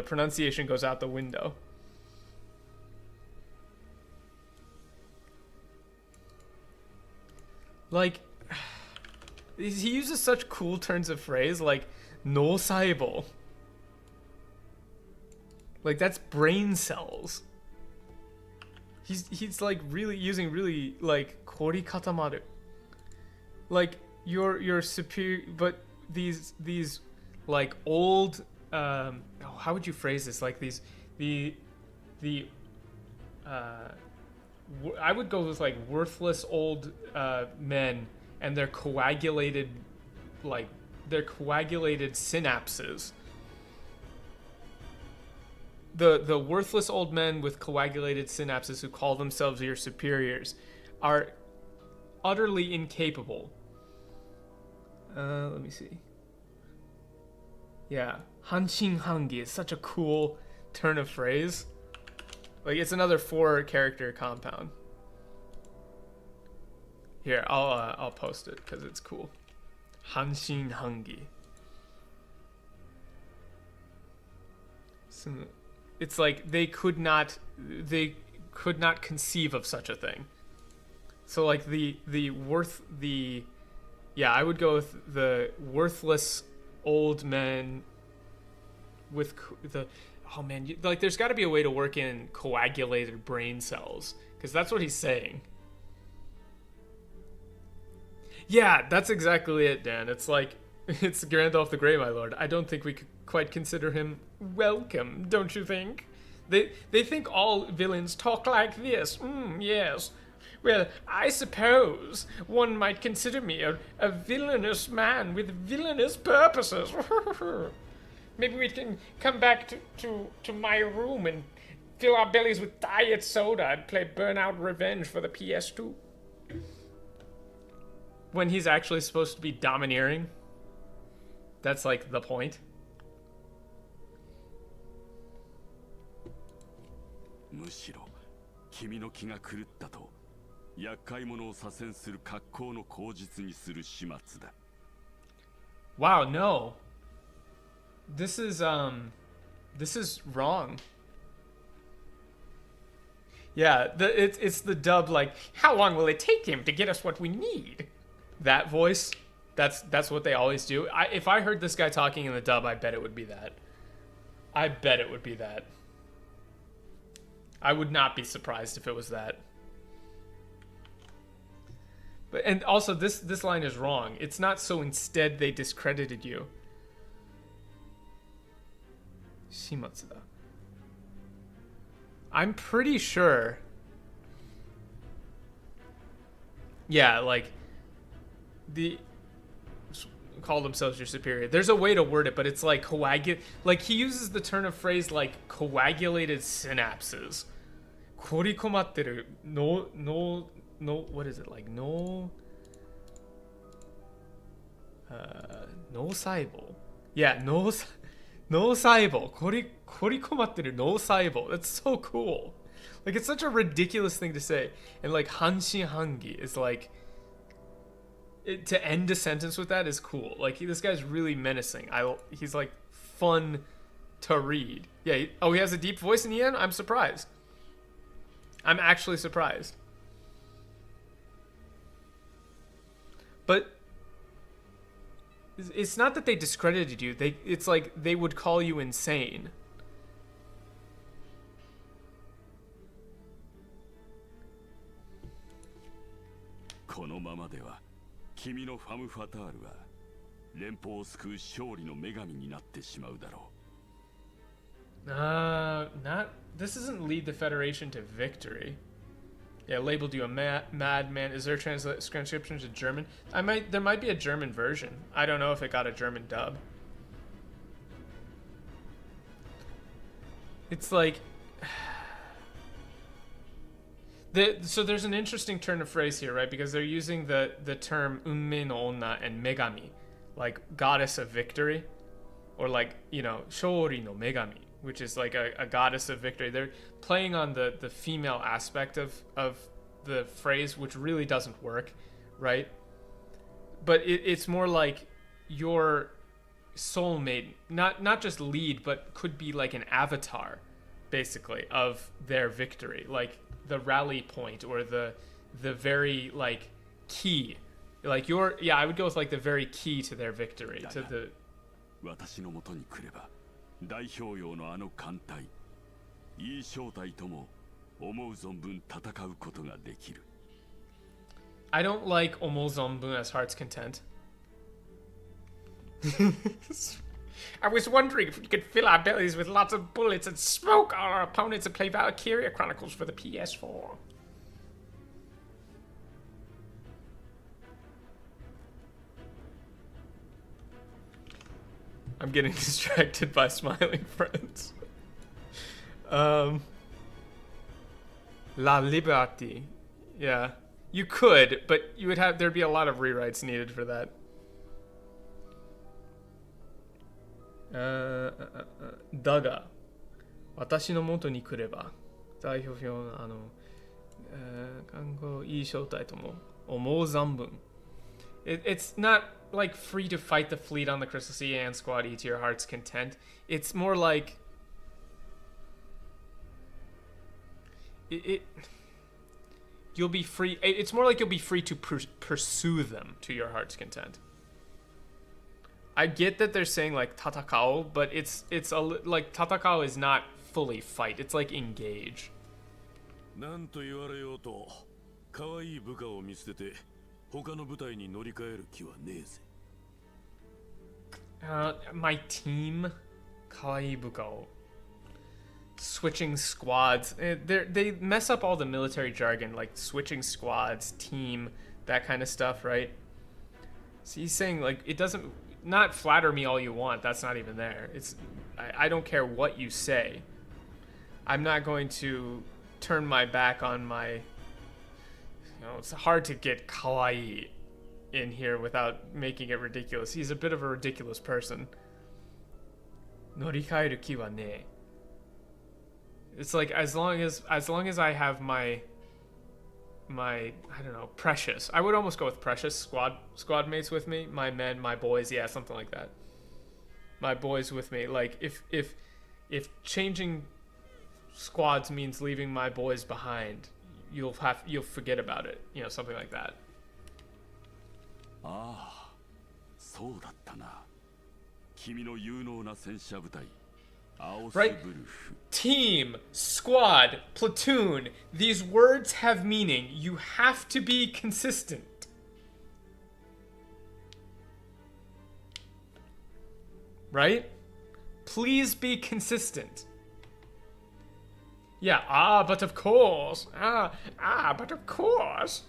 pronunciation goes out the window. Like, he uses such cool turns of phrase, like no saibo. Like, that's brain cells. He's like really using really like kori katamaru. Like your superior, but these like old how would you phrase this? Like I would go with like worthless old men and their coagulated synapses. The worthless old men with coagulated synapses who call themselves your superiors are utterly incapable Let me see. Yeah, Hanshin Hangi is such a cool turn of phrase. Like, it's another 4-character compound. Here, I'll post it because it's cool. Hanshin Hangi. So it's like they could not conceive of such a thing. So like I would go with the worthless old men with oh man, like there's got to be a way to work in coagulated brain cells, because that's what he's saying. Yeah, that's exactly it, Dan. It's like, it's Gandalf the Grey, my lord. I don't think we could quite consider him welcome, don't you think? They think all villains talk like this. Yes. Well, I suppose one might consider me a villainous man with villainous purposes. Maybe we can come back to my room and fill our bellies with diet soda and play Burnout Revenge for the PS2. When he's actually supposed to be domineering. That's like the point. むしろ君の気が狂ったと厄介者を左遷する格好の口実にする始末だ。Wow, no. This is wrong. Yeah, it's the dub, like, how long will it take him to get us what we need? That voice, that's what they always do. If I heard this guy talking in the dub, I bet it would be that. I bet it would be that. I would not be surprised if it was that. But and also this line is wrong. It's not so instead they discredited you. Shimatsuda. I'm pretty sure. Yeah, like call themselves your superior. There's a way to word it, but it's like like he uses the turn of phrase like coagulated synapses. Korikomatteru no what is it like no saibo. Yeah, no saibo. Korikomatteru no saibo. That's so cool. Like it's such a ridiculous thing to say. And like hanshin hangi is like to end a sentence with that is cool. Like this guy's really menacing. He's like fun to read. Yeah. He has a deep voice in the end. I'm surprised. I'm actually surprised. But it's not that they discredited you. It's like they would call you insane. This doesn't lead the Federation to victory. Yeah, labeled you a madman. Is there a transcription to German? There might be a German version. I don't know if it got a German dub. It's like so there's an interesting turn of phrase here, right? Because they're using the term unmei no onna and megami, like goddess of victory, or like, you know, shori no megami, which is like a goddess of victory. They're playing on the female aspect of the phrase, which really doesn't work, right? But it's more like your soulmate, not just lead, but could be like an avatar, basically, of their victory, like the rally point or the very like key, like I would go with like the very key to their victory, to the 私の元に来れば大表揚のあの艦隊いい正体とも思う存分戦うことができる I don't like omou zonbun as heart's content. I was wondering if we could fill our bellies with lots of bullets and smoke our opponents and play Valkryia Chronicles for the PS4. I'm getting distracted by smiling friends. La Liberté. Yeah. You could, but there'd be a lot of rewrites needed for that. だが私の元に来れば代表表の看護いい招待とも思う存分 It's not like free to fight the fleet on the Crystal Sea and Squad E to your heart's content. It's more like you'll be free. It's more like you'll be free to pursue them to your heart's content. I get that they're saying like tatakao, but it's like tatakao is not fully fight. It's like engage. なんと言われようと可愛い部下を見捨てて他の部隊に乗り換える気はねえぜ。My team, kawaii bukao. Switching squads. They mess up all the military jargon, like switching squads, team, that kind of stuff, right? So he's saying like it doesn't not flatter me all you want. That's not even there. It's I don't care what you say. I'm not going to turn my back on my. You know, it's hard to get kawaii in here without making it ridiculous. He's a bit of a ridiculous person. Norikaeru ki wa ne. It's like as long as I have my I don't know, precious. I would almost go with precious squad mates with me, my men, my boys, yeah, something like that. My boys with me. Like if changing squads means leaving my boys behind, you'll forget about it, you know, something like that. ああ、そうだったな。君の有能な戦車部隊。Right? Team, squad, platoon. These words have meaning. You have to be consistent. Right? Please be consistent. Yeah, but of course. But of course.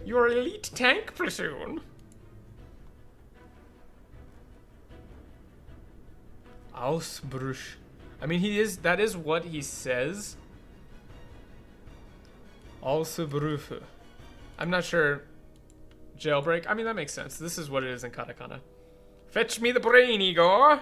Your elite tank platoon. Ausbruch. I mean, that is what he says. Ausbruch. I'm not sure. Jailbreak. I mean, that makes sense. This is what it is in katakana. Fetch me the brain, Igor.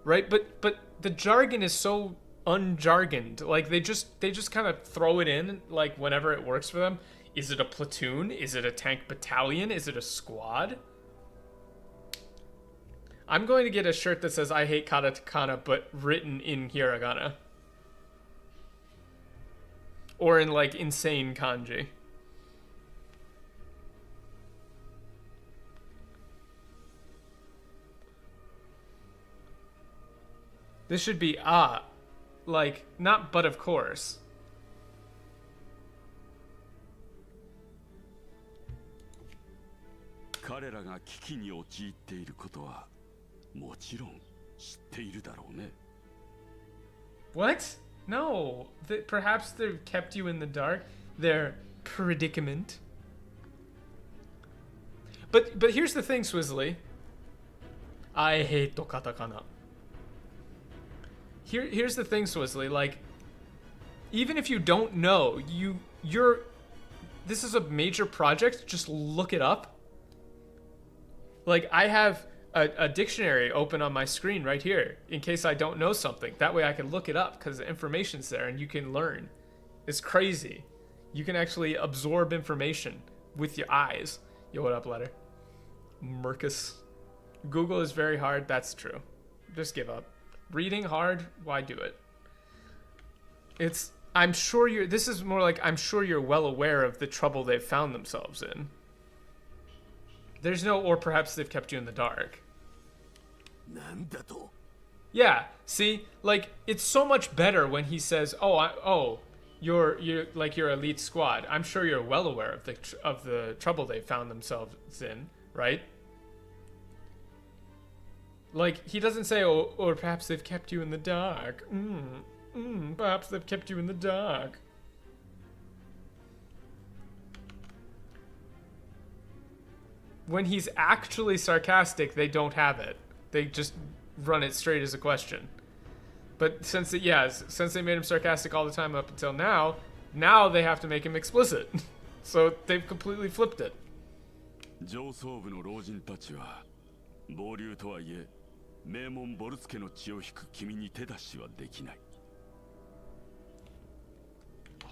Right? But the jargon is so unjargoned. Like they just kind of throw it in like whenever it works for them. Is it a platoon? Is it a tank battalion? Is it a squad? I'm going to get a shirt that says I hate katakana but written in hiragana. Or in like insane kanji. This should be like not but of course. 彼らが危機に陥っていることはもちろん知っているだろうね。What? No. Perhaps they've kept you in the dark. Their predicament. But here's the thing, Swizzly. I hate katakana. Here's the thing, Swizzly. Like, even if you don't know, you're. This is a major project. Just look it up. Like, I have a dictionary open on my screen right here in case I don't know something. That way I can look it up because the information's there and you can learn. It's crazy. You can actually absorb information with your eyes. Yo, what up, letter? Mercus. Google is very hard. That's true. Just give up. Reading hard? Why do it? I'm sure this is more like I'm sure you're well aware of the trouble they've found themselves in. There's no, or perhaps they've kept you in the dark. Yeah, see, like it's so much better when he says, you're like your elite squad. I'm sure you're well aware of the trouble they found themselves in, right? Like he doesn't say, or perhaps they've kept you in the dark. Perhaps they've kept you in the dark. When he's actually sarcastic, they don't have it. They just run it straight as a question. But since they made him sarcastic all the time up until now they have to make him explicit. So they've completely flipped it. 上層部の老人たちは暴流とはいえ名門ボルツ家の血を引く君に手出しはできない。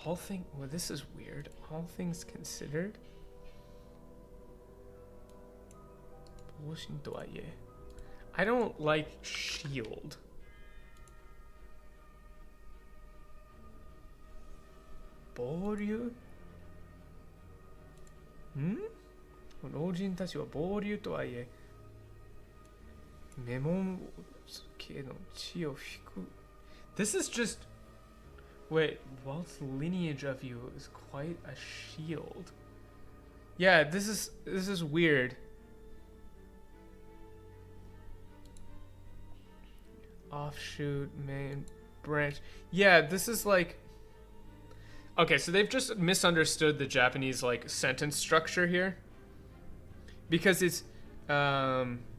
All thing. Well, this is weird. All things considered. 防振とはいえ I don't like shield. 暴流ん老人たちは暴流とはいえメモン系の血を引く This is just Wait, Walt's lineage of you is quite a shield. Yeah, this is weird. Offshoot, main branch. Yeah, this is like okay, so they've just misunderstood the Japanese like sentence structure here. Because it's Rojin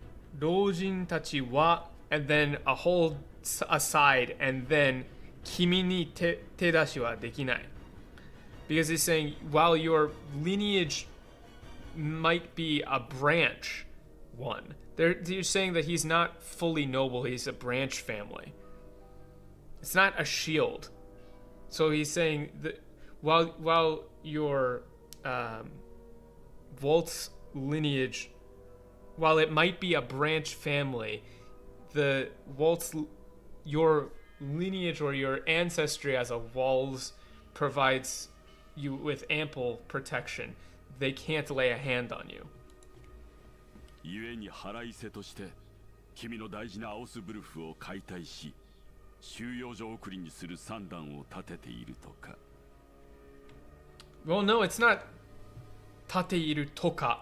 tachi wa and then a whole aside and then Kimi ni tedashi wa dekinai. Because he's saying while your lineage might be a branch one, they're saying that he's not fully noble, he's a branch family. It's not a shield. So he's saying that while your Volt's lineage, while it might be a branch family, the Volt's your lineage or your ancestry as a Walls provides you with ample protection. They can't lay a hand on you. 故に払い瀬として君の大事なアオスブルフを解体し収容所送りにする算段を立てているとか。 Well, no, it's not tateiru toka.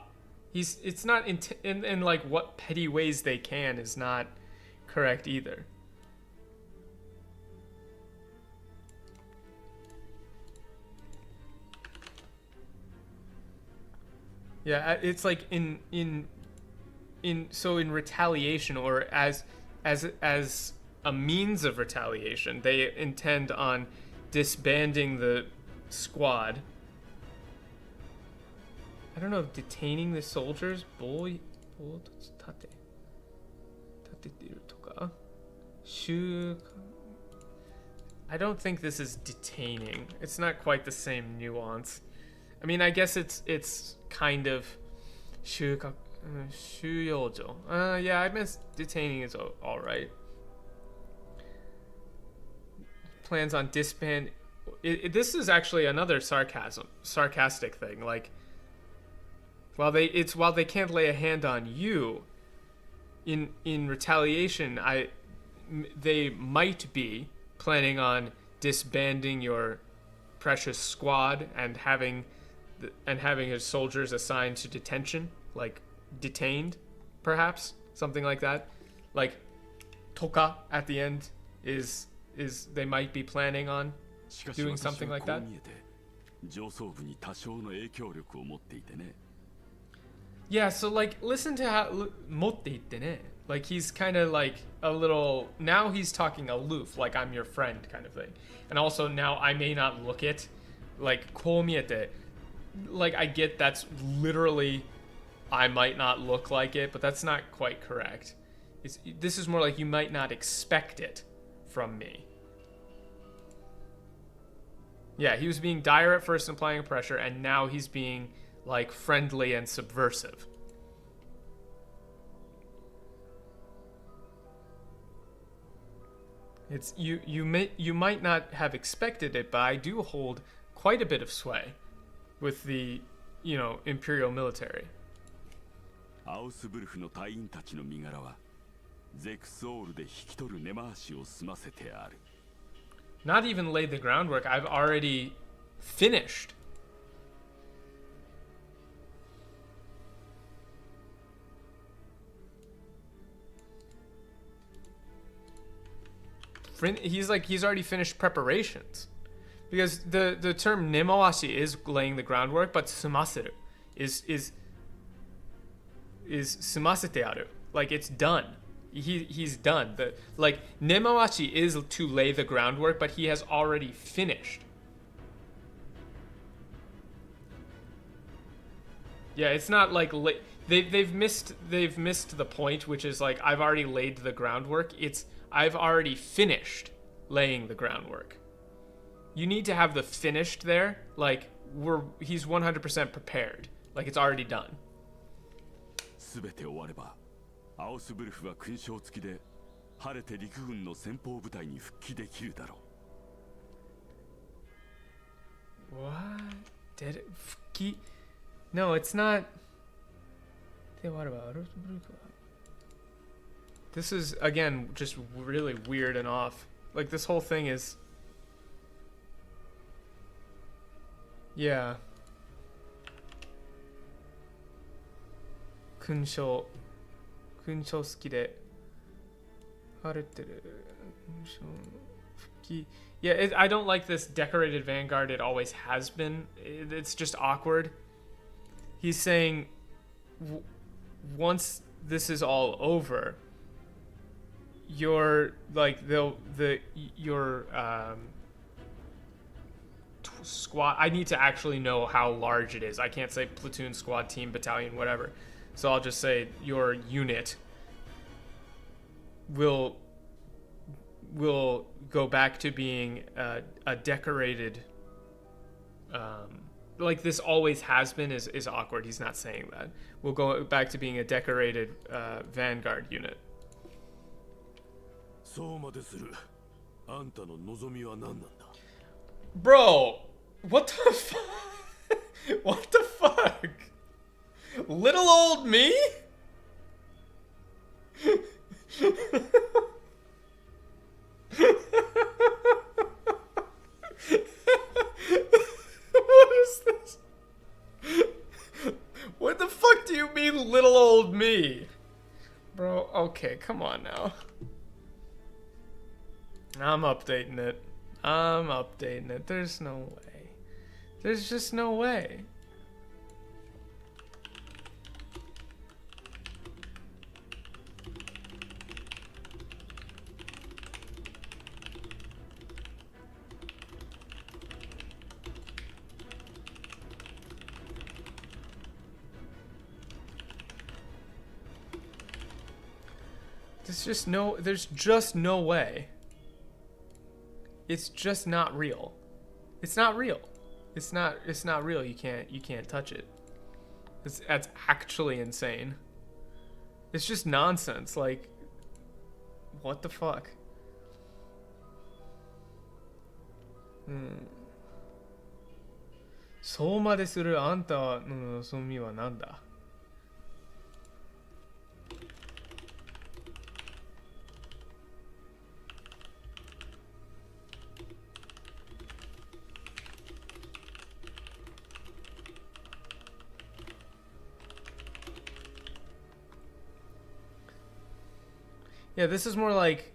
It's not in like what petty ways they can is not correct either. Yeah, it's like in retaliation or as a means of retaliation, they intend on disbanding the squad. I don't know, detaining the soldiers. I don't think this is detaining. It's not quite the same nuance. I mean, I guess it's kind of shuyojo. Yeah, I guess detaining is all right. Plans on disband. This is actually another sarcastic thing. Like, while they can't lay a hand on you, in retaliation, they might be planning on disbanding your precious squad and having his soldiers assigned to detention, like detained, perhaps something like that. Like toka at the end is they might be planning on doing something like that. Yeah, so like listen to how like he's kind of like a little, now he's talking aloof, like I'm your friend kind of thing. And also now I may not look it like komiete. Like I get that's literally I might not look like it, but that's not quite correct. This is more like you might not expect it from me. Yeah, he was being dire at first and applying pressure, and now he's being like friendly and subversive. It's you might not have expected it, but I do hold quite a bit of sway with the, imperial military. アウスブルフの隊員たちの身柄はゼクソールで引き取る根回しを済ませてある。 Not even laid the groundwork. I've already finished. He's already finished preparations. Because the term nemoashi is laying the groundwork, but sumaseru is sumasete aru. Like it's done. He's done. Like nemoashi is to lay the groundwork, but he has already finished. Yeah, it's not like they've missed the point, which is like I've already laid the groundwork. I've already finished laying the groundwork. You need to have the finished there, like he's 100% prepared, like it's already done. 全て終わればアオスブルフは勲章付きで晴れて陸軍の先方部隊に復帰できるだろう。 What? Did it? No, it's not. What about this? Is again just really weird and off. Like this whole thing is. Yeah. 勲章好きで晴れてる勲章復帰 Yeah, I don't like this decorated vanguard. It always has been. It's just awkward. He's saying once this is all over, your squad. I need to actually know how large it is. I can't say platoon, squad, team, battalion, whatever. So I'll just say your unit will go back to being a decorated. Like this always has been is awkward. He's not saying that. We'll go back to being a decorated vanguard unit. そうまでする。あんたの望みは何なんだ? Bro, what the fuck? What the fuck? Little old me? What is this? What the fuck do you mean, little old me? Bro, okay, come on now. I'm updating it. There's no way. There's just no way. There's just no way. It's just not real. It's not real. It's not real. You can't touch it. That's actually insane. It's just nonsense. Like, what the fuck? "そうまでするあんたの望みは何だ?" Yeah, this is more like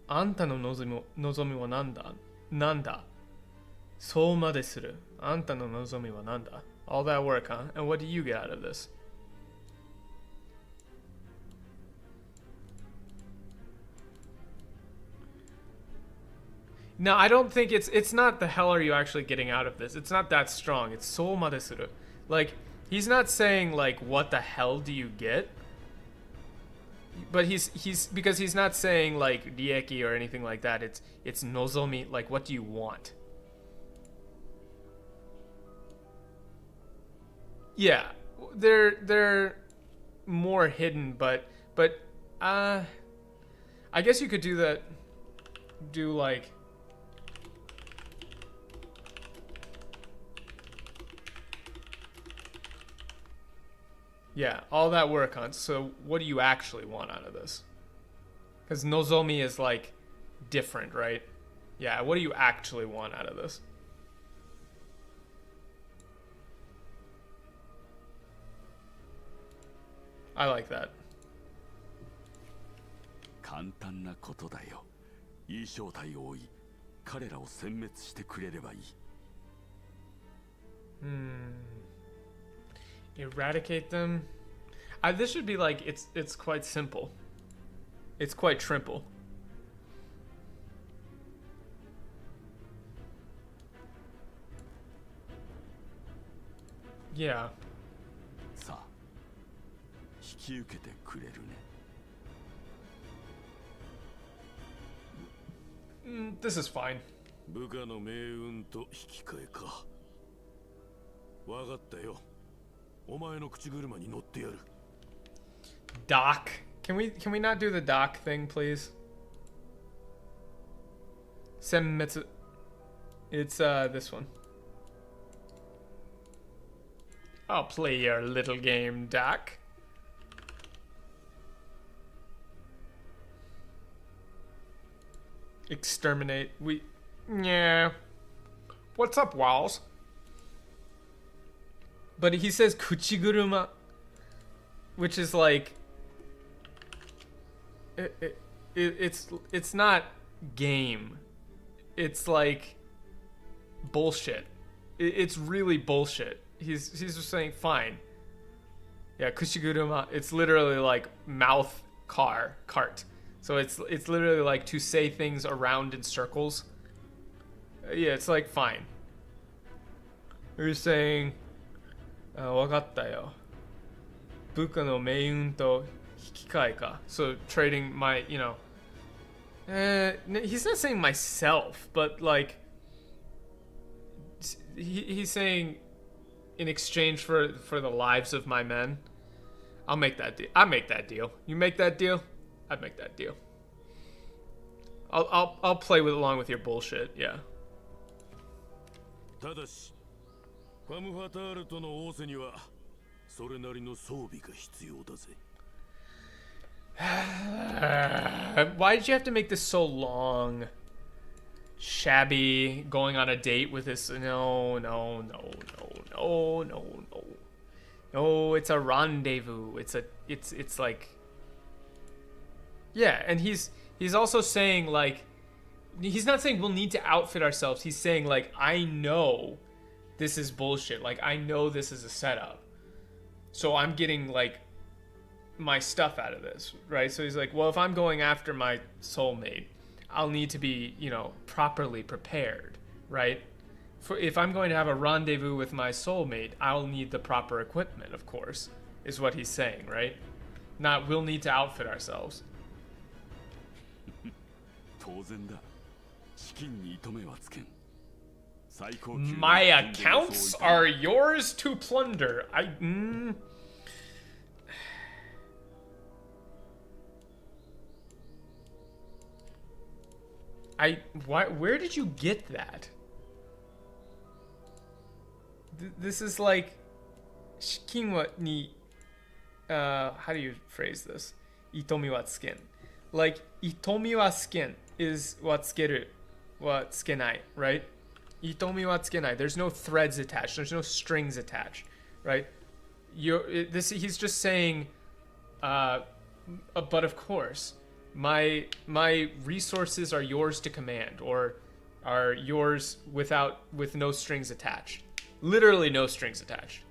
あんたの望みは何だ?なんだ?そうまでするあんたの望みは何だ? All that work, huh? And what do you get out of this? No, I don't think it's not the hell are you actually getting out of this. It's not that strong. It's そうまでする. Like, he's not saying like what the hell do you get? But he's because he's not saying like rieki or anything like that. It's nozomi, like what do you want? Yeah, they're more hidden, but I guess you could do that. Do like. Yeah, all that work on. So what do you actually want out of this? Because nozomi is like different, right? Yeah, what do you actually want out of this? I like that. 簡単なことだよ。いい正体を追い、彼らを殲滅してくれればいい。Eradicate them. This should be like it's quite simple. It's quite trimple. Yeah. さあ、き受けてくれるね。This is fine. 部下の命運と引き換えか。わかったよ。お前の口車に乗ってやる。Doc. Can we not do the doc thing, please? Senmetsu. It's this one. I'll play your little game, Doc. Exterminate. Yeah. What's up, Walls? But he says kuchiguruma, which is like it's not game. It's like bullshit. It's really bullshit. He's just saying fine. Yeah, kushiguruma. It's literally like mouth cart. So it's literally like to say things around in circles. Yeah, it's like fine. You're saying, わかったよ。部下の命運と引き換えか。So trading my, you know. He's not saying myself, but like he's saying in exchange for the lives of my men. I'll make that deal. I make that deal. You make that deal? I'd make that deal. I'll play along with your bullshit. Yeah. ただし、ファム・ファタールとの仰せにはそれなりの装備が必要だぜ。Why did you have to make this so long? Shabby, going on a date with this. No. No, it's a rendezvous. It's like. Yeah, and he's also saying like, he's not saying we'll need to outfit ourselves. He's saying like, I know this is bullshit. Like, I know this is a setup. So I'm getting like my stuff out of this, right? So he's like, well, if I'm going after my soulmate, I'll need to be, you know, properly prepared, right? If I'm going to have a rendezvous with my soulmate, I'll need the proper equipment, of course, is what he's saying, right? Not we'll need to outfit ourselves. My accounts are yours to plunder. Where did you get that? This is like shikinwa ni how do you phrase this? Itomi wa tsuken. Like itomi wa tsuken is wa tsukeru wa tsukenai, right? Itomi wa tsukenai. There's no threads attached. There's no strings attached, right? He's just saying but of course my resources are yours to command, or are yours with no strings attached. Literally no strings attached.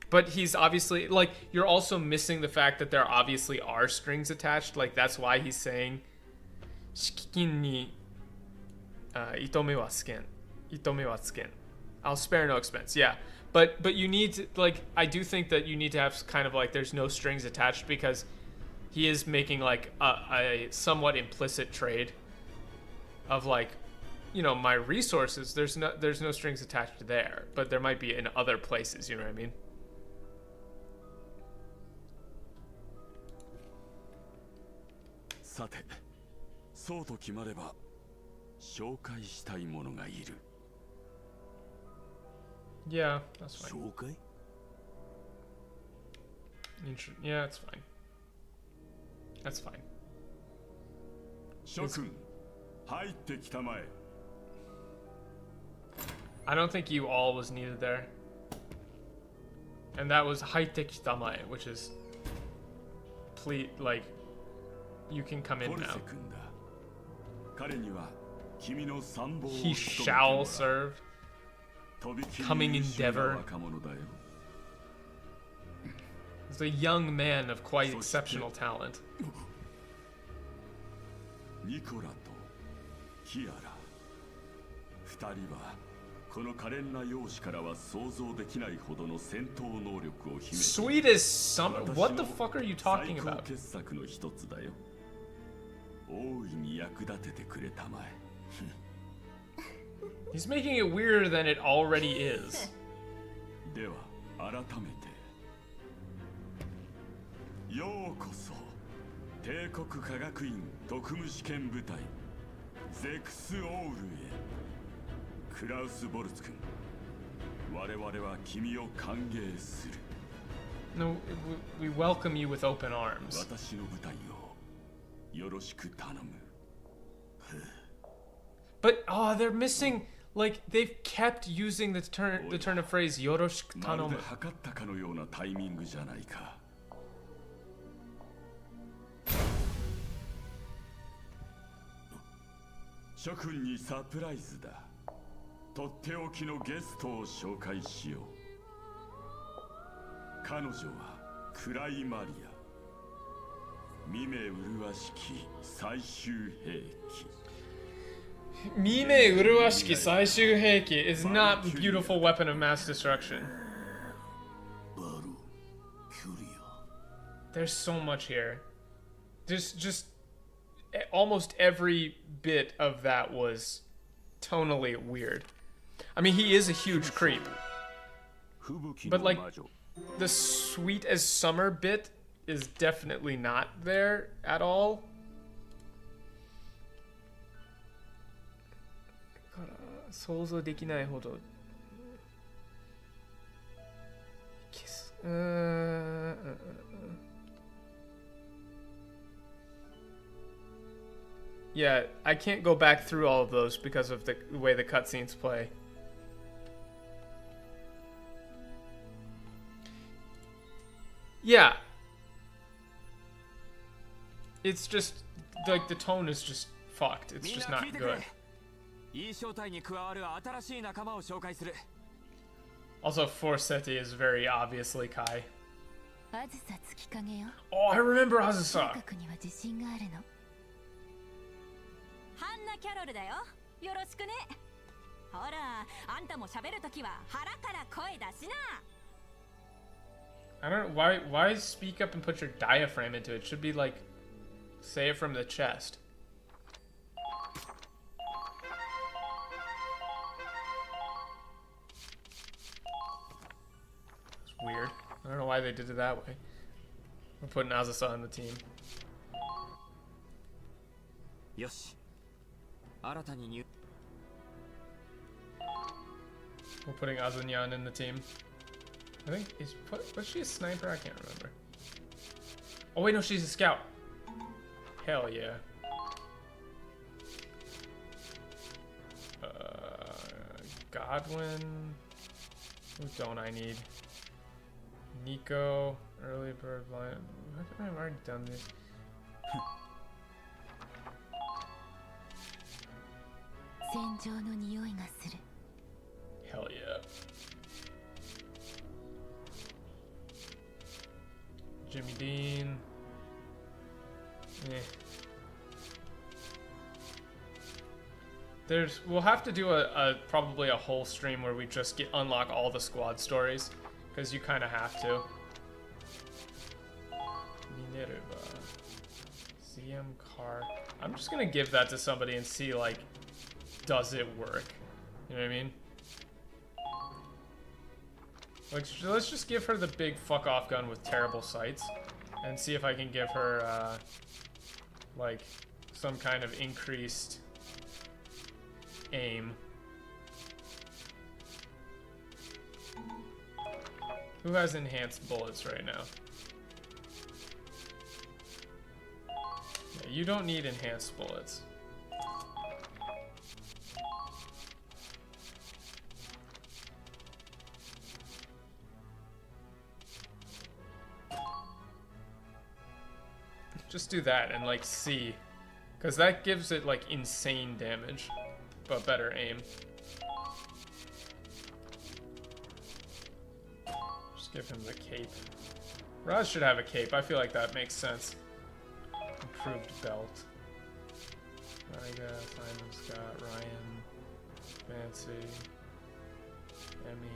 But he's obviously like, you're also missing the fact that there obviously are strings attached. Like, that's why he's saying shikikin ni itomi wa tsuken. I'll spare no expense. Yeah. But you need to, like, I do think that you need to have kind of like, there's no strings attached, because he is making like a somewhat implicit trade of like, you know, my resources, there's no strings attached there, but there might be in other places, you know what I mean? Yeah, that's fine. Yeah, it's fine. That's fine. I don't think you all was needed there. And that was haite kitamae, which is like, you can come in now. He shall serve. Coming endeavor. He's a young man of quite exceptional talent. この可憐な容姿からは想像できないほどの戦闘能力を秘めて Sweet as summer? What the fuck are you talking 最高 about? 傑作の一つだよ。大いに役立ててくれたまえ。He's making it weirder than it already is. では改めてようこそ帝国科学院特務試験部隊ゼクス・オールへ。クラウス・ボルツ君、我々は君を歓迎する。 No, we welcome you with open arms. 私の部隊をよろしく頼む。 But they're missing. Like they've kept using the turn of phrase "yoroshiku まる tanomu." で測ったかのようなタイミングじゃないか。諸君にサプライズだ。とっておきのゲストを紹介しよう。彼女はクライマリア。見目麗しき最終兵器。 Mime Uruashiki Saishu Heiki is not beautiful weapon of mass destruction. There's so much here. There's just almost every bit of that was tonally weird. I mean, he is a huge creep. But like, the sweet as summer bit is definitely not there at all. Yeah, I can't go back through all of those because of the way the cutscenes play. Yeah. It's just, like, the tone is just fucked. It's just not good. Also, Forseti is very obviously Kai. Oh, I remember Azusa! ハンナ・キャロルだよ。よろしくね。ほら、あんたも喋るときは腹から声出しな。I don't know, why speak up and put your diaphragm into it? It should be like, say it from the chest. It's weird. I don't know why they did it that way. We're putting Azusa on the team. Yoshi. We're putting Azunyan in the team. I think was she a sniper? I can't remember. Oh wait, no, she's a scout. Hell yeah. Godwin. Who don't I need? Nico, early bird blind. I think I've already done this. Hell yeah. Jimmy Dean. We'll have to do probably a whole stream where we just unlock all the squad stories, because you kind of have to. Minerva. CM car. I'm just gonna give that to somebody and see, like, does it work? You know what I mean? Like, let's just give her the big fuck off gun with terrible sights and see if I can give her, like, some kind of increased aim. Who has enhanced bullets right now? Yeah, you don't need enhanced bullets. Just do that and, like, see. Because that gives it, like, insane damage, but better aim. Just give him the cape. Raz should have a cape. I feel like that makes sense. Improved belt. Ryga, Simon, Scott, Ryan, Fancy. I mean,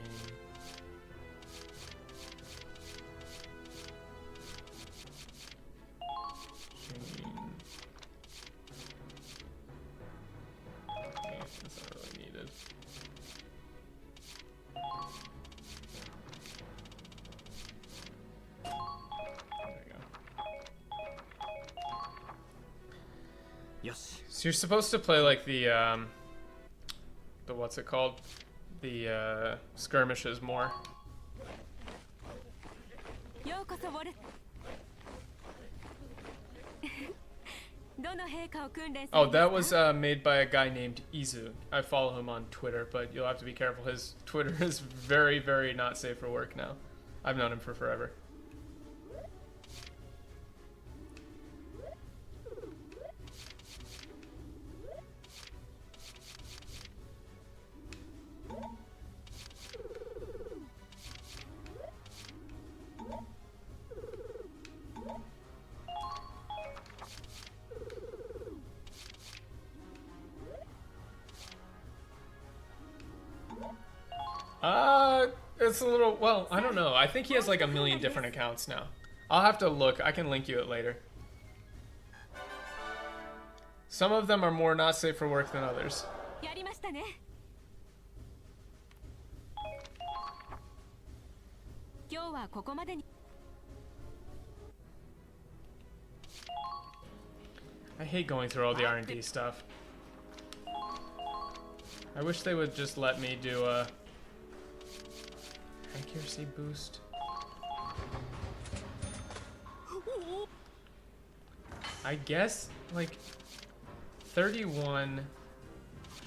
that's not really needed. There we go. So you're supposed to play like the what's it called? The skirmishes more. Oh, that was made by a guy named Izu. I follow him on Twitter, but you'll have to be careful. His Twitter is very, very not safe for work now. I've known him for forever. It's a little, well, I don't know. I think he has like 1 million different accounts now. I'll have to look. I can link you it later. Some of them are more not safe for work than others. I hate going through all the R&D stuff. I wish they would just let me do a accuracy boost. I guess like 31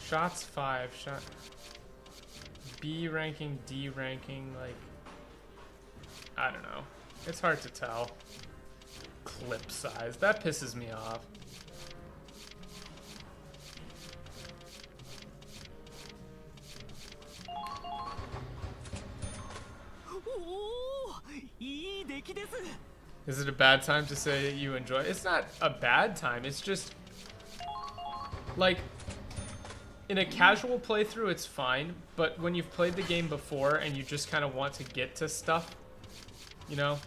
shots 5 shot B ranking, D ranking, like I don't know. It's hard to tell. Clip size. That pisses me off. Is it a bad time to say you enjoy it? It's not a bad time. It's just like in a casual playthrough it's fine, but when you've played the game before and you just kind of want to get to stuff, you know?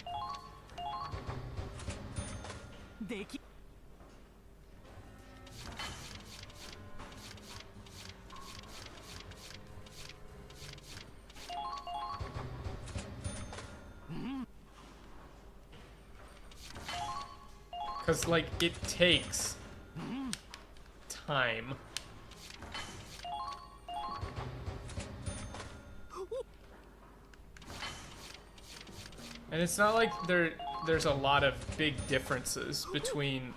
Because, like, it takes time. And it's not like there's a lot of big differences between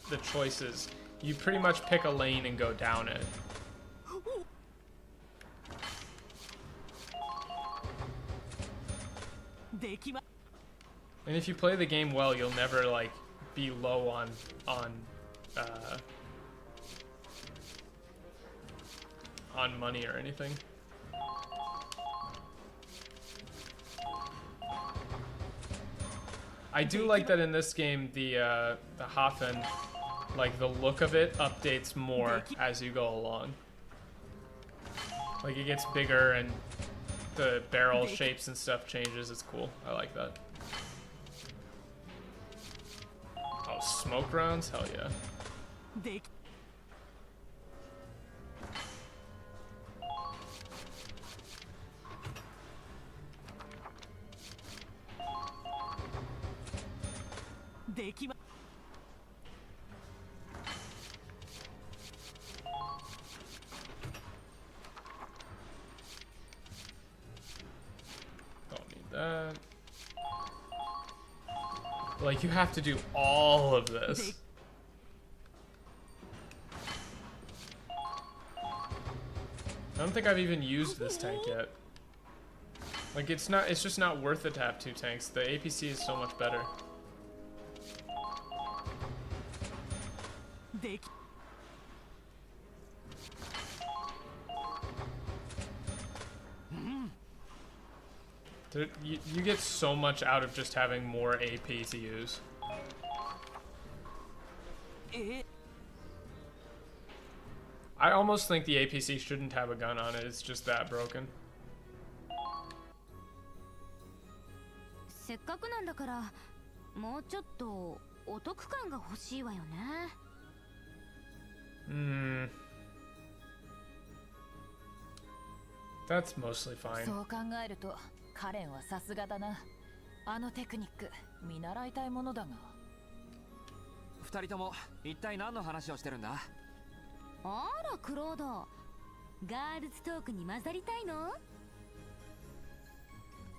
the choices. You pretty much pick a lane and go down it. And if you play the game well, you'll never, like, be low on money or anything. I do like that in this game the Hafen, like the look of it updates more as you go along. Like it gets bigger and the barrel shapes and stuff changes. It's cool. I like that. Oh, smoke rounds? Hell yeah. Don't need that. Like, you have to do all of this. I don't think I've even used this tank yet. Like, it's just not worth it to have 2 tanks. The APC is so much better. You get so much out of just having more AP to use. I almost think the APC shouldn't have a gun on it. It's just that broken. せっかくなんだからもうちょっとお得感が欲しいわよね。That's mostly fine. そう考えるとカレンはさすがだな。あのテクニック見習いたいものだが。二人とも一体何の話をしてるんだ？あらクロード、ガールズトークに混ざりたいの？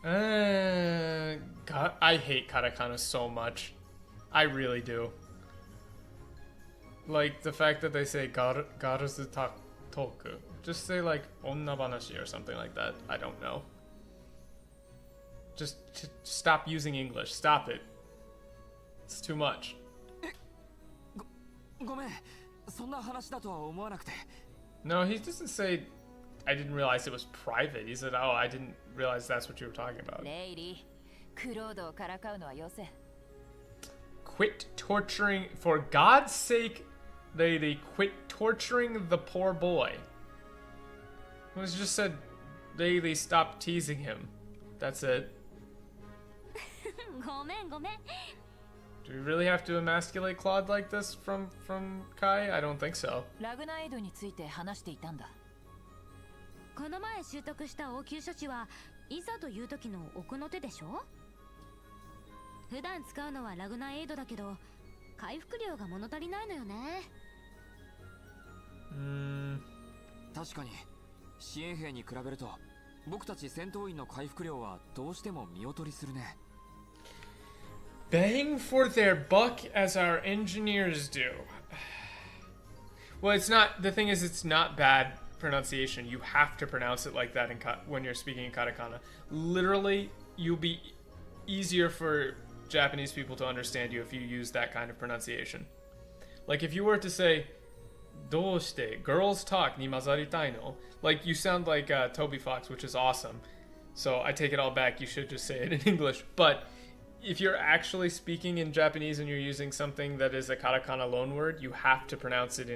God, I hate katakana so much. I really do. Like the fact that they say garuzu toku. Just say like onna banashi or something like that. I don't know. Just stop using English. Stop it. It's too much. ごめん、そんな話だとは思わなくて。No, he doesn't say I didn't realize it was private. He said, oh, I didn't realize that's what you were talking about. レイリー、クロードをからかうのはよせ。Quit torturing, for God's sake, lady, quit torturing the poor boy. It was just said, lady, stop teasing him. That's it. ごめんごめん。 Do we really have to emasculate Claude like this from Kai? I don't think so. ラグナエイドについて話していたんだ。この前習得した応急処置はいざという時の奥の手でしょ。普段使うのはラグナエイドだけど回復量が物足りないのよね。確かに支援兵に比べると僕たち戦闘員の回復量はどうしても見劣りするね。Bang for their buck as our engineers do. Well, it's not, the thing is, it's not bad pronunciation. You have to pronounce it like that when you're speaking in katakana. Literally, you'll be easier for Japanese people to understand you if you use that kind of pronunciation. Like if you were to say, どうしてgirls talk ni mazaritai no? Like you sound like Toby Fox, which is awesome. So I take it all back. You should just say it in English. But if you're actually speaking in Japanese and you're using something that is a katakana loanword, you have to pronounce it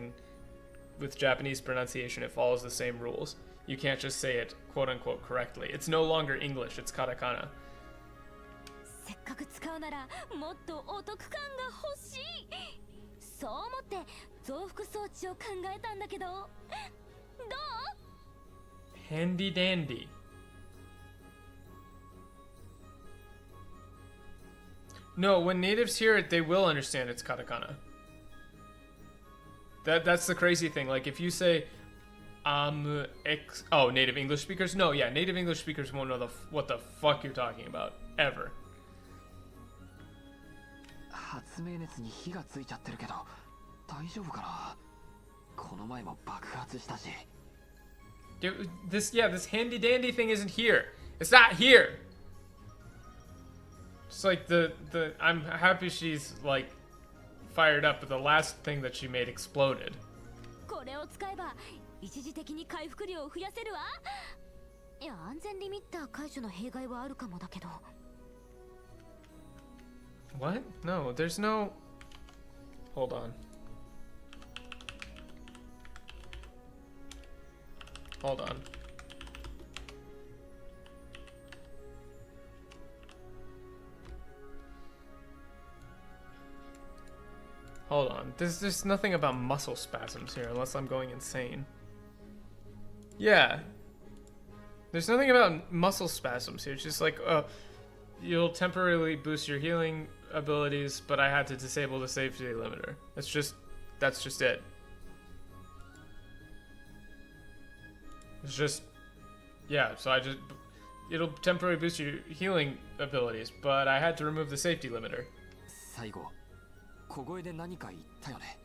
with Japanese pronunciation. It follows the same rules. You can't just say it quote unquote correctly. It's no longer English, it's katakana. せっかく使うならもっとお得感が欲しい。そう思って増幅装置を考えたんだけど、どう？ Handy dandy. No, when natives hear it, they will understand it's katakana. That's the crazy thing. Like if you say, native English speakers? No, yeah, native English speakers won't know what the fuck you're talking about ever. 発明熱に火がついちゃってるけど大丈夫かな。この前も爆発したし。This handy dandy thing isn't here. It's not here. Just like I'm happy she's like fired up, but the last thing that she made exploded. これを使えば一時的に回復量を増やせるわ。いや、安全リミッター解除の弊害はあるかもだけど。What? No, there's no... Hold on. Hold on. Hold on. There's nothing about muscle spasms here unless I'm going insane. Yeah. There's nothing about muscle spasms here. It's just like, you'll temporarily boost your healing abilities, but I had to disable the safety limiter. That's just it. It's just, yeah, so it'll temporarily boost your healing abilities, but I had to remove the safety limiter. 最後、小声で何か言ったよね。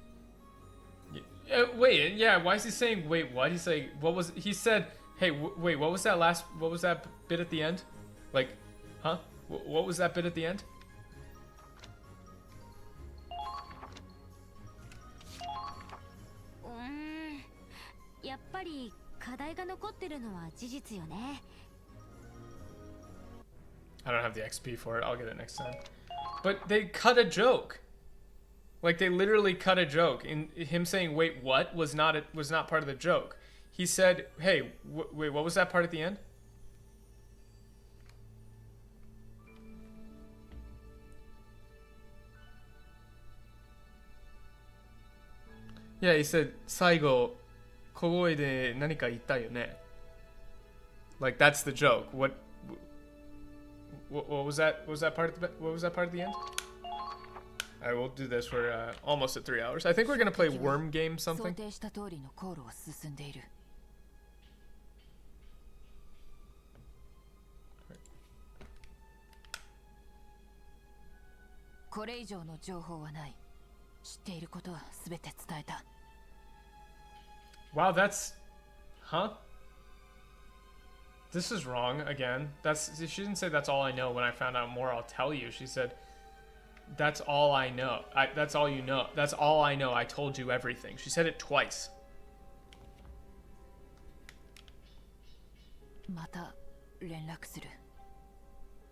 Wait, yeah, why is he saying, wait, what? He's like, he said, hey, wait, what was that bit at the end? Like, huh? What was that bit at the end? やっぱり課題が残ってるのは事実よね。I don't have the XP for it. I'll get it next time. But they cut a joke. Like they literally cut a joke. In him saying "Wait, what?" was not part of the joke. He said, "Hey, wait, what was that part at the end?" Yeah, he said 最後小声で何か言ったよね. Like that's the joke. What was that? What was that part at the end? All right, we'll do this. We're almost at 3 hours. I think we're gonna play worm game something. 想定した通りの航路を進んでいる。これ以上の情報はない。知っていることはすべて伝えた。Wow, that's, huh? This is wrong again. She didn't say that's all I know. When I found out more, I'll tell you. She said, that's all I know. That's all you know. That's all I know. I told you everything. She said it twice. また連絡する。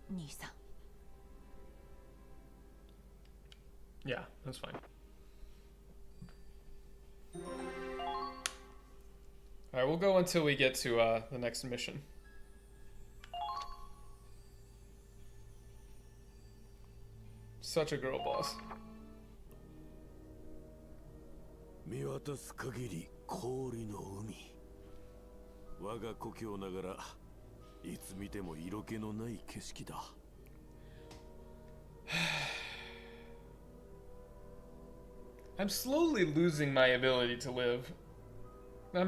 兄さん。Yeah, that's fine. Alright, we'll go until we get to the next mission. Such a girl boss. 見渡す限り氷の海。我が故郷ながらいつ見ても色気のない景色だ。I'm slowly losing my ability to live. Why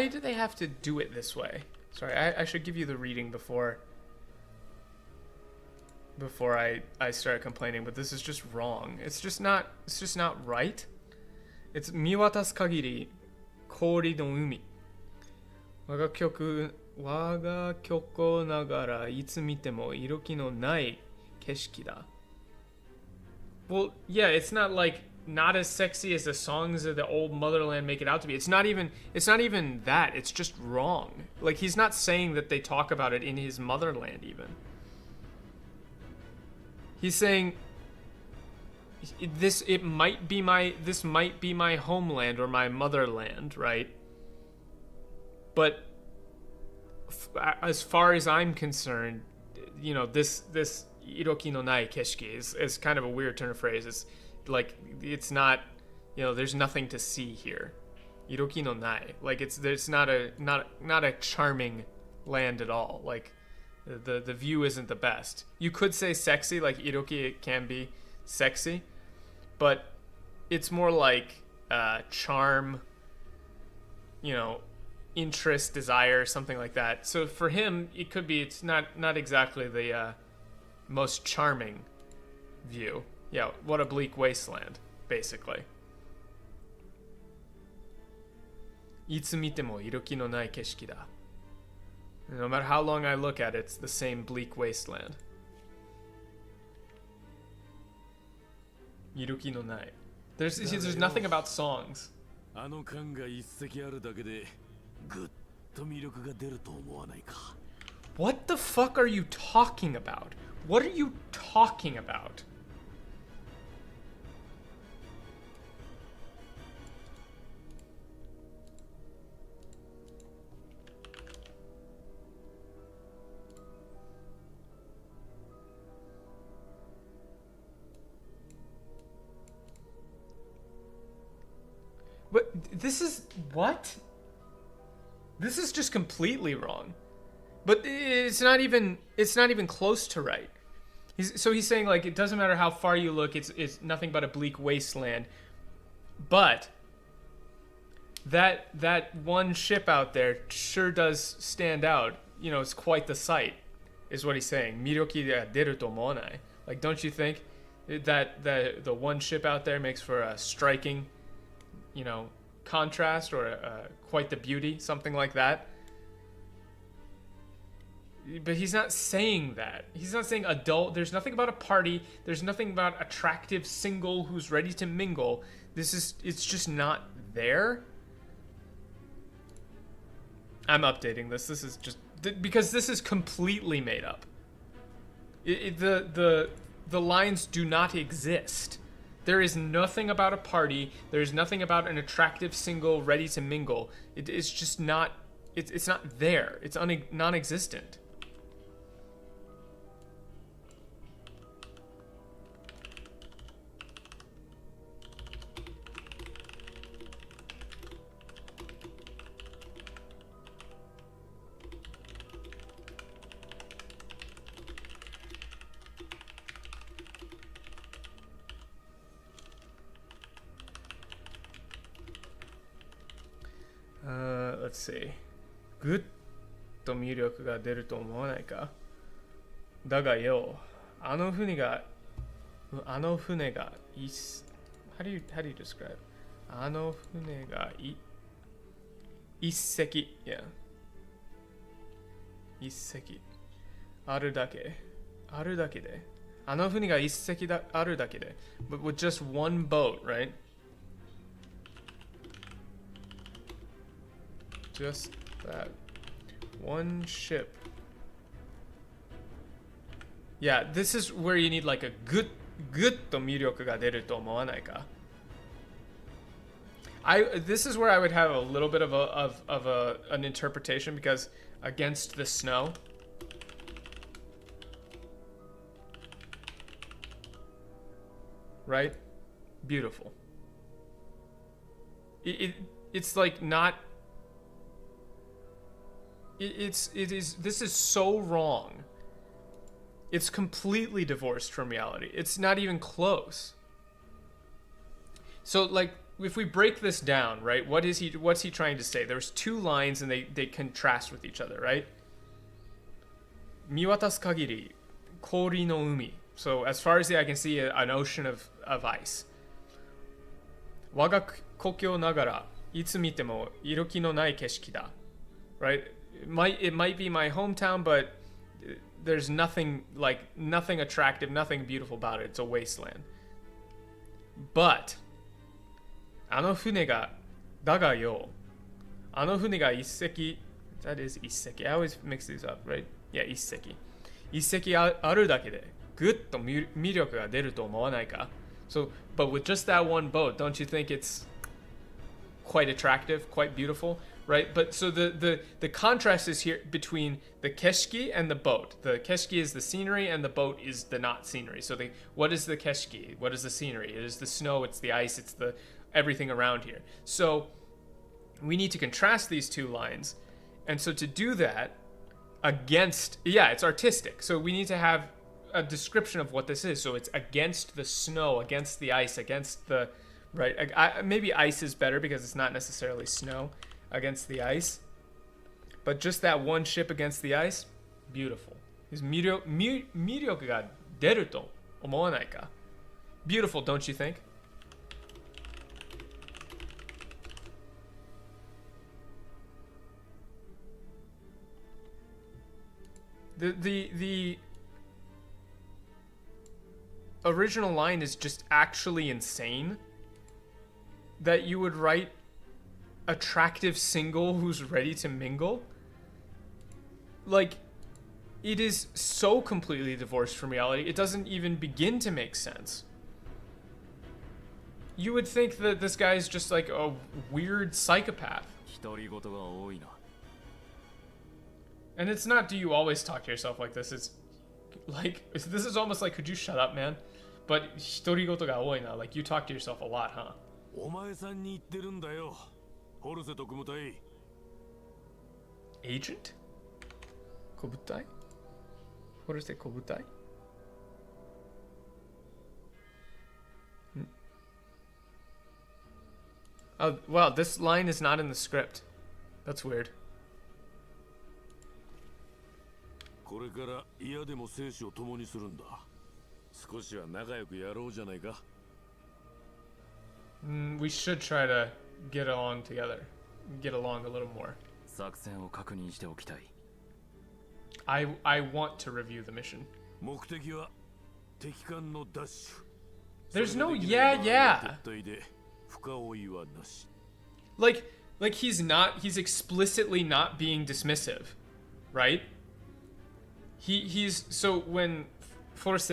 do they have to do it this way? Sorry, I should give you the reading before I start complaining, but this is just wrong. It's just not right. It's 見渡す限り氷の海。我が曲ながらいつ見ても色気のない景色だ。Well, yeah, it's not like not as sexy as the songs of the old motherland make it out to be. It's not even that. It's just wrong. Like he's not saying that they talk about it in his motherland even. He's saying this might be my homeland or my motherland, right? But as far as I'm concerned, you know, this iroki no nai keshiki is kind of a weird turn of phrase. It's like it's not, you know, there's nothing to see here. Iroki no nai, like there's not a charming land at all. Like the view isn't the best. You could say sexy, like iroki, it can be sexy, but it's more like charm, you know, interest, desire, something like that. So for him, it could be it's not exactly the most charming view. Yeah, what a bleak wasteland, basically. いつ見ても色気のない景色だ. No matter how long I look at it, it's the same bleak wasteland. 色気のない. There's nothing about songs. あの缶が一隻あるだけでぐっと魅力が出ると思わないか。 What the fuck are you talking about? What are you talking about? But this is what? This is just completely wrong. But it's not even close to right. He's saying like it doesn't matter how far you look, it's nothing but a bleak wasteland. But that one ship out there sure does stand out. You know, it's quite the sight, is what he's saying. Miroki ga deru to omonai. Like, don't you think that the one ship out there makes for a striking, you know, contrast or quite the beauty, something like that? But he's not saying that. He's not saying adult. There's nothing about a party. There's nothing about attractive single who's ready to mingle. It's just not there. I'm updating this. This is just because this is completely made up. The lines do not exist. There is nothing about a party. There is nothing about an attractive single ready to mingle. It's just not. It's not there. It's non-existent. Let's see. ぐっと魅力が出ると思わないか？だがよ、あの船がhow do you describe? あの船が一隻 yeah 一隻あるだけであの船が一隻あるだけで but with just one boat, right? Just that one ship. Yeah, this is where you need like a good と魅力が出ると思わないか? This is where I would have a little bit of an interpretation, because against the snow, right? Beautiful. It's like not. This is so wrong. It's completely divorced from reality. It's not even close. So like, if we break this down, right? What's he trying to say? There's two lines and they contrast with each other, right? 見渡す限り氷の海. So as far as the eye can see, an ocean of ice. 我が故郷ながらいつ見ても色気のない景色だ. Right? It might be my hometown, but there's nothing attractive, nothing beautiful about it. It's a wasteland. But あの船がだがよ、あの船が一隻 that is 一隻 I always mix these up, right? Yeah, 一隻あるだけでぐっと魅力が出ると思わないか? So, but with just that one boat, don't you think it's quite attractive, quite beautiful, right? But so the contrast is here between the keshki and the boat. The keshki is the scenery and the boat is the not scenery. So what is the keshki? What is the scenery? It is the snow, it's the ice, it's the everything around here. So we need to contrast these two lines. And so to do that against, it's artistic. So we need to have a description of what this is. So it's against the snow, against the ice, against the, right? Maybe ice is better because it's not necessarily snow. Against the ice. But just that one ship against the ice, beautiful. 魅力が出ると思わないか? Beautiful, don't you think? The original line is just actually insane. That you would write attractive single who's ready to mingle. Like, it is so completely divorced from reality, it doesn't even begin to make sense. You would think that this guy is just like a weird psychopath. And it's not, do you always talk to yourself like this? It's like, this is almost like, could you shut up, man? But 独り言が多いな. Like, you talk to yourself a lot, huh? お前さんに言ってるんだよ。ホルセ特務隊。Agent? 小部隊? What is it, 小部隊? Oh, wow, this line is not in the script. That's weird. これから嫌でも生死を共にするんだ。少しは仲良くやろうじゃないか。We should try to get along together. Get along a little more. 作戦を確認しておきたい。I want to review the mission. 目的は敵艦の奪取。 There's no yeah. 撤退で深追いはなし。 Like he's explicitly not being dismissive, right? He's so when 4's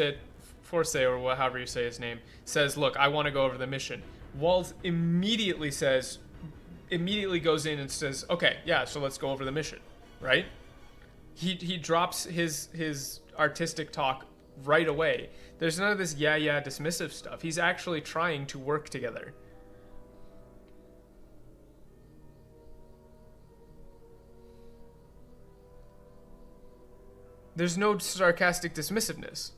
Force, or however you say his name, says, look, I want to go over the mission. Walls immediately goes in and says, okay, yeah, so let's go over the mission, right? He drops his artistic talk right away. There's none of this yeah dismissive stuff. He's actually trying to work together. There's no sarcastic dismissiveness.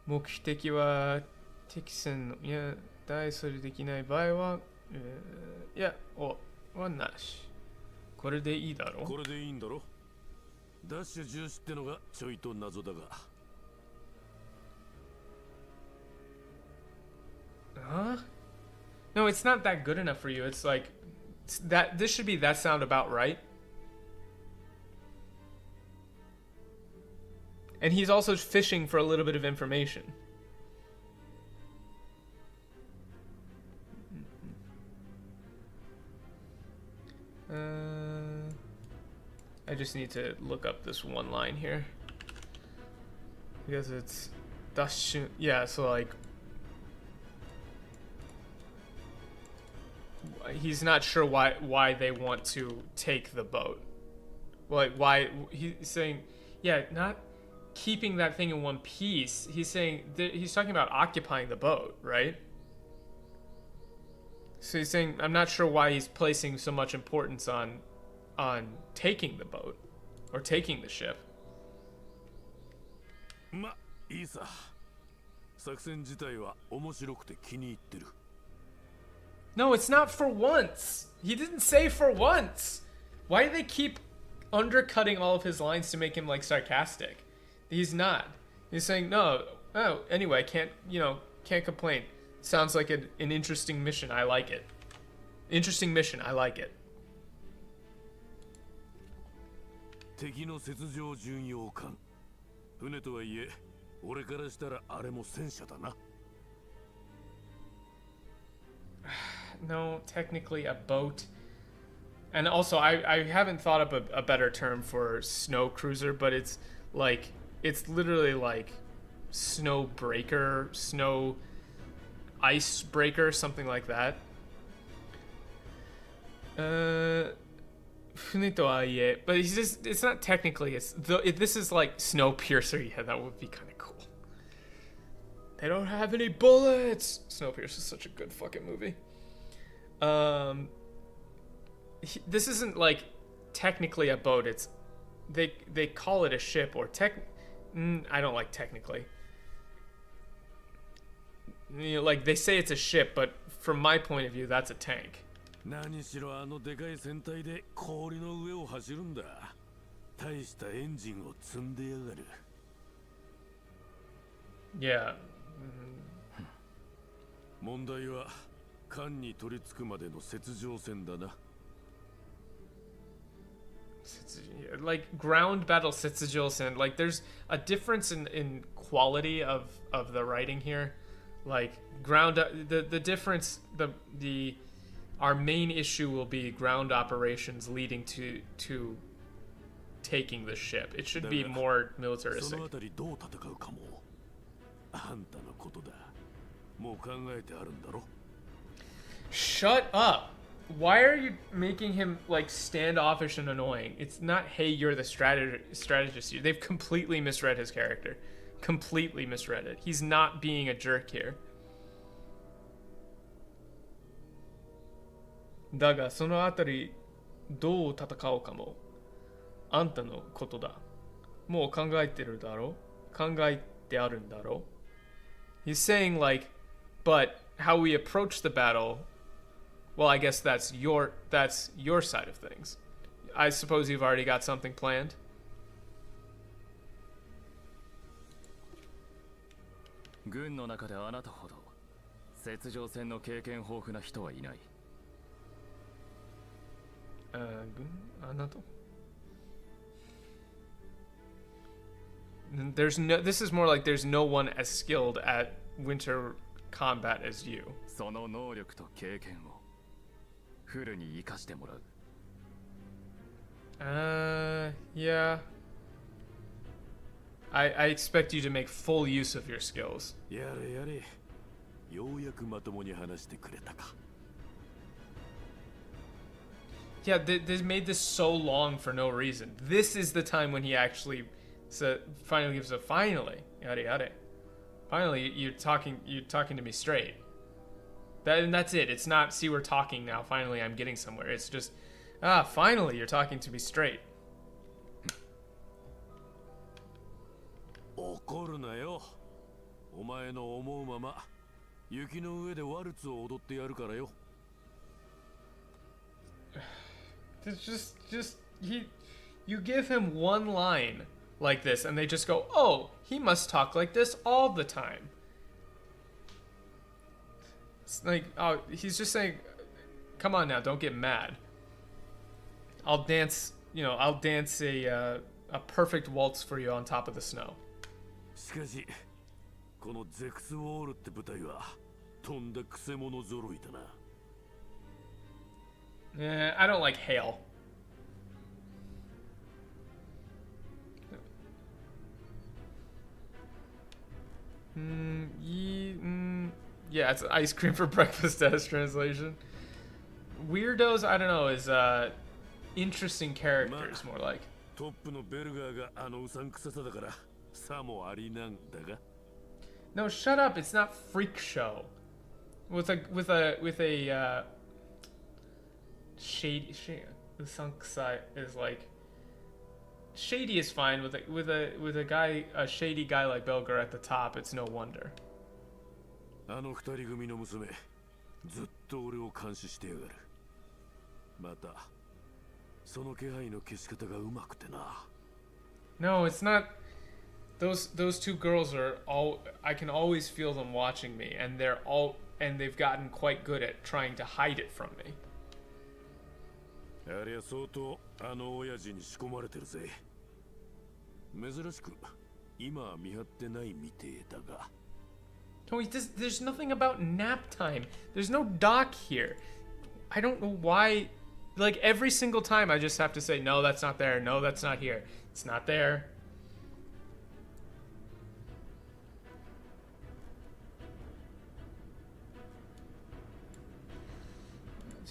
目的は敵戦のいや大それできない場合は、いやはなし。これでいいだろ。これでいいんだろ。ダッシュ重視ってのがちょいと謎だが。Huh? No, it's not that good enough for you. It's like that. This should be that sound about right. And he's also fishing for a little bit of information. I just need to look up this one line here. Because it's... Yeah, so like... He's not sure why they want to take the boat. Like, why... He's saying... Yeah, not keeping that thing in one piece. He's saying... He's talking about occupying the boat, right? So he's saying, I'm not sure why he's placing so much importance on taking the boat or taking the ship. No, it's not for once. He didn't say for once. Why do they keep undercutting all of his lines to make him like sarcastic? He's not. He's saying, no, oh, anyway, can't complain. Sounds like an interesting mission. I like it. Interesting mission. I like it. 敵の雪上巡洋艦。船とはいえ、俺からしたらあれも戦車だな。No, technically a boat. And also, I haven't thought up a better term for snow cruiser, but it's literally like snow breaker, snow icebreaker, something like that. But it's not technically, this is like Snowpiercer. Yeah, that would be kind of cool. They don't have any bullets. Snowpiercer is such a good fucking movie. This isn't like technically a boat. It's they call it a ship or I don't like technically. Like they say it's a ship, but from my point of view, that's a tank. 何しろあのでかい船体で氷の上を走るんだ。大したエンジンを積んでやがる。Yeah. 問題は艦に取り付くまでの雪上戦だな。Like ground battle Setsujou-sen, like there's a difference in quality of the writing here. Like the difference, our main issue will be ground operations leading to taking the ship. It should be more militaristic. Shut up! Why are you making him like standoffish and annoying? It's not, hey, you're the strategist. They've completely misread his character. Completely misread it. He's not being a jerk here. だがそのあたりどう戦おうかもあんたのことだ。もう考えてるだろう。考えてあるんだろう。He's saying like, but how we approach the battle, well, I guess that's your side of things. I suppose you've already got something planned. 軍の中であなたほど雪上戦の経験豊富な人はいない。This is more like there's no one as skilled at winter combat as you. その能力と経験をフルに生かしてもらう。Yeah. I expect you to make full use of your skills. やれやれ。ようやくまともに話してくれたか。Yeah, they made this so long for no reason. This is the time when he actually finally gives a finally. Yada yada. Finally, you're talking to me straight. And that's it. It's not, see, we're talking now. Finally, I'm getting somewhere. It's just, finally, you're talking to me straight. 怒るなよ。お前の思うまま雪の上でワルツを踊ってやるからよ。It's you give him one line like this, and they just go, oh, he must talk like this all the time. It's like, oh, he's just saying, come on now, don't get mad. I'll dance a perfect waltz for you on top of the snow. しかし、このゼクスウォールって部隊はとんだクセ者揃いだな。I don't like hail. Yeah, it's ice cream for breakfast as translation. Weirdos, I don't know, is interesting characters, more like. トップのベルガーがあのうさんくささだからさもありなんだが。No, shut up. It's not freak show. With a shady. The sunk side is like shady is fine with a shady guy like Belgar at the top. It's no wonder. あの二人組の娘、ずっと俺を監視してやがる。またその気配の消し方がうまくてな。No, it's not. Those two girls are all. I can always feel them watching me, and they've gotten quite good at trying to hide it from me. ありゃ相当あの親父に仕込まれてるぜ。珍しく今は見張ってないみてえだが。Tony, there's nothing about nap time. There's no dock here. I don't know why. Like every single time, I just have to say, no, that's not there. No, that's not here. It's not there.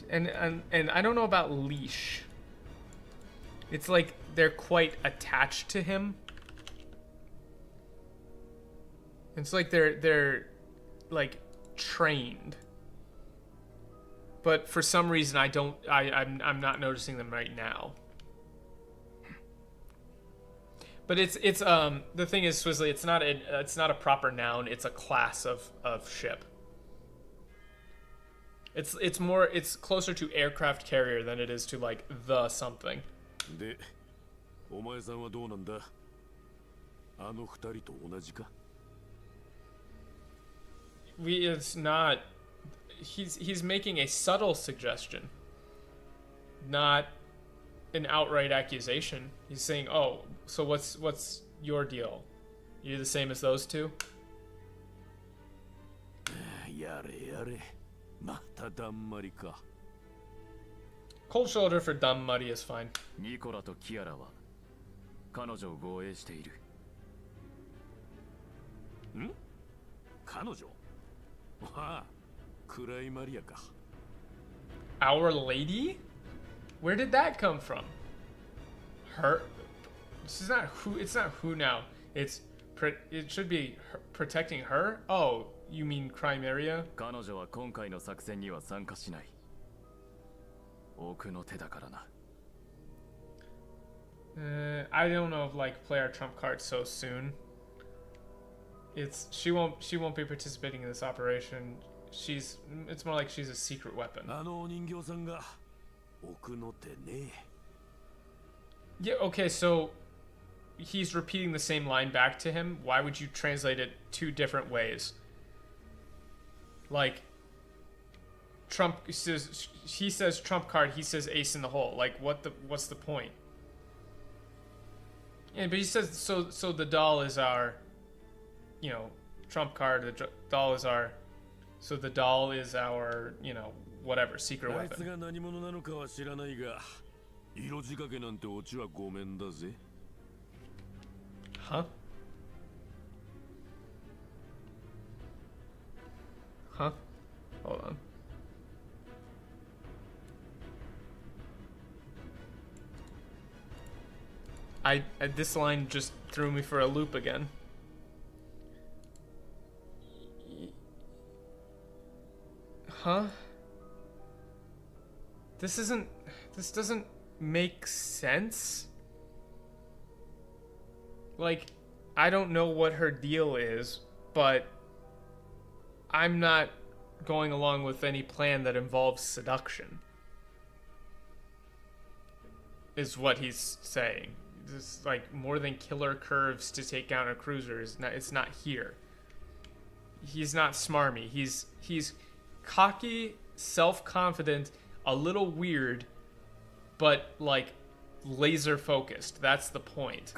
And I don't know about leash. It's like they're quite attached to him. It's like they're like trained. But for some reason I'm not noticing them right now. But it's the thing is, Swizzly, it's not a proper noun, it's a class of ship. It's closer to aircraft carrier than it is to like the something. で、お前さんはどうなんだ？あの二人と同じか？ It's not. He's making a subtle suggestion, not an outright accusation. He's saying, "Oh, so what's your deal? You're the same as those two?" やれやれ。まただんまりか。 Cold shoulder for dumb muddy is fine. ニコラとキアラは彼女を護衛している。ん？彼女？わあ、クライマリアか。Our Lady? Where did that come from? Her? This is not who. It's not who now. It should be her, protecting her. Oh, you mean Crimea? 彼女は今回の作戦には参加しない。奥の手だからな。I don't know if like play our trump card so soon. She won't be participating in this operation. It's more like she's a secret weapon. あのお人形さんが奥の手ね。Yeah, okay, so he's repeating the same line back to him. Why would you translate it two different ways? Like Trump says, he says trump card, he says ace in the hole. Like what's the point? Yeah, but he says so the doll is our, you know, trump card. The doll is our, so the doll is our, you know, whatever secret あいつ weapon. が何者なのかは知らないが、色仕掛けなんてオチはごめんだぜ。 Huh? Huh? Hold on. This line just threw me for a loop again. Huh? This doesn't make sense. Like, I don't know what her deal is, but I'm not going along with any plan that involves seduction, is what he's saying. This, like, more than killer curves to take down a cruiser is not, it's not here. He's not smarmy. He's cocky, self-confident, a little weird, but, like, laser focused. That's the point.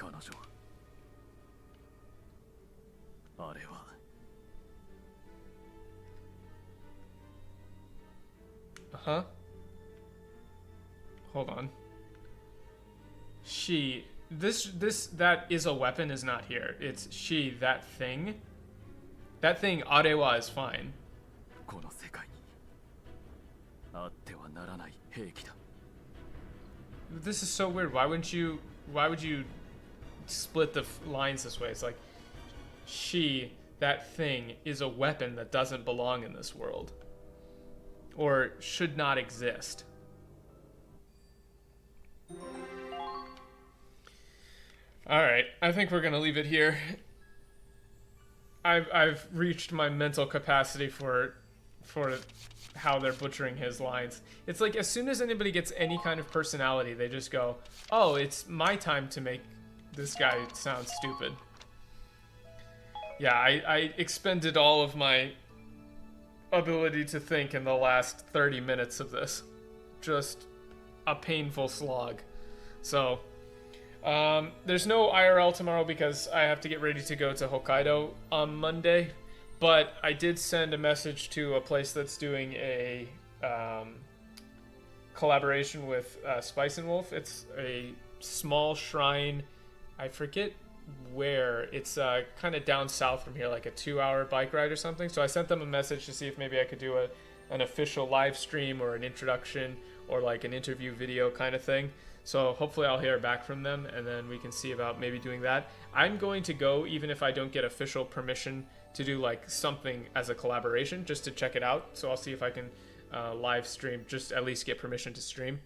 Uh-huh. Hold on. That is a weapon is not here. It's she, that thing. That thing, Arewa, is fine. This is so weird. Why would you split the lines this way? It's like, she, that thing, is a weapon that doesn't belong in this world. Or should not exist. Alright, I think we're gonna leave it here. I've reached my mental capacity for how they're butchering his lines. It's like as soon as anybody gets any kind of personality, they just go, oh, it's my time to make this guy sound stupid. Yeah, I expended all of my ability to think in the last 30 minutes of this. Just a painful slog. So, there's no IRL tomorrow because I have to get ready to go to Hokkaido on Monday. But I did send a message to a place that's doing a collaboration with Spice and Wolf. It's a small shrine. I forget where. It's kind of down south from here, like a 2-hour bike ride or something. So I sent them a message to see if maybe I could do an official live stream or an introduction or like an interview video kind of thing. So hopefully I'll hear back from them and then we can see about maybe doing that. I'm going to go even if I don't get official permission to do like something as a collaboration just to check it out. So I'll see if I can live stream, just at least get permission to stream.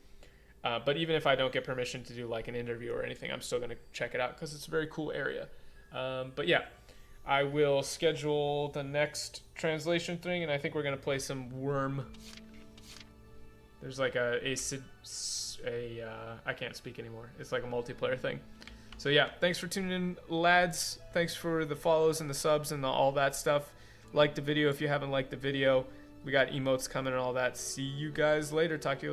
But even if I don't get permission to do like an interview or anything, I'm still going to check it out because it's a very cool area. But yeah, I will schedule the next translation thing and I think we're going to play some Worm. There's like I can't speak anymore. It's like a multiplayer thing. So yeah, thanks for tuning in, lads. Thanks for the follows and the subs and all that stuff. Like the video if you haven't liked the video. We got emotes coming and all that. See you guys later. Talk to you later.